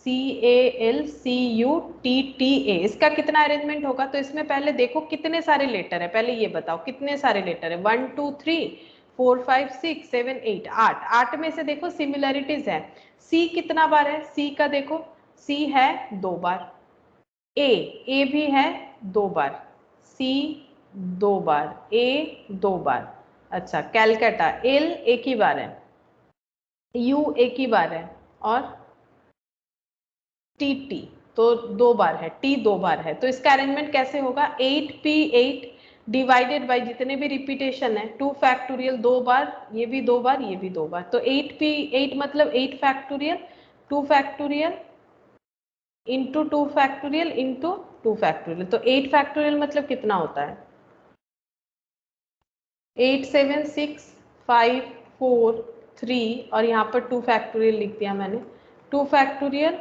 CALCUTTA इसका कितना अरेंजमेंट होगा। तो इसमें पहले देखो कितने सारे लेटर है, पहले ये बताओ कितने सारे लेटर है। 1 2 3 4 5 6 7 8, 8 में से देखो सिमिलरिटीज है। C कितना बार है, C का देखो, C है 2 बार, A भी है 2 बार, C 2 बार, A 2 बार। अच्छा कैलकाटा L एक ही बार है, U एक ही बार है, और TT तो 2 बार है, T 2 बार है। तो इसका अरेंजमेंट कैसे होगा, 8P8 डिवाइडेड बाय जितने भी रिपीटेशन है 2 फैक्टोरियल 2 बार, ये भी 2 बार, ये भी 2 बार। तो 8P8 मतलब 8 factorial 2 factorial into 2 factorial into 2 factorial. तो 8 फैक्टोरियल मतलब कितना होता है, 8 7 6 5 4 3 और यहाँ पर 2 फैक्टोरियल लिख दिया मैंने, 2 फैक्टोरियल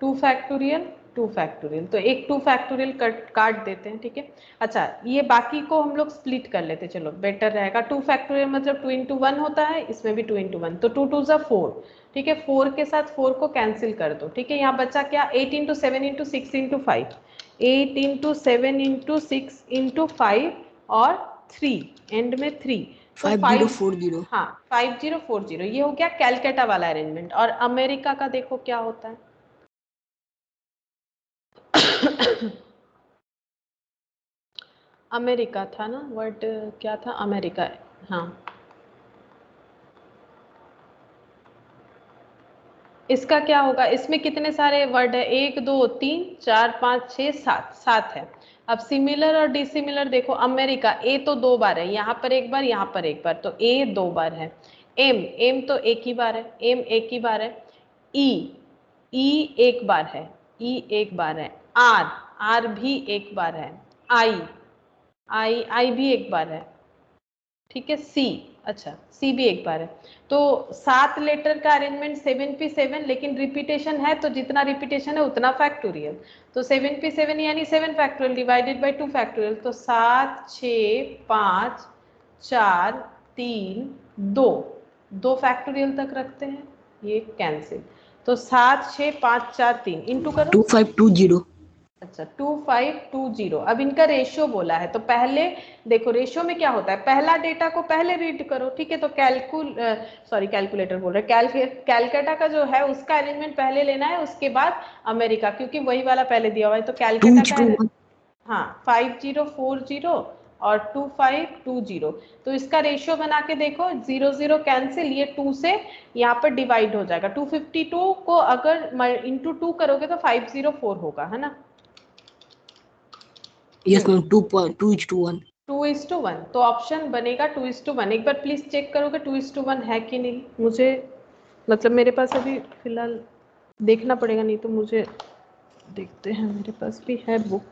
2 फैक्टोरियल 2 फैक्टोरियल। तो एक 2 फैक्टोरियल काट देते हैं, ठीक है। अच्छा ये बाकी को हम लोग स्प्लिट कर लेते, चलो बेटर रहेगा। 2 फैक्टोरियल मतलब 2 into 1 होता है, इसमें भी 2 into 1, तो 2 2 जा 4, ठीक है। 4 के साथ 4 को कैंसिल कर दो, ठीक है। यहाँ बचा क्या, 8 into 7 into 6 into 5, 8 into 7 into 6 into 5 और 3 एंड में 3, तो 5040। हाँ 5040 ये हो गया कैलकाटा वाला अरेंजमेंट। और अमेरिका का देखो क्या होता है। अमेरिका था ना वर्ड, क्या था अमेरिका, हाँ इसका क्या होगा, इसमें कितने सारे वर्ड है, 1 2 3 4 5 6 7, 7 है। अब सिमिलर और डिसिमिलर देखो, अमेरिका ए तो 2 बार है, यहाँ पर एक बार यहाँ पर एक बार, तो ए 2 बार है। एम तो एक ही बार है, एम एक ही बार है। ई एक बार है, ई एक बार है। आर भी एक बार है। आई भी एक बार है, ठीक है। सी, अच्छा सी भी एक बार है। तो 7 लेटर का अरेंजमेंट 7P7, लेकिन रिपीटेशन है तो जितना रिपीटेशन है उतना फैक्टोरियल। तो 7P7 यानी 7 फैक्टोरियल डिवाइडेड बाय 2 फैक्टोरियल, तो 7 6 5 4 3 2, 2 फैक्टोरियल तक रखते हैं, ये कैंसिल। तो 7 6 5 4 3 इंटू करो, 2520। अच्छा 2520। अब इनका रेशियो बोला है, तो पहले देखो रेशियो में क्या होता है, पहला डेटा को पहले रीड करो, ठीक है। तो कैलकुलेटर बोल रहे, कैलकाटा का जो है उसका अरेंजमेंट पहले लेना है, उसके बाद अमेरिका, क्योंकि वही वाला पहले दिया हुआ है। तो कैलकाटा का हाँ 5040 और 2520। तो इसका रेशियो बना के देखो, 0 0 कैंसिल, ये 2 से यहाँ पर डिवाइड हो जाएगा। 252 को अगर इंटू 2 करोगे तो 504 होगा, है ना। Yes ma'am, 2:1। 2:1, तो ऑप्शन बनेगा 2:1। एक बार प्लीज चेक करोगे 2:1 है कि नहीं, मुझे मतलब मेरे पास अभी फिलहाल देखना पड़ेगा, नहीं तो मुझे देखते हैं, मेरे पास भी है बुक।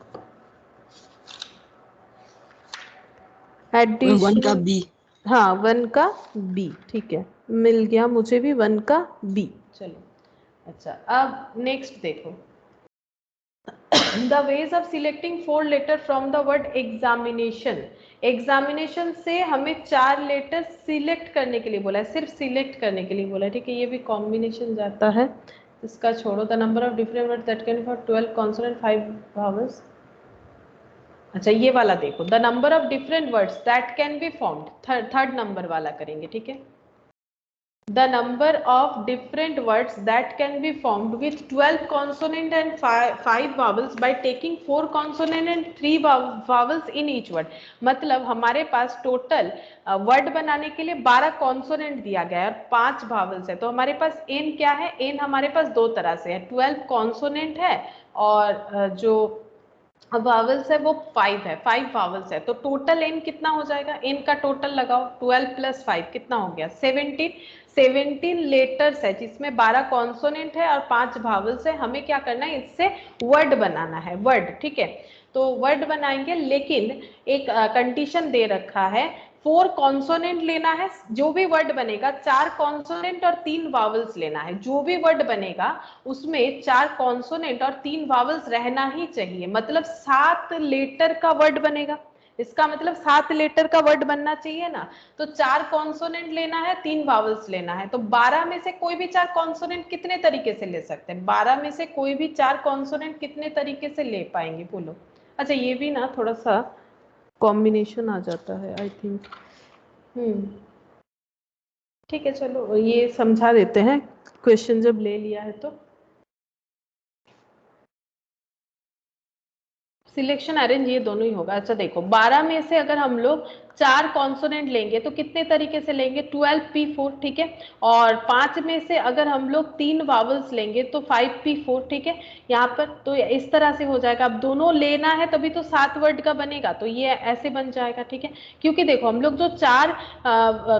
1 का बी। हाँ 1 का बी, ठीक है, मिल गया मुझे भी 1 का बी। चलो अच्छा अब नेक्स्ट देखो, the ways of selecting 4 letter from the word examination। Examination से हमें 4 लेटर सिलेक्ट करने के लिए बोला है, सिर्फ सिलेक्ट करने के लिए बोला है, ठीक है। ये भी कॉम्बिनेशन जाता है, इसका छोड़ो। The number of different word that can for 12 consonant 5 vowels. अच्छा ये वाला देखो, the number of different words that can be formed, third number वाला करेंगे, ठीक है। the number of different words that can be formed with 12 consonant and 5 vowels by taking 4 consonant and 3 vowels in each word। मतलब हमारे पास total word बनाने के लिए 12 consonant दिया गया है और 5 भावल्स है, तो हमारे पास एन क्या है, एन हमारे पास दो तरह से है, 12 कॉन्सोनेंट है और जो वावल्स है वो 5 है, 5 वावल्स है, तो टोटल एन कितना हो जाएगा, एन का टोटल लगाओ, 12 + 5 कितना हो गया 17। 17 लेटर्स है जिसमें 12 कॉन्सोनेंट है और 5 वावल्स है। हमें क्या करना है, इससे वर्ड बनाना है, वर्ड, ठीक है। तो वर्ड बनाएंगे, लेकिन एक कंडीशन दे रखा है, 4 कॉन्सोनेंट लेना है, जो भी वर्ड बनेगा 4 कॉन्सोनेंट और 3 वावल्स लेना है, जो भी वर्ड बनेगा उसमें 4 कॉन्सोनेंट और 3 वावल्स रहना ही चाहिए, मतलब 7 लेटर का वर्ड बनेगा, इसका मतलब 7 लेटर का वर्ड बनना चाहिए ना। तो 4 कॉन्सोनेंट लेना है, 3 वावल्स लेना है, तो 12 में से कोई भी 4 कॉन्सोनेंट कितने तरीके से ले सकते हैं, 12 में से कोई भी 4 कॉन्सोनेंट कितने तरीके से ले पाएंगे बोलो। अच्छा ये भी ना थोड़ा सा कॉम्बिनेशन आ जाता है आई थिंक, ठीक है चलो ये समझा देते हैं, क्वेश्चन जब ले लिया है तो। सिलेक्शन अरेंज ये दोनों ही होगा। अच्छा देखो 12 में से अगर हम लोग 4 कॉन्सोनेंट लेंगे तो कितने तरीके से लेंगे, 12p4, ठीक है। और 5 में से अगर हम लोग 3 वावल्स लेंगे तो 5p4, ठीक है। यहाँ पर तो इस तरह से हो जाएगा। अब दोनों लेना है तभी तो 7 वर्ड का बनेगा, तो ये ऐसे बन जाएगा, ठीक है। क्योंकि देखो हम लोग जो 4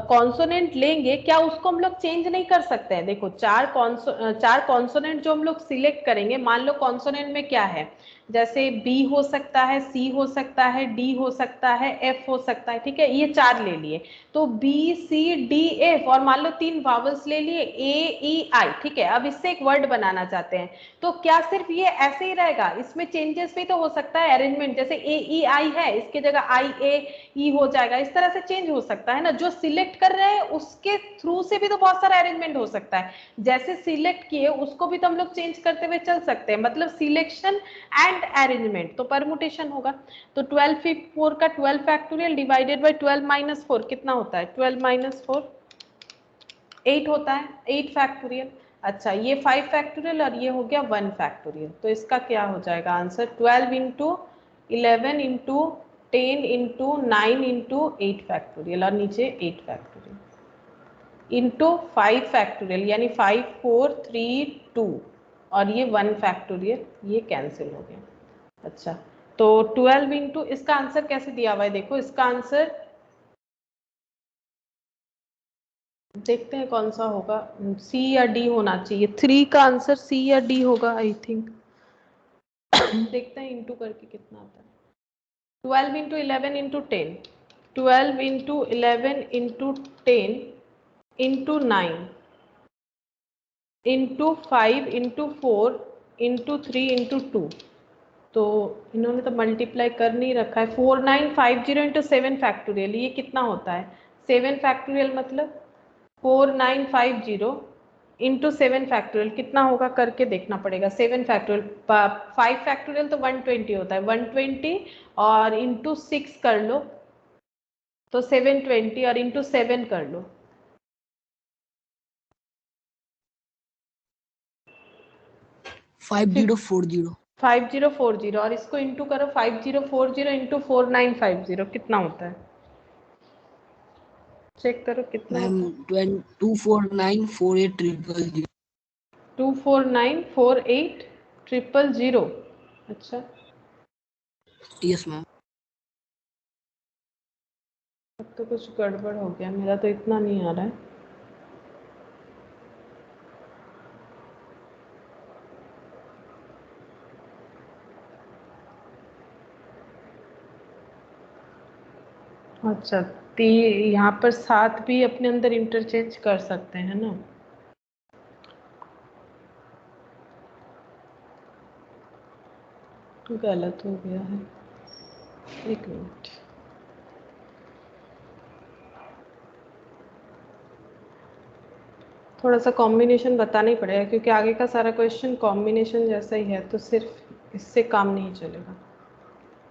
कॉन्सोनेंट लेंगे, क्या उसको हम लोग चेंज नहीं कर सकते हैं। देखो 4 कॉन्सोनेंट जो हम लोग सिलेक्ट करेंगे, मान लो कॉन्सोनेंट में क्या है, जैसे बी हो सकता है, सी हो सकता है, डी हो सकता है, एफ हो सकता है, ठीक है। ये 4 ले लिए, तो बी सी डी एफ, और मान लो 3 वावल्स ले लिए ए ई आई, ठीक है। अब इससे एक वर्ड बनाना चाहते हैं, तो क्या सिर्फ ये ऐसे ही रहेगा, इसमें चेंजेस भी तो हो सकता है, अरेंजमेंट, जैसे ए ई आई है इसके जगह आई ए ई हो जाएगा, इस तरह से चेंज हो सकता है ना। जो सिलेक्ट कर रहे हैं उसके थ्रू से भी तो बहुत सारा अरेंजमेंट हो सकता है, जैसे सिलेक्ट किए उसको भी तो हम लोग चेंज करते हुए चल सकते हैं, मतलब सिलेक्शन एंड अरेंजमेंट, तो परमुटेशन होगा। तो 12 का 12 फैक्टोरियल डिवाइडेड बाय 12 - 4 कितना होता है, 12 - 4 8 होता है, 8 फैक्टोरियल। अच्छा ये 5 फैक्टोरियल और ये हो गया 1 फैक्टोरियल, तो इसका क्या हो जाएगा आंसर, 12 × 11 × 10 × 9 × 8 फैक्टोरियल, और नीचे 8 फैक्टोरियल इंटू 5 फैक्टोरियल, यानी 5 4 3 2, और ये 1 फैक्टोरियल, ये कैंसिल हो गया। अच्छा तो 12 इंटू, इसका आंसर कैसे दिया हुआ है, देखो इसका आंसर देखते हैं कौन सा होगा, सी या डी होना चाहिए, 3 का आंसर सी या डी होगा आई थिंक। देखते हैं इंटू करके कितना आता है, 12 × 11 × 10, 12 × 11 × 10 × 9 × 5 × 4 × 3 × 2, तो इन्होंने तो मल्टीप्लाई कर नहीं रखा है। 4950 × 7 फैक्टोरियल, ये कितना होता है, 7 फैक्टोरियल मतलब 4950 × 7 फैक्टोरियल कितना होगा, करके देखना पड़ेगा। 7 फैक्टोरियल, 5 फैक्टोरियल तो 120 होता है, 120 और इंटू 6 कर लो तो 720, और इंटू 7 कर लो, 5040 5040, और इसको इंटू करो 5040 × 4950 कितना होता है, चेक करो कितना मैम होता है। 2494800 2494800, अच्छा यस मैम। अब तो कुछ गड़बड़ हो गया, मेरा तो इतना नहीं आ रहा है। अच्छा तो यहाँ पर 7 भी अपने अंदर इंटरचेंज कर सकते हैं ना, गलत हो गया है, एक मिनट, थोड़ा सा कॉम्बिनेशन बताना ही पड़ेगा क्योंकि आगे का सारा क्वेश्चन कॉम्बिनेशन जैसा ही है, तो सिर्फ इससे काम नहीं चलेगा।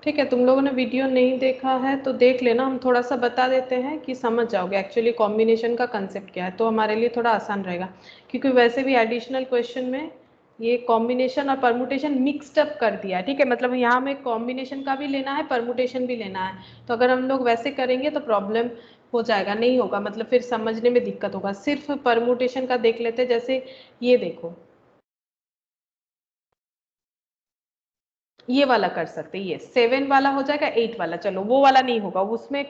ठीक है, तुम लोगों ने वीडियो नहीं देखा है तो देख लेना, हम थोड़ा सा बता देते हैं कि समझ जाओगे एक्चुअली कॉम्बिनेशन का कंसेप्ट क्या है, तो हमारे लिए थोड़ा आसान रहेगा। क्योंकि वैसे भी एडिशनल क्वेश्चन में ये कॉम्बिनेशन और परमुटेशन मिक्सड अप कर दिया है, ठीक है, मतलब यहाँ हमें कॉम्बिनेशन का भी लेना है, परमुटेशन भी लेना है, तो अगर हम लोग वैसे करेंगे तो प्रॉब्लम हो जाएगा, नहीं होगा, मतलब फिर समझने में दिक्कत होगा। सिर्फ परमुटेशन का देख लेते हैं, जैसे ये देखो, ये वाला कर सकते हैं, ये 7 वाला हो जाएगा, 8 वाला, चलो वो वाला नहीं होगा, उसमें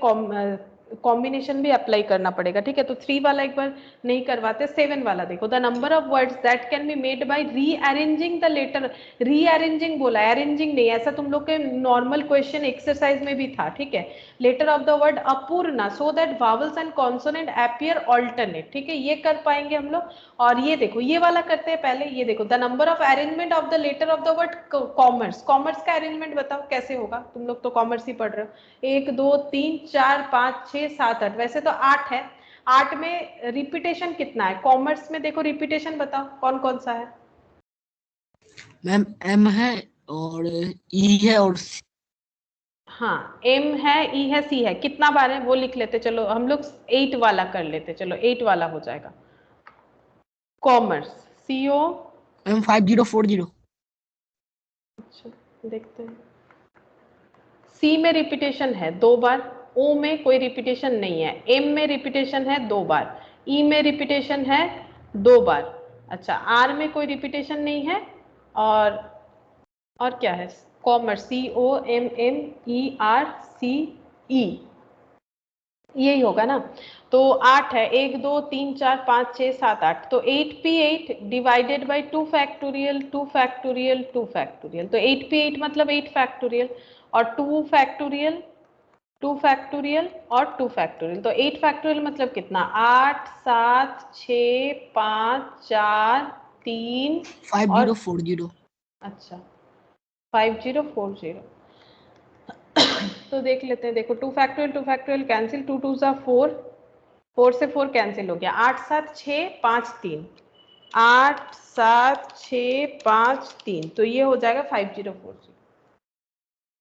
कॉम्बिनेशन भी अप्लाई करना पड़ेगा, ठीक है। तो 3 वाला एक बार नहीं करवाते, 7 वाला देखो, the number of words that can be made by rearranging the letter, rearranging बोला, अरेंजिंग नहीं, ऐसा तुम लोग के नॉर्मल क्वेश्चन एक्सरसाइज में भी था, ठीक है। लेटर ऑफ द वर्ड अपूर्णा so that vowels and consonant appear alternate, ठीक है, ये कर पाएंगे हम लोग। और ये देखो, ये वाला करते हैं पहले, ये देखो, the number of arrangement of the letter of the word commerce, commerce का अरेंजमेंट बताओ कैसे होगा, तुम लोग तो कॉमर्स ही पढ़ रहे हो। 1 2 3 4 5 6 7 8, वैसे तो 8 है, 8 में रिपीटेशन कितना है कॉमर्स में, देखो रिपीटेशन बताओ कौन कौन सा है। मैम एम है और ई है और C। हाँ, एम है, ई है, सी है, कितना बार है वो लिख लेते, चलो हम लोग 8 वाला कर लेते, चलो 8 वाला हो जाएगा कॉमर्स, CO। मैम 5040। अच्छा, देखते हैं, सी में रिपीटेशन है 2 बार, ओ में कोई रिपीटेशन नहीं है, एम में रिपीटेशन है 2 बार, ई में रिपीटेशन है 2 बार, अच्छा आर में कोई रिपीटेशन नहीं है, और क्या है, कॉमर्स, COMMERCE, यही होगा ना। तो 8 है, 1 2 3 4 5 6 7 8, तो 8p8 divided by 2 factorial 2 factorial 2 factorial, तो 8p8 मतलब 8 फैक्टोरियल, और 2 फैक्टोरियल 2 फैक्टोरियल और 2 फैक्टोरियल, तो 8 फैक्टोरियल मतलब कितना, 8 7 6 5 4 3 और 5040। अच्छा 5040, तो देख लेते हैं, देखो 2 फैक्टोरियल कैंसिल, 2 2 ज़ा 4, 4 से 4 कैंसिल हो गया, 8 7 6 5 3, 8 7 6 5 3, तो ये हो जाएगा 5040,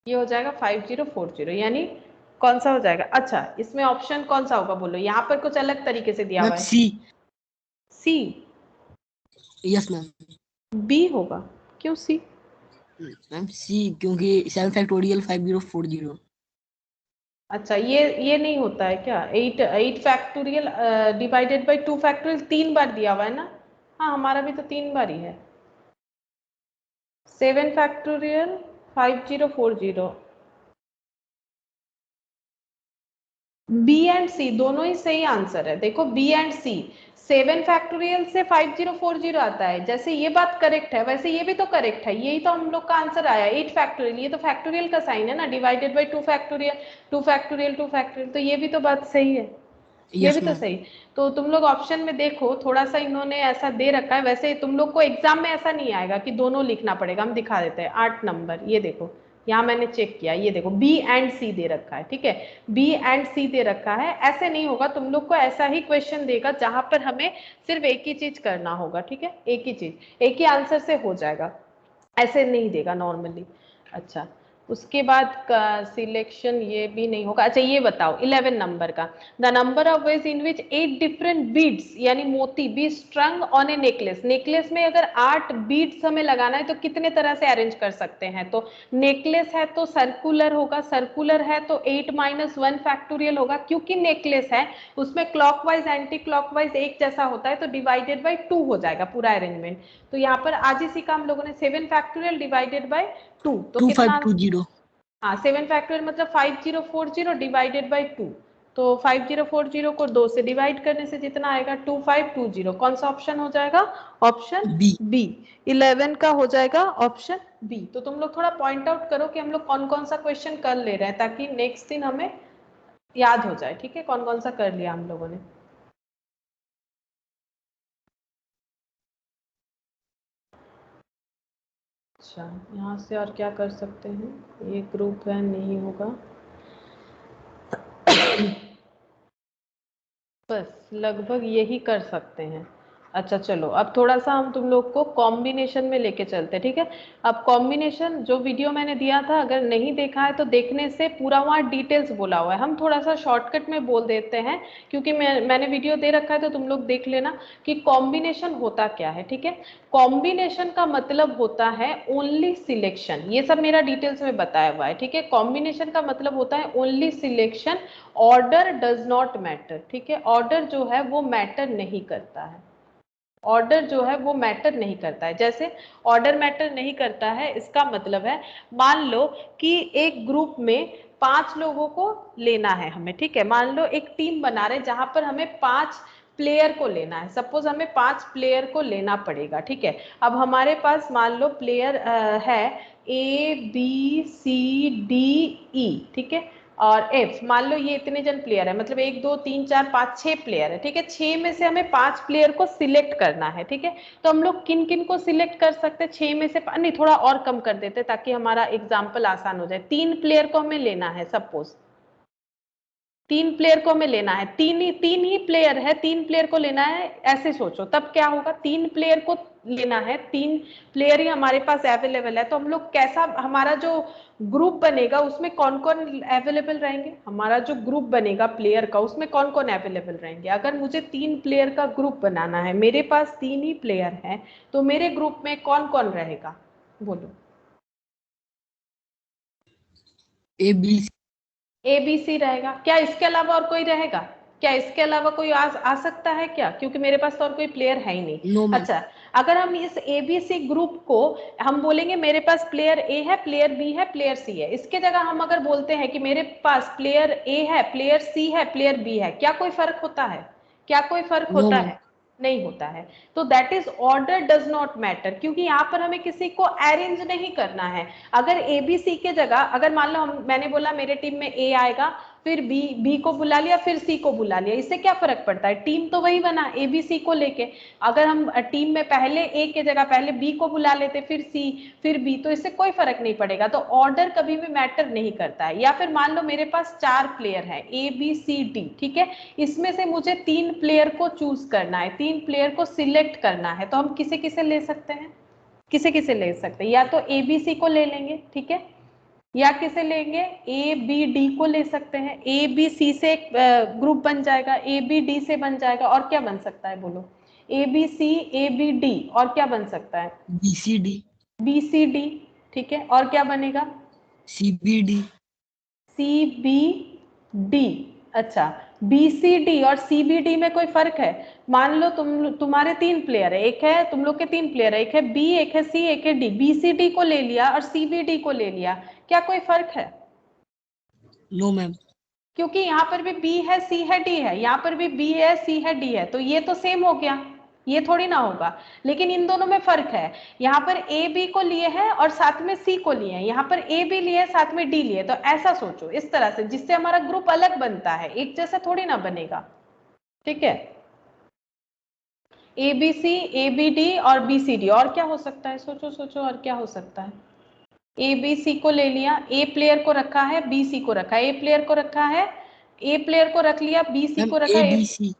ये हो जाएगा 5040, यानी कौन सा हो जाएगा, अच्छा इसमें ऑप्शन कौन सा होगा बोलो, यहाँ पर कुछ अलग तरीके से दिया हुआ मैम है, सी। सी, यस मैम। बी होगा, क्यों सी, मैम सी क्योंकि 7 फैक्टोरियल 5040। अच्छा ये नहीं होता है क्या, 8 फैक्टोरियल डिवाइडेड बाई 2 फैक्टोरियल 3 बार दिया हुआ है ना, हाँ हमारा भी तो 3 बार ही है, 7 फैक्टोरियल 5040, बी एंड सी दोनों ही सही आंसर है, देखो बी एंड सी, 7 फैक्टोरियल से 5040 आता है, जैसे ये बात करेक्ट है वैसे ये भी तो करेक्ट है, यही तो हम लोग का आंसर आया 8 फैक्टोरियल, ये तो फैक्टोरियल का साइन है ना, divided by 2 factorial 2 factorial 2 factorial, तो ये भी तो बात सही है, ये भी यस तो मैम। सही। तो तुम लोग ऑप्शन में देखो, थोड़ा सा इन्होंने ऐसा दे रखा है, वैसे तुम लोग को एग्जाम में ऐसा नहीं आएगा कि दोनों लिखना पड़ेगा, हम दिखा देते हैं 8 नंबर, ये देखो यहाँ मैंने चेक किया, ये देखो बी एंड सी दे रखा है, ठीक है, बी एंड सी दे रखा है, ऐसे नहीं होगा, तुम लोग को ऐसा ही क्वेश्चन देगा जहां पर हमें सिर्फ एक ही चीज करना होगा, ठीक है, एक ही चीज, एक ही आंसर से हो जाएगा, ऐसे नहीं देगा नॉर्मली। अच्छा, उसके बाद का सिलेक्शन ये भी नहीं होगा, अच्छा ये बताओ 11 नंबर का, the number of ways in which 8 different beads यानी मोती be strung on a necklace, necklace में अगर 8 बीड्स हमें लगाना है तो कितने तरह से अरेंज कर सकते हैं, तो नेकलेस है तो सर्कुलर होगा, सर्कुलर है तो 8 - 1 फैक्टोरियल होगा, क्योंकि नेकलेस है उसमें क्लॉकवाइज एंटी क्लॉकवाइज एक जैसा होता है, तो डिवाइडेड बाई 2 हो जाएगा पूरा अरेंजमेंट, तो यहाँ पर आज ही सीखा हम लोगों ने 7 फैक्टोरियल डिवाइडेड बाई 2, तो कितना, 2520। हाँ 7 फैक्टोरियल मतलब 5040 डिवाइडेड बाई 2, तो 5040 को 2 से डिवाइड करने से जितना आएगा 2520, कौन सा ऑप्शन हो जाएगा, ऑप्शन बी। बी, 11 का हो जाएगा ऑप्शन बी। तो तुम लोग थोड़ा पॉइंट आउट करो कि हम लोग कौन कौन सा क्वेश्चन कर ले रहे हैं, ताकि नेक्स्ट दिन हमें याद हो जाए, ठीक है, कौन कौन सा कर लिया हम लोगों ने। अच्छा, यहाँ से और क्या कर सकते हैं, ये ग्रुप है नहीं होगा, बस लगभग यही कर सकते हैं, अच्छा चलो, अब थोड़ा सा हम तुम लोग को कॉम्बिनेशन में लेके चलते हैं, ठीक है। अब कॉम्बिनेशन जो वीडियो मैंने दिया था, अगर नहीं देखा है तो देखने से पूरा वहाँ डिटेल्स बोला हुआ है, हम थोड़ा सा शॉर्टकट में बोल देते हैं, क्योंकि मैंने वीडियो दे रखा है तो तुम लोग देख लेना कि कॉम्बिनेशन होता क्या है, ठीक है। कॉम्बिनेशन का मतलब होता है ओनली सिलेक्शन, ये सब मेरा डिटेल्स में बताया हुआ है, ठीक है। कॉम्बिनेशन का मतलब होता है only selection, order does not matter, ठीक है। ऑर्डर जो है वो मैटर नहीं करता है, ऑर्डर जो है वो मैटर नहीं करता है। जैसे ऑर्डर मैटर नहीं करता है, इसका मतलब है मान लो कि एक ग्रुप में 5 लोगों को लेना है हमें, ठीक है। मान लो एक टीम बना रहे जहां पर हमें 5 प्लेयर को लेना है, सपोज हमें 5 प्लेयर को लेना पड़ेगा, ठीक है। अब हमारे पास मान लो प्लेयर है ABCDE, ठीक है, और एफ, मान लो ये इतने जन प्लेयर है, मतलब 1 2 3 4 5 6 प्लेयर है, ठीक है। 6 में से हमें 5 प्लेयर को सिलेक्ट करना है, ठीक है। तो हम लोग किन किन को सिलेक्ट कर सकते हैं? 6 में से नहीं, थोड़ा और कम कर देते ताकि हमारा एग्जाम्पल आसान हो जाए। 3 प्लेयर को हमें लेना है, सपोज 3 प्लेयर को हमें लेना है, तीन ही प्लेयर है, 3 प्लेयर को लेना है, ऐसे सोचो तब क्या होगा। 3 प्लेयर को लेना है, 3 प्लेयर ही हमारे पास अवेलेबल है, तो हम लोग कैसा, हमारा जो ग्रुप बनेगा उसमें कौन कौन अवेलेबल रहेंगे? हमारा जो ग्रुप बनेगा प्लेयर का, उसमें कौन कौन अवेलेबल रहेंगे? अगर मुझे 3 प्लेयर का ग्रुप बनाना है, मेरे पास 3 ही प्लेयर है, तो मेरे ग्रुप में कौन कौन रहेगा? बोलो। ABC। ABC रहेगा। क्या इसके अलावा और कोई रहेगा? क्या इसके अलावा कोई आ सकता है क्या? क्योंकि मेरे पास तो और कोई प्लेयर है ही नहीं। No ma'am. अच्छा, अगर हम इस ABC ग्रुप को हम बोलेंगे मेरे पास प्लेयर A है, प्लेयर B है, प्लेयर C है, इसके जगह हम अगर बोलते हैं कि मेरे पास प्लेयर A है, प्लेयर C है, प्लेयर B है, क्या कोई फर्क होता है? क्या कोई फर्क नो होता मैम। है? नहीं होता है। तो that is order does not matter, क्योंकि यहाँ पर हमें किसी को अरेंज नहीं करना है। अगर ABC के जगह, अगर मान लो मैंने बोला मेरे टीम में A आएगा, फिर B को बुला लिया, फिर C को बुला लिया, इससे क्या फर्क पड़ता है? टीम तो वही बना ABC को लेके। अगर हम टीम में पहले A के जगह पहले B को बुला लेते, फिर C, फिर B, तो इससे कोई फर्क नहीं पड़ेगा। तो ऑर्डर कभी भी मैटर नहीं करता है। या फिर मान लो मेरे पास 4 प्लेयर है ABCD, ठीक है, इसमें से मुझे 3 प्लेयर को चूज करना है, 3 प्लेयर को सिलेक्ट करना है, तो हम किसे किसे ले सकते हैं? किसे किसे ले सकते हैं? या तो ABC को ले लेंगे, ठीक है, या किसे लेंगे? ABD को ले सकते हैं। ABC से एक ग्रुप बन जाएगा, ABD से बन जाएगा, और क्या बन सकता है? बोलो। ABC ABD, और क्या बन सकता है? BCD। BCD, ठीक है, और क्या बनेगा? CBD। CBD। अच्छा, BCD और CBD में कोई फर्क है? मान लो तुम्हारे 3 प्लेयर है, एक है तुम लोग के 3 प्लेयर है, एक है B, एक है C, एक है D, BCD को ले लिया और CBD को ले लिया, क्या कोई फर्क है? No ma'am. क्योंकि यहाँ पर भी B है, C है, D है, यहाँ पर भी B है, C है, D है, तो ये तो सेम हो गया, ये थोड़ी ना होगा। लेकिन इन दोनों में फर्क है, यहाँ पर A B को लिए है और साथ में C को लिए है, यहाँ पर A B लिए साथ में D लिए, तो ऐसा सोचो इस तरह से, जिससे हमारा ग्रुप अलग बनता है, एक जैसा थोड़ी ना बनेगा, ठीक है। ABC ABD और BCD, और क्या हो सकता है? सोचो सोचो, और क्या हो सकता है? ABC को ले लिया, A प्लेयर को रखा है, BC को रखा है, A प्लेयर को रखा है, A प्लेयर को रख लिया, BC मैम को रखा है, ADC।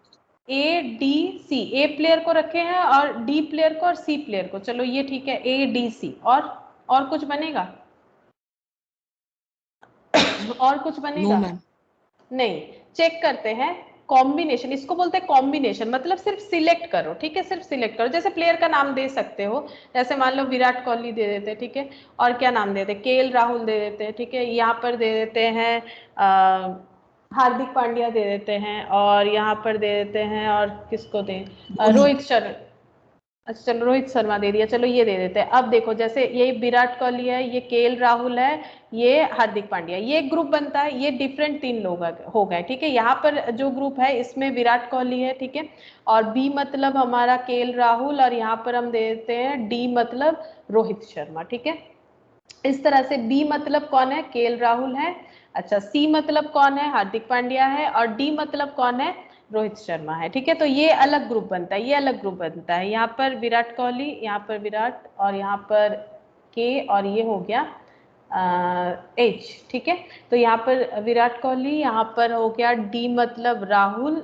ADC, A प्लेयर को रखे हैं और D प्लेयर को और C प्लेयर को, चलो ये ठीक है, ADC, और कुछ बनेगा? और कुछ नो बनेगा? मैम। नहीं। चेक करते हैं कॉम्बिनेशन, इसको बोलते हैं कॉम्बिनेशन, मतलब सिर्फ सिलेक्ट करो, ठीक है, सिर्फ सिलेक्ट करो। जैसे प्लेयर का नाम दे सकते हो, जैसे मान लो विराट कोहली दे देते, ठीक है, और क्या नाम दे देते? KL राहुल दे देते हैं, ठीक है, यहाँ पर दे देते हैं हार्दिक पांड्या दे देते हैं, और यहाँ पर दे देते हैं, और किसको दें? धोनी। रोहित शर्मा। अच्छा चलो, रोहित शर्मा दे दिया, चलो ये दे देते हैं। अब देखो, जैसे ये विराट कोहली है, ये KL राहुल है, ये हार्दिक पांड्या, ये ग्रुप बनता है, ये डिफरेंट 3 लोग हो गए, ठीक है। यहाँ पर जो ग्रुप है इसमें विराट कोहली है, ठीक है, और B मतलब हमारा KL राहुल, और यहाँ पर हम दे देते हैं D मतलब रोहित शर्मा, ठीक है। इस तरह से B मतलब कौन है? KL राहुल है। अच्छा, C मतलब कौन है? हार्दिक पांड्या है, और D मतलब कौन है? रोहित शर्मा है, ठीक है। तो ये अलग ग्रुप बनता है, ये अलग ग्रुप बनता है, यहाँ पर विराट कोहली, यहाँ पर विराट, और यहाँ पर K, और ये हो गया H, ठीक है। तो यहाँ पर विराट कोहली, यहाँ पर हो गया D मतलब राहुल,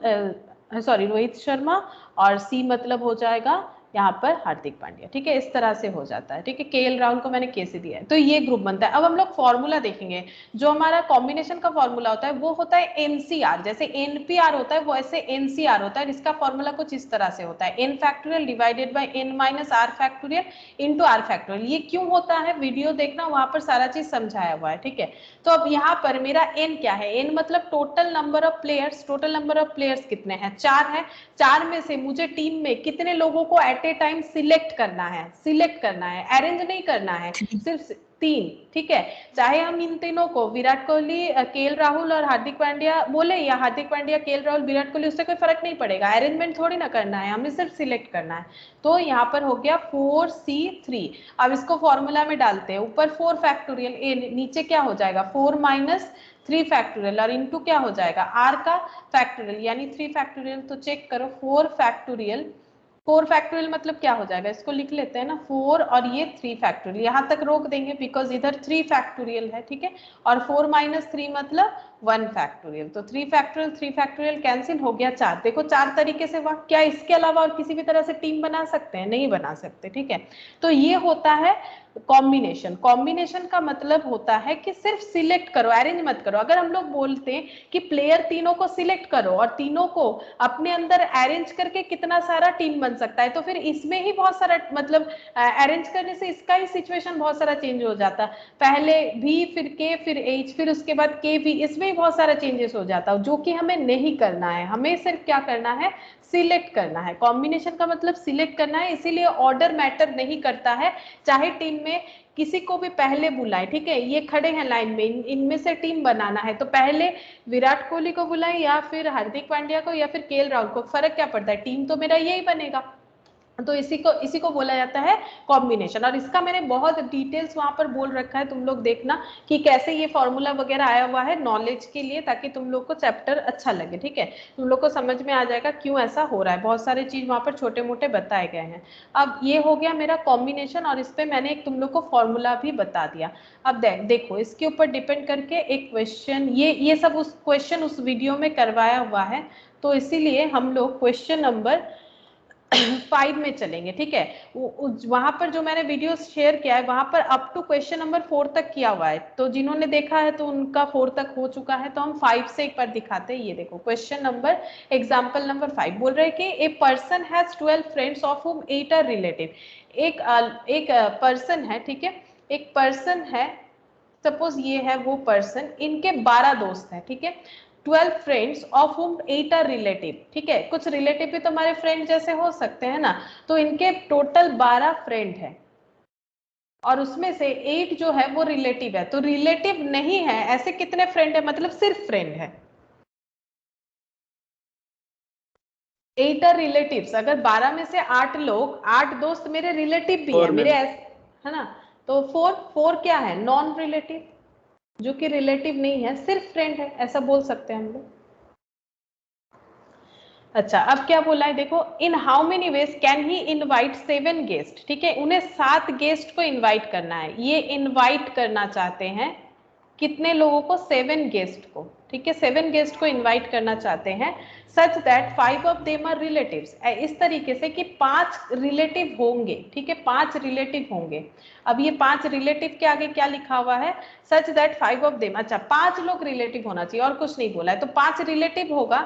सॉरी रोहित शर्मा, और सी मतलब हो जाएगा यहाँ पर हार्दिक पांड्या, ठीक है, इस तरह से हो जाता है, ठीक है। केएल राहुल को मैंने के से दिया है, तो ये ग्रुप बनता है। अब हम लोग फॉर्मूला देखेंगे, जो हमारा कॉम्बिनेशन का फॉर्मूला होता है वो होता है एनसीआर, जैसे एनपीआर होता है वैसे एनसीआर होता है। इसका फॉर्मूला कुछ इस तरह से होता है, n factorial divided by n minus r factorial into r factorial. ये क्यों होता है, वीडियो देखना, वहां पर सारा चीज समझाया हुआ है, ठीक है। तो अब यहाँ पर मेरा एन क्या है, एन मतलब total number of players, total number of players कितने हैं, 4 है। 4 में से मुझे टीम में कितने लोगों को एट ए टाइम सिलेक्ट करना है, सिलेक्ट करना है, अरेंज नहीं करना है, सिर्फ 3, ठीक है। चाहे हम इन तीनों को विराट कोहली, केएल राहुल और हार्दिक पांड्या बोले, या हार्दिक पांड्या, केएल राहुल, विराट कोहली, उससे कोई फर्क नहीं पड़ेगा, अरेंजमेंट थोड़ी ना करना है, हमें सिर्फ सिलेक्ट करना है। तो यहाँ पर हो गया 4C3। अब इसको फॉर्मूला में डालते हैं, ऊपर 4 फैक्टोरियल ए, नीचे क्या हो जाएगा 4 माइनस 3 फैक्टोरियल, और इनटू क्या हो जाएगा आर का फैक्टोरियल यानी 3 फैक्टोरियल। तो चेक करो 4 फैक्टोरियल, 4 फैक्टोरियल मतलब क्या हो जाएगा, इसको लिख लेते हैं ना 4 और ये 3 फैक्टोरियल, यहाँ तक रोक देंगे बिकॉज इधर 3 फैक्टोरियल है, ठीक है। और 4 माइनस 3 मतलब 1 फैक्टोरियल, तो 3 फैक्टोरियल कैंसिल हो गया 4। देखो 4 तरीके से वाह, क्या इसके अलावा और किसी भी तरह से टीम बना सकते हैं, नहीं बना सकते, ठीक है। तो ये होता है कॉम्बिनेशन। कॉम्बिनेशन का मतलब होता है कि सिर्फ सिलेक्ट करो, अरेंज मत करो। अगर हम लोग बोलते हैं कि प्लेयर तीनों को सिलेक्ट करो और तीनों को अपने अंदर अरेंज करके कितना सारा टीम बन सकता है, तो फिर इसमें ही बहुत सारा मतलब अरेंज करने से इसका ही सिचुएशन बहुत सारा चेंज हो जाता। पहले भी, फिर के, फिर एच, फिर उसके बाद के भी, इसमें ही बहुत सारा चेंजेस हो जाता, जो कि हमें नहीं करना है। हमें सिर्फ क्या करना है, सिलेक्ट करना है। कॉम्बिनेशन का मतलब सिलेक्ट करना है, इसीलिए ऑर्डर मैटर नहीं करता है। चाहे टीम में किसी को भी पहले बुलाए, ठीक है, ये खड़े हैं लाइन में, इनमें से टीम बनाना है, तो पहले विराट कोहली को बुलाए या फिर हार्दिक पांड्या को या फिर केएल राहुल को, फर्क क्या पड़ता है, टीम तो मेरा यही बनेगा। तो इसी को बोला जाता है कॉम्बिनेशन। और इसका मैंने बहुत डिटेल्स वहां पर बोल रखा है, तुम लोग देखना कि कैसे ये फॉर्मूला वगैरह आया हुआ है नॉलेज के लिए, ताकि तुम लोग को चैप्टर अच्छा लगे, ठीक है। तुम लोग को समझ में आ जाएगा क्यों ऐसा हो रहा है, बहुत सारे चीज वहां पर छोटे मोटे बताए गए हैं। अब ये हो गया मेरा कॉम्बिनेशन, और इस पे मैंने एक तुम लोग को फॉर्मूला भी बता दिया। अब देखो इसके ऊपर डिपेंड करके एक क्वेश्चन, ये सब उस क्वेश्चन उस वीडियो में करवाया हुआ है, तो इसीलिए हम लोग क्वेश्चन नंबर 5 में चलेंगे, ठीक है। वहां पर जो मैंने वीडियो शेयर किया है वहां पर अप टू क्वेश्चन नंबर 4 तक किया हुआ है, तो जिन्होंने देखा है तो उनका 4 तक हो चुका है। तो हम 5 से एक बार दिखाते हैं। ये देखो क्वेश्चन नंबर, एग्जाम्पल नंबर 5 बोल रहे हैं कि a person has 12 friends of whom 8 are relative. एक पर्सन है, ठीक है, एक पर्सन है, सपोज ये है वो पर्सन, इनके 12 दोस्त हैं, ठीक है। 12 friends of whom 8 are relative, ठीक है, कुछ रिलेटिव भी तो हमारे फ्रेंड जैसे हो सकते हैं ना। तो इनके टोटल 12 फ्रेंड है, और उसमें से 8 जो है वो रिलेटिव है। तो रिलेटिव नहीं है ऐसे कितने फ्रेंड है, मतलब सिर्फ फ्रेंड है। 8 आर रिलेटिव्स, अगर 12 में से 8 लोग, 8 दोस्त मेरे रिलेटिव भी है, मेरे है ना। तो 4 क्या है, नॉन रिलेटिव, जो कि रिलेटिव नहीं है, सिर्फ फ्रेंड है, ऐसा बोल सकते हैं हम लोग। अच्छा, अब क्या बोला है देखो, इन how many ways can he invite 7 guest, ठीक है, उन्हें 7 गेस्ट को इनवाइट करना है। ये इनवाइट करना चाहते हैं कितने लोगों को, 7 गेस्ट को, ठीक है, 7 गेस्ट को इनवाइट करना चाहते हैं, such that 5 of them are relatives, इस तरीके से कि 5 रिलेटिव होंगे, ठीक है, 5 रिलेटिव होंगे। अब ये 5 रिलेटिव के आगे क्या लिखा हुआ है, सच दैट 5 ऑफ देम, अच्छा 5 लोग रिलेटिव होना चाहिए और कुछ नहीं बोला है, तो 5 रिलेटिव होगा,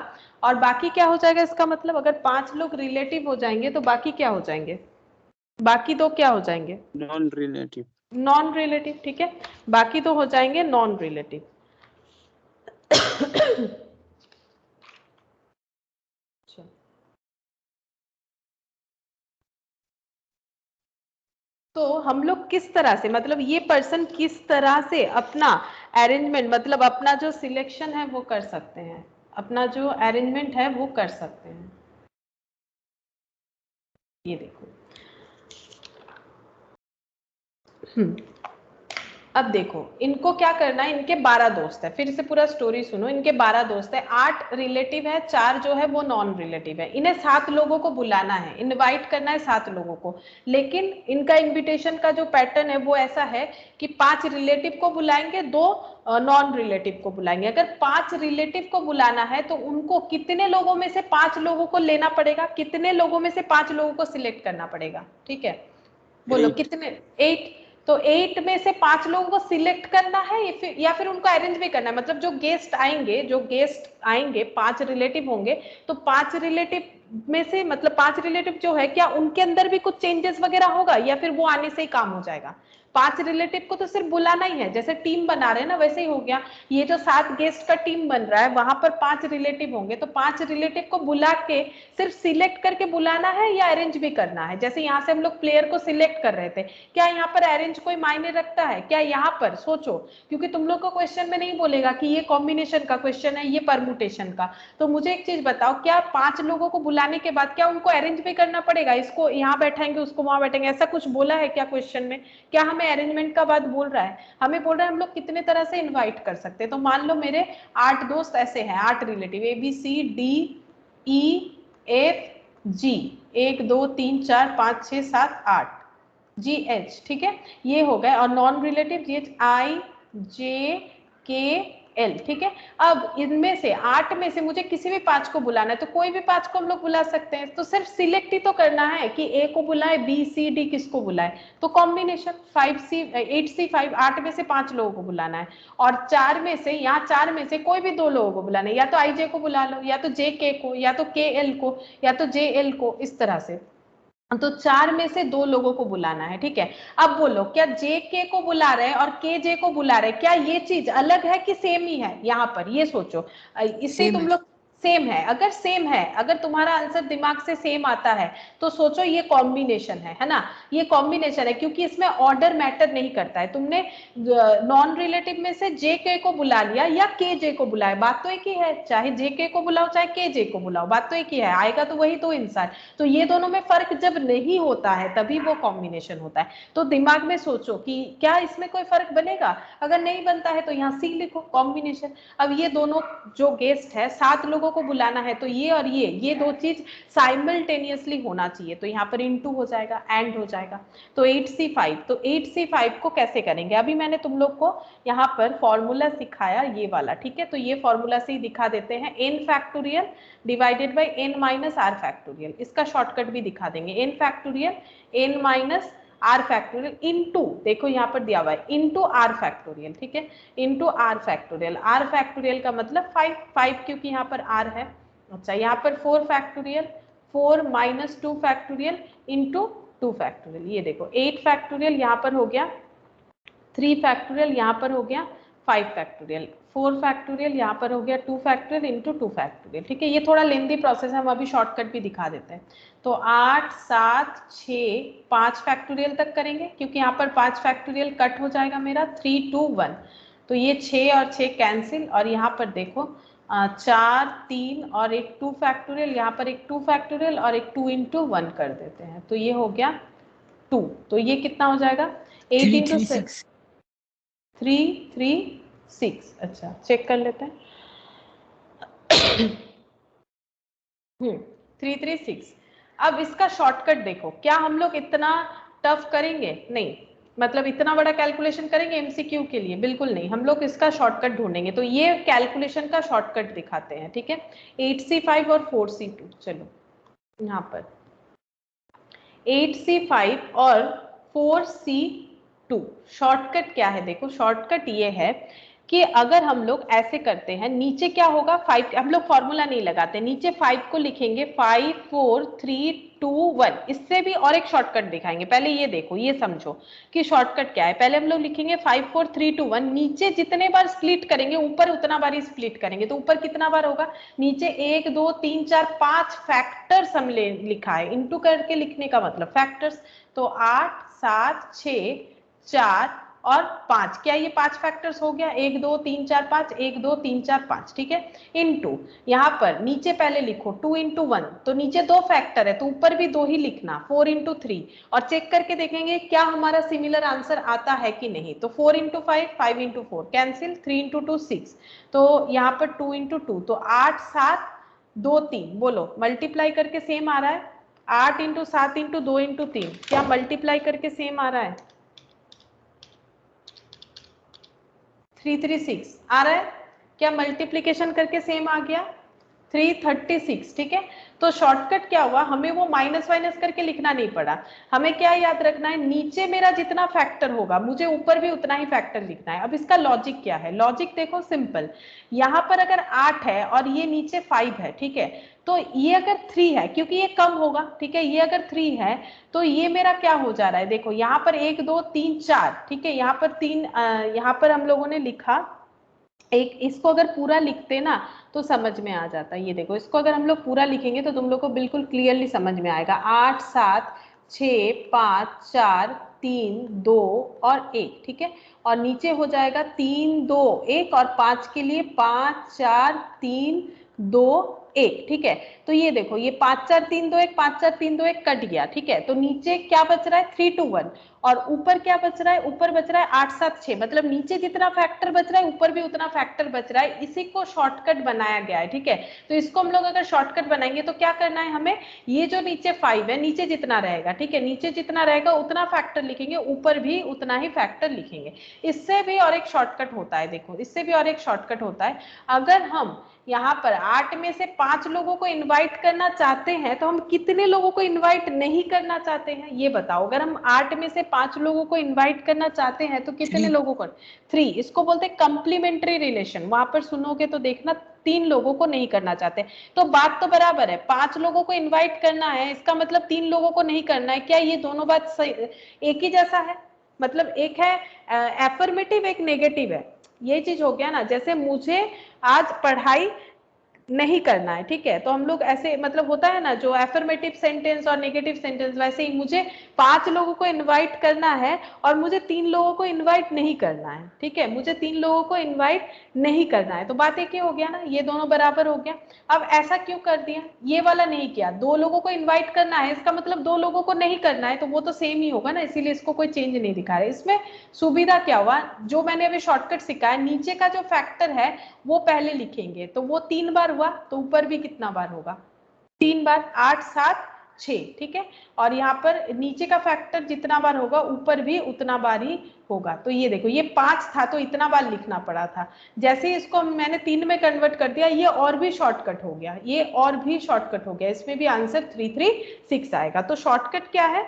और बाकी क्या हो जाएगा, इसका मतलब अगर 5 लोग रिलेटिव हो जाएंगे तो बाकी क्या हो जाएंगे, बाकी 2 क्या हो जाएंगे, नॉन रिलेटिव। नॉन रिलेटिव, ठीक है, बाकी 2 हो जाएंगे नॉन रिलेटिव। तो हम लोग किस तरह से, मतलब ये पर्सन किस तरह से अपना अरेंजमेंट, मतलब अपना जो सिलेक्शन है वो कर सकते हैं, अपना जो अरेंजमेंट है वो कर सकते हैं। ये देखो, अब देखो इनको क्या करना है, इनके 12 दोस्त है, फिर से पूरा स्टोरी सुनो, इनके 12 दोस्त है, 8 रिलेटिव है, 4 जो है वो नॉन रिलेटिव है, इन्हें 7 लोगों को बुलाना है, इनवाइट करना है 7 लोगों को, लेकिन इनका इनविटेशन का जो पैटर्न है वो ऐसा है कि 5 रिलेटिव को बुलाएंगे, 2 नॉन रिलेटिव को बुलाएंगे। अगर 5 रिलेटिव को बुलाना है तो उनको कितने लोगों में से 5 लोगों को लेना पड़ेगा, कितने लोगों में से 5 लोगों को सिलेक्ट करना पड़ेगा, ठीक है, बोलो कितने, 8। तो 8 में से 5 लोगों को सिलेक्ट करना है या फिर उनको अरेंज भी करना है, मतलब जो गेस्ट आएंगे 5 रिलेटिव होंगे, तो 5 रिलेटिव में से मतलब 5 रिलेटिव जो है, क्या उनके अंदर भी कुछ चेंजेस वगैरह होगा या फिर वो आने से ही काम हो जाएगा? 5 रिलेटिव को तो सिर्फ बुलाना ही है, जैसे टीम बना रहे हैं ना वैसे ही हो गया। ये जो 7 गेस्ट का टीम बन रहा है वहां पर 5 रिलेटिव होंगे, तो 5 रिलेटिव को बुला के सिर्फ सिलेक्ट करके बुलाना है या अरेंज भी करना है? जैसे यहाँ से हम लोग प्लेयर को सिलेक्ट कर रहे थे, क्या यहाँ पर अरेंज कोई मायने रखता है क्या? यहाँ पर सोचो, क्योंकि तुम लोग को क्वेश्चन में नहीं बोलेगा कि ये कॉम्बिनेशन का क्वेश्चन है, ये परमुटेशन का। तो मुझे एक चीज बताओ, क्या 5 लोगों को बुलाने के बाद क्या उनको अरेंज भी करना पड़ेगा? इसको यहाँ बैठाएंगे, उसको वहां बैठेंगे, ऐसा कुछ बोला है क्या क्वेश्चन में? क्या हमें अरेंजमेंट का बात बोल रहा है? हमें बोल रहा है हम लोग कितने तरह से इनवाइट कर सकते हैं। तो मान लो मेरे 8 दोस्त ऐसे हैं, 8 रिलेटिव, ABCDEFG, 1 2 3 4 5 6 7 8, GH, ठीक है, ये हो गए। और नॉन रिलेटिव GHIJKL, ठीक है। अब इनमें से 8 में से मुझे किसी भी 5 को बुलाना है, तो कोई भी 5 को हम लोग बुला सकते हैं, तो सिर्फ सिलेक्ट ही तो करना है कि A को बुलाए, B C D किसको बुलाए। तो कॉम्बिनेशन 8C5, 8 में से 5 लोगों को बुलाना है, और 4 में से, यहाँ 4 में से कोई भी 2 लोगों को बुलाना है, या तो IJ को बुला लो, या तो JK को, या तो KL को, या तो JL को, इस तरह से। तो 4 में से 2 लोगों को बुलाना है, ठीक है। अब बोलो, क्या JK को बुला रहे हैं और KJ को बुला रहे हैं, क्या ये चीज अलग है कि सेम ही है? यहाँ पर ये सोचो, इससे तुम लोग सेम है। अगर सेम है, अगर तुम्हारा आंसर दिमाग से सेम आता है तो सोचो ये कॉम्बिनेशन है ना, ये कॉम्बिनेशन है, क्योंकि इसमें ऑर्डर मैटर नहीं करता है। तुमने नॉन रिलेटिव में से JK को बुला लिया या KJ को बुलाया, बात तो एक ही है, चाहे JK को बुलाओ चाहे KJ को बुलाओ, बात तो एक ही है, आएगा तो वही तो इंसान। तो ये दोनों में फर्क जब नहीं होता है तभी वो कॉम्बिनेशन होता है। तो दिमाग में सोचो कि क्या इसमें कोई फर्क बनेगा? अगर नहीं बनता है तो यहाँ C लिखो, कॉम्बिनेशन। अब ये दोनों जो गेस्ट है, 7 लोगों को बुलाना है, तो ये और ये 2 चीज साइमल्टेनियसली होना चाहिए, तो यहाँ पर इनटू हो जाएगा, एंड हो जाएगा। तो 8C5, तो 8C5 को कैसे करेंगे? अभी मैंने तुम लोग को यहाँ पर फॉर्मूला सिखाया ये वाला, ठीक है। तो ये फॉर्मूला से ही दिखा देते हैं, n factorial divided bye n minus r factorial, इसका शॉर्टकट भी दिखा देंगे। n factorial n minus r factorial into, देखो यहाँ पर दिया हुआ है इनटू r फैक्टोरियल, ठीक है, into r factorial. r factorial का मतलब 5 क्योंकि यहाँ पर r है। अच्छा, यहाँ पर 4 factorial, 4 minus 2 factorial into 2 factorial, ये देखो 8 फैक्टोरियल यहाँ पर हो गया, 3 फैक्टोरियल यहाँ पर हो गया, 5 फैक्टोरियल, 4 फैक्टोरियल यहाँ पर हो गया, 2 फैक्टोरियल इनटू 2 फैक्टोरियल, ठीक है। ये थोड़ा लेंथी प्रोसेस है, हम अभी शॉर्टकट भी दिखा देते हैं। तो 8 7 6 5 फैक्टोरियल तक करेंगे, क्योंकि यहाँ पर 5 फैक्टोरियल कट हो जाएगा मेरा, 3 2 1, तो ये 6 और 6 कैंसिल, और यहाँ पर देखो 4 3 और एक 2 फैक्टोरियल, यहाँ पर एक 2 फैक्टोरियल और एक 2 इंटू 1 कर देते हैं, तो ये हो गया 2। तो ये कितना हो जाएगा? 8 इंटू 6, 3 3 6। अच्छा, चेक कर लेते हैं। 3 3 6। अब इसका शॉर्टकट देखो, क्या हम लोग इतना टफ करेंगे? नहीं, मतलब इतना बड़ा कैलकुलेशन करेंगे एमसीक्यू के लिए? बिल्कुल नहीं, हम लोग इसका शॉर्टकट ढूंढेंगे। तो ये कैलकुलेशन का शॉर्टकट दिखाते हैं, ठीक है। 8C5 और 4C2, चलो यहाँ पर 8C5 और 4C2 शॉर्टकट क्या है? देखो शॉर्टकट ये है कि अगर हम लोग ऐसे करते हैं, नीचे क्या होगा 5, हम लोग फॉर्मूला नहीं लगाते, नीचे 5 को लिखेंगे 5 4 3 2 1। इससे भी और एक शॉर्टकट दिखाएंगे, पहले ये देखो, ये समझो कि शॉर्टकट क्या है। पहले हम लोग लिखेंगे 5 4 3 2 1, नीचे जितने बार स्प्लिट करेंगे ऊपर उतना बार ही स्प्लिट करेंगे, तो ऊपर कितना बार होगा? नीचे 1 2 3 4 5 फैक्टर्स हम लिखा है, इंटू करके लिखने का मतलब फैक्टर्स। तो 8 7 6 4 और 5, क्या ये 5 फैक्टर्स हो गया, 1 2 3 4 5, 1 2 3 4 5, ठीक है, इनटू यहाँ पर नीचे पहले लिखो 2 इंटू 1, तो नीचे 2 फैक्टर है तो ऊपर भी 2 ही लिखना, 4 इंटू 3, और चेक करके देखेंगे क्या हमारा सिमिलर आंसर आता है कि नहीं। तो 4 इंटू 5, 5 इंटू 4 कैंसिल, 3 इंटू 2 6, तो यहाँ पर 2 इंटू 2 तो 8 7 2 3, बोलो मल्टीप्लाई करके सेम आ रहा है, 8 इंटू 7 इंटू 2 इंटू 3, क्या मल्टीप्लाई करके सेम आ रहा है, 336 आ रहा है, क्या मल्टीप्लीकेशन करके सेम आ गया, 336, ठीक है। तो शॉर्टकट क्या हुआ, हमें वो माइनस वाइनस करके लिखना नहीं पड़ा, हमें क्या याद रखना है, नीचे मेरा जितना फैक्टर होगा मुझे ऊपर भी उतना ही फैक्टर लिखना है। अब इसका लॉजिक क्या है, लॉजिक देखो सिंपल, यहाँ पर अगर 8 है और ये नीचे 5 है, ठीक है, तो ये अगर 3 है क्योंकि ये कम होगा, ठीक है, ये अगर 3 है तो ये मेरा क्या हो जा रहा है, देखो यहाँ पर 1 2 3 4, ठीक है, यहाँ पर 3, यहाँ पर हम लोगों ने लिखा एक, इसको अगर पूरा लिखते ना तो समझ में आ जाता है, ये देखो इसको अगर हम लोग पूरा लिखेंगे तो तुम लोग को बिल्कुल क्लियरली समझ में आएगा, 8 7 6 5 4 3 2 और 1, ठीक है, और नीचे हो जाएगा 3 2 1 और 5 के लिए 5 4 3 2 1, ठीक है। तो ये देखो ये 5 4 3 2 1 5 4 3 2 1 कट गया, ठीक है, तो नीचे क्या बच रहा है 3 2 1, और ऊपर क्या बच रहा है, ऊपर बच रहा है 8 7 6, मतलब नीचे जितना फैक्टर बच रहा है ऊपर भी उतना फैक्टर बच रहा है, इसी को शॉर्टकट बनाया गया है, ठीक है। तो इसको हम लोग अगर शॉर्टकट बनाएंगे तो क्या करना है हमें, ये जो नीचे 5 है नीचे जितना रहेगा, ठीक है, नीचे जितना रहेगा उतना फैक्टर लिखेंगे, ऊपर भी उतना ही फैक्टर लिखेंगे। इससे भी और एक शॉर्टकट होता है, देखो इससे भी और एक शॉर्टकट होता है, अगर हम यहाँ पर 8 में से 5 लोगों को इनवाइट करना चाहते हैं तो हम कितने लोगों को इनवाइट नहीं करना चाहते हैं, ये बताओ, अगर हम 8 में से 5 लोगों को इनवाइट करना चाहते हैं तो कितने लोगों को, 3, इसको बोलते हैं कंप्लीमेंट्री रिलेशन, वहां पर सुनोगे तो देखना 3 लोगों को नहीं करना चाहते, तो बात तो बराबर है, 5 लोगों को इन्वाइट करना है इसका मतलब 3 लोगों को नहीं करना है, क्या ये दोनों बात एक ही जैसा है, मतलब एक है एफर्मेटिव एक नेगेटिव है, ये चीज हो गया ना, जैसे मुझे आज पढ़ाई नहीं करना है, ठीक है, तो हम लोग ऐसे मतलब होता है ना जो एफर्मेटिव सेंटेंस और नेगेटिव सेंटेंस, वैसे ही मुझे 5 लोगों को इनवाइट करना है और मुझे 3 लोगों को इनवाइट नहीं करना है, ठीक है, मुझे 3 लोगों को इनवाइट नहीं करना है, तो बात एक ही हो गया ना, ये दोनों बराबर हो गया। अब ऐसा क्यों कर दिया, ये वाला नहीं किया, 2 लोगों को इन्वाइट करना है इसका मतलब 2 लोगों को नहीं करना है, तो वो तो सेम ही होगा ना, इसीलिए इसको कोई चेंज नहीं दिखा रहे। इसमें सुविधा क्या हुआ, जो मैंने अभी शॉर्टकट सिखाया, नीचे का जो फैक्टर है वो पहले लिखेंगे, तो वो 3 बार हुआ, तो ऊपर भी कितना बार होगा, 3 बार, 8 7 6, ठीक है, और यहाँ पर नीचे का फैक्टर जितना बार होगा ऊपर भी उतना बार ही होगा। तो ये देखो ये 5 था तो इतना बार लिखना पड़ा था, जैसे इसको मैंने 3 में कन्वर्ट कर दिया, ये और भी शॉर्टकट हो गया, ये और भी शॉर्टकट हो गया, इसमें भी आंसर 336 आएगा। तो शॉर्टकट क्या है,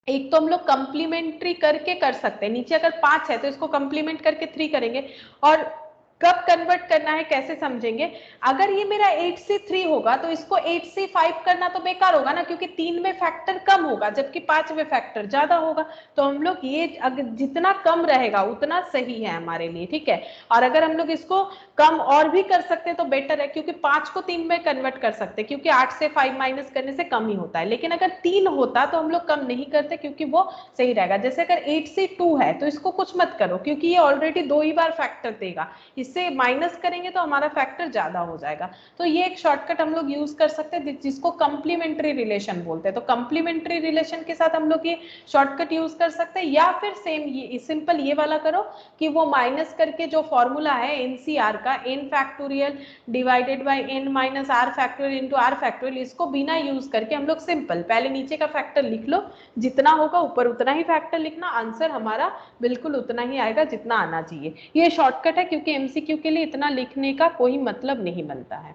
एक तो हम लोग कंप्लीमेंट्री करके कर सकते हैं, नीचे अगर 5 है तो इसको कंप्लीमेंट करके 3 करेंगे, और कब कन्वर्ट करना है कैसे समझेंगे, अगर ये मेरा 8 से 3 होगा तो इसको 8 से 5 करना तो बेकार होगा ना, क्योंकि 3 में फैक्टर कम होगा जबकि 5 में फैक्टर ज्यादा होगा, तो हम लोग ये अगर जितना कम रहेगा उतना सही है हमारे लिए, ठीक है। और अगर हम लोग इसको कम और भी कर सकते हैं तो बेटर है, क्योंकि 5 को 3 में कन्वर्ट कर सकते हैं, क्योंकि 8 से 5 माइनस करने से कम ही होता है, लेकिन अगर 3 होता तो हम लोग कम नहीं करते क्योंकि वो सही रहेगा। जैसे अगर 8 से 2 है तो इसको कुछ मत करो क्योंकि ये ऑलरेडी 2 ही बार फैक्टर देगा, इससे माइनस करेंगे तो हमारा फैक्टर ज्यादा हो जाएगा। तो ये एक शॉर्टकट हम लोग यूज कर सकते हैं जिसको कंप्लीमेंट्री रिलेशन बोलते हैं। तो कंप्लीमेंट्री रिलेशन के साथ हम लोग ये शॉर्टकट यूज कर सकते हैं, या फिर सेम ये सिंपल ये वाला करो कि वो माइनस करके जो फॉर्मूला है एनसीआर का, n factorial divided bye n minus r factorial into r factorial, इसको बिना यूज करके हम लोग सिंपल पहले नीचे का फैक्टर लिख लो, जितना होगा ऊपर उतना ही फैक्टर लिखना, आंसर हमारा बिल्कुल उतना ही आएगा जितना आना चाहिए। ये शॉर्टकट है क्योंकि एमसीक्यू के लिए इतना लिखने का कोई मतलब नहीं बनता है।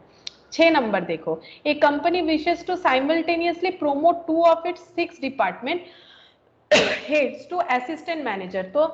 6 नंबर देखो, a company wishes to simultaneously promote 2 of its 6 department heads to assistant manager. तो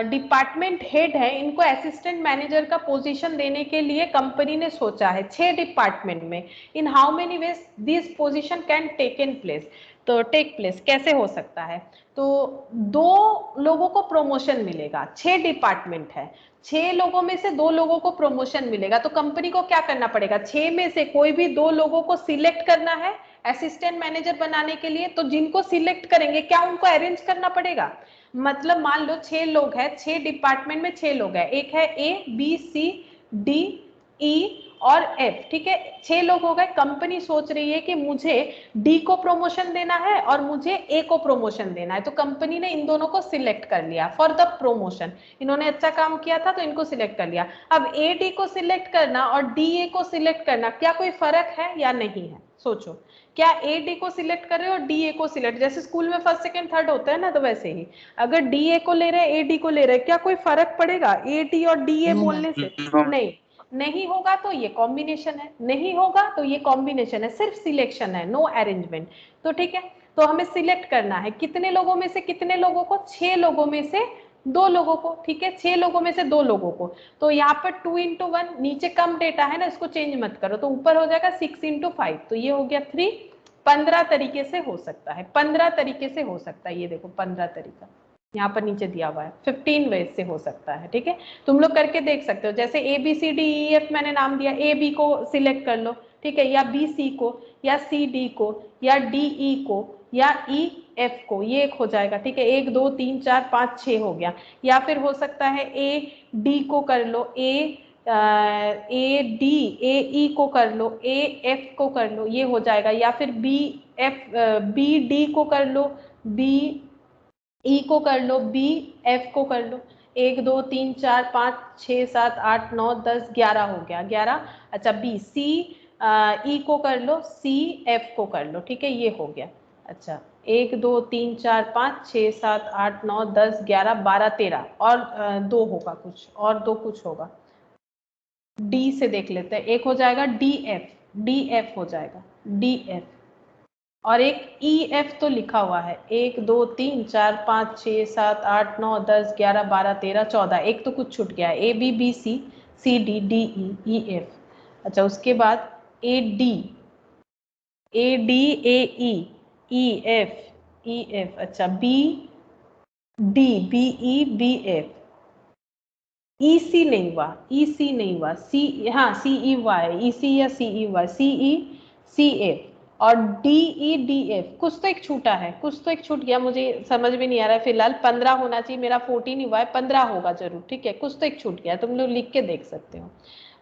डिपार्टमेंट हेड है, इनको असिस्टेंट मैनेजर का पोजीशन देने के लिए कंपनी ने सोचा है 6 डिपार्टमेंट में, in how many ways this position can take in place. तो टेक प्लेस कैसे हो सकता है, तो 2 लोगों को प्रमोशन मिलेगा, 6 डिपार्टमेंट है, 6 लोगों में से 2 लोगों को प्रमोशन मिलेगा, तो कंपनी को क्या करना पड़ेगा, 6 में से कोई भी 2 लोगों को सिलेक्ट करना है असिस्टेंट मैनेजर बनाने के लिए। तो जिनको सिलेक्ट करेंगे क्या उनको अरेंज करना पड़ेगा, मतलब मान लो 6 लोग हैं, 6 डिपार्टमेंट में 6 लोग हैं, एक है ए बी सी डी ई और एफ, ठीक है, 6 लोग हो गए। कंपनी सोच रही है कि मुझे डी को प्रमोशन देना है और मुझे ए को प्रमोशन देना है, तो कंपनी ने इन दोनों को सिलेक्ट कर लिया फॉर द प्रमोशन। इन्होंने अच्छा काम किया था तो इनको सिलेक्ट कर लिया। अब ए डी को सिलेक्ट करना और डी ए को सिलेक्ट करना, क्या कोई फर्क है या नहीं है? सोचो, क्या ए डी को सिलेक्ट कर रहे हो और डी ए को सिलेक्ट, जैसे स्कूल में फर्स्ट सेकंड थर्ड होता है ना, तो वैसे ही अगर डी ए को ले रहे हैं ए डी को ले रहे हैं, क्या कोई फर्क पड़ेगा ए डी और डी ए बोलने से? नहीं, नहीं होगा तो ये कॉम्बिनेशन है, नहीं होगा तो ये कॉम्बिनेशन है, सिर्फ सिलेक्शन है, नो अरेंजमेंट। तो ठीक है, तो हमें सिलेक्ट करना है कितने लोगों में से कितने लोगों को? 6 लोगों में से 2 लोगों को, ठीक है, 6 लोगों में से 2 लोगों को। तो यहाँ पर 2 into 1, नीचे कम डेटा है ना, इसको चेंज मत करो, तो ऊपर हो जाएगा 6 into 5, तो ये हो गया 3। 15 तरीके से हो सकता है, 15 तरीके से हो सकता है, ये देखो 15 तरीका यहाँ पर नीचे दिया हुआ है, 15 वेज से हो सकता है, ठीक है। तुम लोग करके देख सकते हो, जैसे A B C D E F मैंने नाम दिया, ए बी को सिलेक्ट कर लो, ठीक है, या बी सी को, या सी डी को, या डी ई को, या ई एफ को, ये एक हो जाएगा, ठीक है। 1 2 3 4 5 6 हो गया। या फिर हो सकता है ए डी को कर लो, ए डी ए ई को कर लो, ए एफ को कर लो, ये हो जाएगा। या फिर बी डी को कर लो, बी ई को कर लो, बी एफ को कर लो। 1 2 3 4 5 6 7 8 9 10 11 हो गया, 11। अच्छा, बी सी ई को कर लो, सी एफ को कर लो, ठीक है, ये हो गया। अच्छा, 1 2 3 4 5 6 7 8 9 10 11 12 13 और 2 होगा, कुछ और 2 कुछ होगा। डी से देख लेते हैं, एक हो जाएगा डी एफ हो जाएगा, डी एफ। और एक ई एफ तो लिखा हुआ है, 1 2 3 4 5 6 7 8 9 10 11 12 13 14, एक तो कुछ छूट गया है, A B B C C D D E F. अच्छा, उसके बाद ए डी ए एफ। अच्छा, B D B E B F. E C नहीं हुआ, सी, हाँ सी ई वाई, ई सी या सी ई वाई, सी ई सी एफ। और डी ई डी एफ, कुछ तो एक छूटा है, कुछ तो एक छूट गया, मुझे समझ में नहीं आ रहा है फिलहाल। 15 होना चाहिए, मेरा 14 हुआ है, 15 होगा जरूर, ठीक है, कुछ तो एक छूट गया, तुम लोग लिख के देख सकते हो।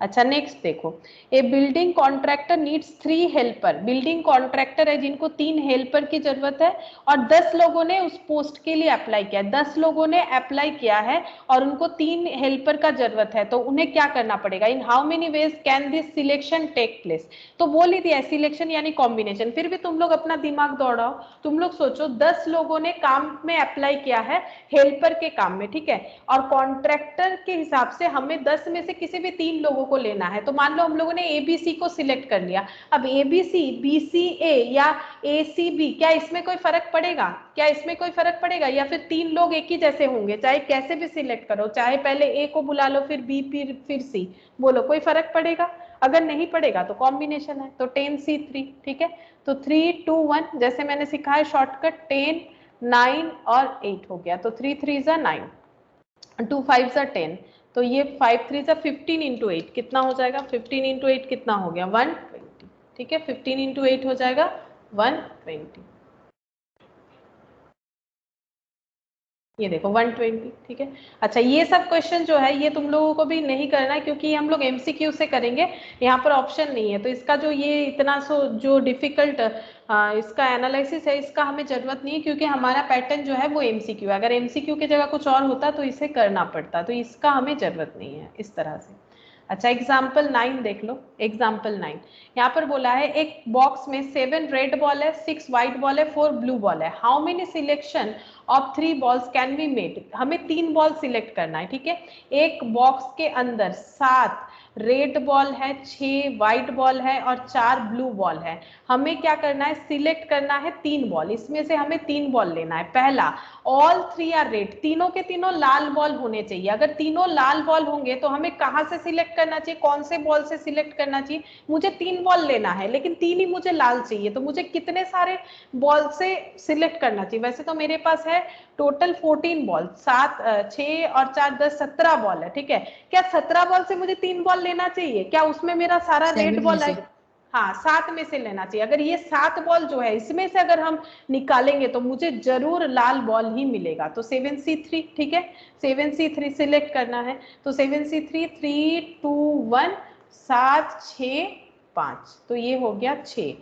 अच्छा, नेक्स्ट देखो, a building contractor needs 3 helper. Building contractor है जिनको 3 हेल्पर की जरूरत है और 10 लोगों ने उस पोस्ट के लिए अप्लाई किया है, 10 लोगों ने अप्लाई किया है और उनको 3 हेल्पर का जरूरत है, तो उन्हें क्या करना पड़ेगा? In how many ways can this selection take place? तो बोल ही दिया सिलेक्शन यानी कॉम्बिनेशन, फिर भी तुम लोग अपना दिमाग दौड़ाओ, तुम लोग सोचो 10 लोगों ने काम में अप्लाई किया है, हेल्पर के काम में, ठीक है, और कॉन्ट्रैक्टर के हिसाब से हमें 10 में से किसी भी 3 लोगों को लेना है। तो मान लो हम लोगों ने एबीसी को सिलेक्ट कर लिया, अब एबीसी बीसीए या एसीबी, क्या इसमें कोई फर्क पड़ेगा? क्या इसमें कोई फर्क पड़ेगा? या फिर 3 लोग एक ही जैसे होंगे, चाहे कैसे भी सिलेक्ट करो, चाहे पहले ए को बुला लो फिर बी फिर सी, बोलो कोई फर्क पड़ेगा? अगर नहीं पड़ेगा तो कॉम्बिनेशन है, तो 10C3, ठीक है। तो 3 2 1 जैसे मैंने सिखाया शॉर्टकट, 10 9 और 8 हो गया, तो 3 3 9, 2 5 10, तो ये 5 3 15 into 8 कितना हो जाएगा? 15 into 8 कितना हो गया? 120, ठीक है, 15 into 8 हो जाएगा 120, ये देखो 120, ठीक है। अच्छा, ये सब क्वेश्चन जो है ये तुम लोगों को भी नहीं करना है क्योंकि हम लोग एमसीक्यू से करेंगे, यहाँ पर ऑप्शन नहीं है, तो इसका जो ये इतना जो डिफिकल्ट इसका एनालिसिस है, इसका हमें जरूरत नहीं है क्योंकि हमारा पैटर्न जो है वो एमसीक्यू है। अगर एमसीक्यू की जगह कुछ और होता तो इसे करना पड़ता, तो इसका हमें जरूरत नहीं है इस तरह से। अच्छा, एग्जाम्पल 9 देख लो, एग्जाम्पल 9 यहाँ पर बोला है एक बॉक्स में 7 रेड बॉल है, 6 व्हाइट बॉल है, 4 ब्लू बॉल है, how many selection of 3 balls can be made? हमें 3 बॉल सिलेक्ट करना है, ठीक है। एक बॉक्स के अंदर 7 रेड बॉल है, 6 व्हाइट बॉल है और 4 ब्लू बॉल है। हमें क्या करना है? सिलेक्ट करना है 3 बॉल, इसमें से हमें 3 बॉल लेना है। पहला, ऑल 3 आर रेड, तीनों के तीनों लाल बॉल होने चाहिए। अगर तीनों लाल बॉल होंगे तो हमें कहाँ से सिलेक्ट करना चाहिए? कौन से बॉल से सिलेक्ट करना चाहिए? मुझे 3 बॉल लेना है लेकिन 3 ही मुझे लाल चाहिए, तो मुझे कितने सारे बॉल से सिलेक्ट करना चाहिए? वैसे तो मेरे पास है टोटल 14 बॉल, 7 6 और 4 10 17 बॉल है, ठीक है। क्या 17 बॉल से मुझे 3 बॉल लेना चाहिए? क्या उसमें मेरा सारा रेड बॉल है? हाँ 7 में से लेना चाहिए। अगर ये 7 बॉल जो है इसमें से अगर हम निकालेंगे तो मुझे जरूर लाल बॉल ही मिलेगा। तो 7C3 ठीक है, 7C3 सिलेक्ट करना है। तो 7C3 3 2 1 7 6 5, तो ये हो गया 6,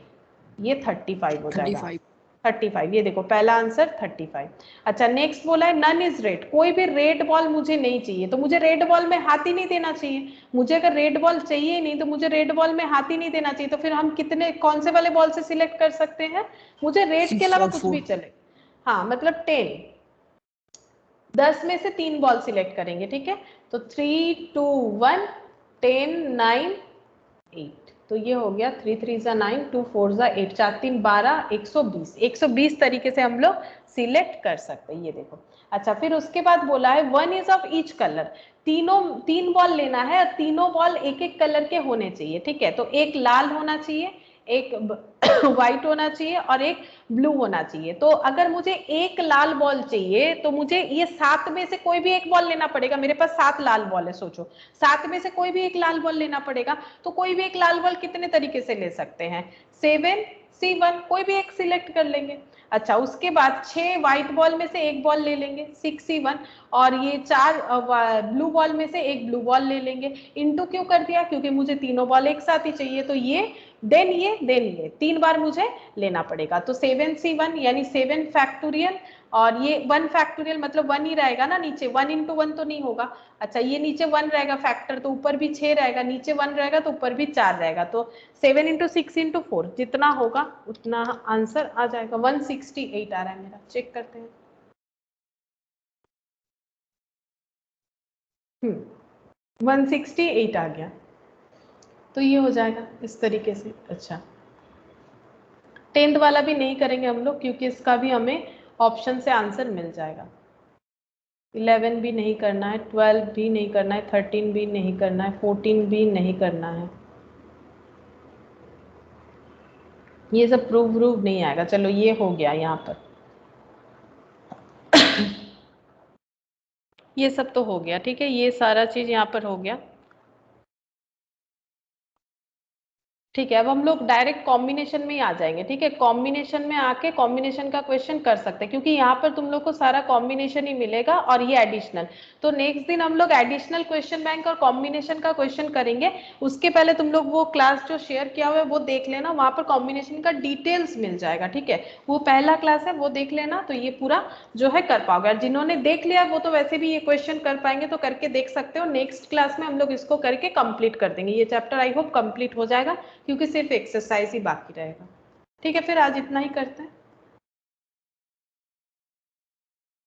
ये 35 हो जाएगा। 35। 35, ये देखो पहला आंसर 35। अच्छा नेक्स्ट बोला है नन इज रेड, कोई भी रेड बॉल मुझे नहीं चाहिए। तो मुझे रेड बॉल में हाथ ही नहीं देना चाहिए। मुझे अगर रेड बॉल चाहिए नहीं तो मुझे रेड बॉल में हाथ ही नहीं देना चाहिए। तो फिर हम कितने कौन से वाले बॉल से सिलेक्ट कर सकते हैं? मुझे रेड के 6 अलावा और कुछ 4। भी चले। हाँ मतलब 10 में से 3 बॉल सिलेक्ट करेंगे, ठीक है। तो 3 2 1 10 9 8, तो ये हो गया 3 3 जा 9 2 4 जा 8 4 3 12 120। 120 तरीके से हम लोग सिलेक्ट कर सकते हैं, ये देखो। अच्छा फिर उसके बाद बोला है 1 इज ऑफ ईच कलर, तीन बॉल लेना है और तीनों बॉल एक एक कलर के होने चाहिए, ठीक है। तो एक लाल होना चाहिए, एक व्हाइट होना चाहिए और एक ब्लू होना चाहिए। तो अगर मुझे एक लाल बॉल चाहिए तो मुझे ये 7 में से कोई भी एक बॉल लेना पड़ेगा। मेरे पास 7 लाल बॉल है, सोचो 7 में से कोई भी एक लाल बॉल लेना पड़ेगा। तो कोई भी एक लाल बॉल कितने तरीके से ले सकते हैं? 7C1 कोई भी एक सिलेक्ट कर लेंगे। अच्छा उसके बाद 6 व्हाइट बॉल में से एक बॉल ले लेंगे 6C1, और ये 4 ब्लू बॉल में से एक ब्लू बॉल ले लेंगे। इनटू क्यों कर दिया? क्योंकि मुझे तीनों बॉल एक साथ ही चाहिए। तो ये देन ये 3 बार मुझे लेना पड़ेगा। तो 7C1 यानी 7 फैक्टोरियल, और ये 1 फैक्टोरियल मतलब 1 ही रहेगा ना नीचे, 1 इंटू 1 तो नहीं होगा। अच्छा ये नीचे 1 रहेगा फैक्टर, तो ऊपर भी 6 रहेगा, नीचे 1 रहेगा तो ऊपर भी 4 रहेगा। तो 7 इंटू 6 इंटू 4 जितना होगा उतना आंसर आ जाएगा। 168 आ रहा है मेरा, चेक करते हैं। 168 आ गया, तो ये हो जाएगा इस तरीके से। अच्छा 10th वाला भी नहीं करेंगे हम लोग क्योंकि इसका भी हमें ऑप्शन से आंसर मिल जाएगा। 11 भी नहीं करना है, 12 भी नहीं करना है, 13 भी नहीं करना है, 14 भी नहीं करना है। ये सब प्रूव नहीं आएगा। चलो ये हो गया यहाँ पर ये सब तो हो गया, ठीक है, ये सारा चीज यहाँ पर हो गया। ठीक है, अब हम लोग डायरेक्ट कॉम्बिनेशन में ही आ जाएंगे, ठीक है। कॉम्बिनेशन में आके कॉम्बिनेशन का क्वेश्चन कर सकते हैं क्योंकि यहाँ पर तुम लोग को सारा कॉम्बिनेशन ही मिलेगा और ये एडिशनल। तो नेक्स्ट दिन हम लोग एडिशनल क्वेश्चन बैंक और कॉम्बिनेशन का क्वेश्चन करेंगे। उसके पहले तुम लोग वो क्लास जो शेयर किया हुआ है वो देख लेना, वहां पर कॉम्बिनेशन का डिटेल्स मिल जाएगा, ठीक है। वो पहला क्लास है, वो देख लेना, तो ये पूरा जो है कर पाओगे। और जिन्होंने देख लिया वो तो वैसे भी ये क्वेश्चन कर पाएंगे, तो करके देख सकते हो। नेक्स्ट क्लास में हम लोग इसको करके कंप्लीट कर देंगे। ये चैप्टर आई होप कंप्लीट हो जाएगा क्योंकि सिर्फ एक्सरसाइज ही बाकी रहेगा। ठीक है, फिर आज इतना ही करते हैं।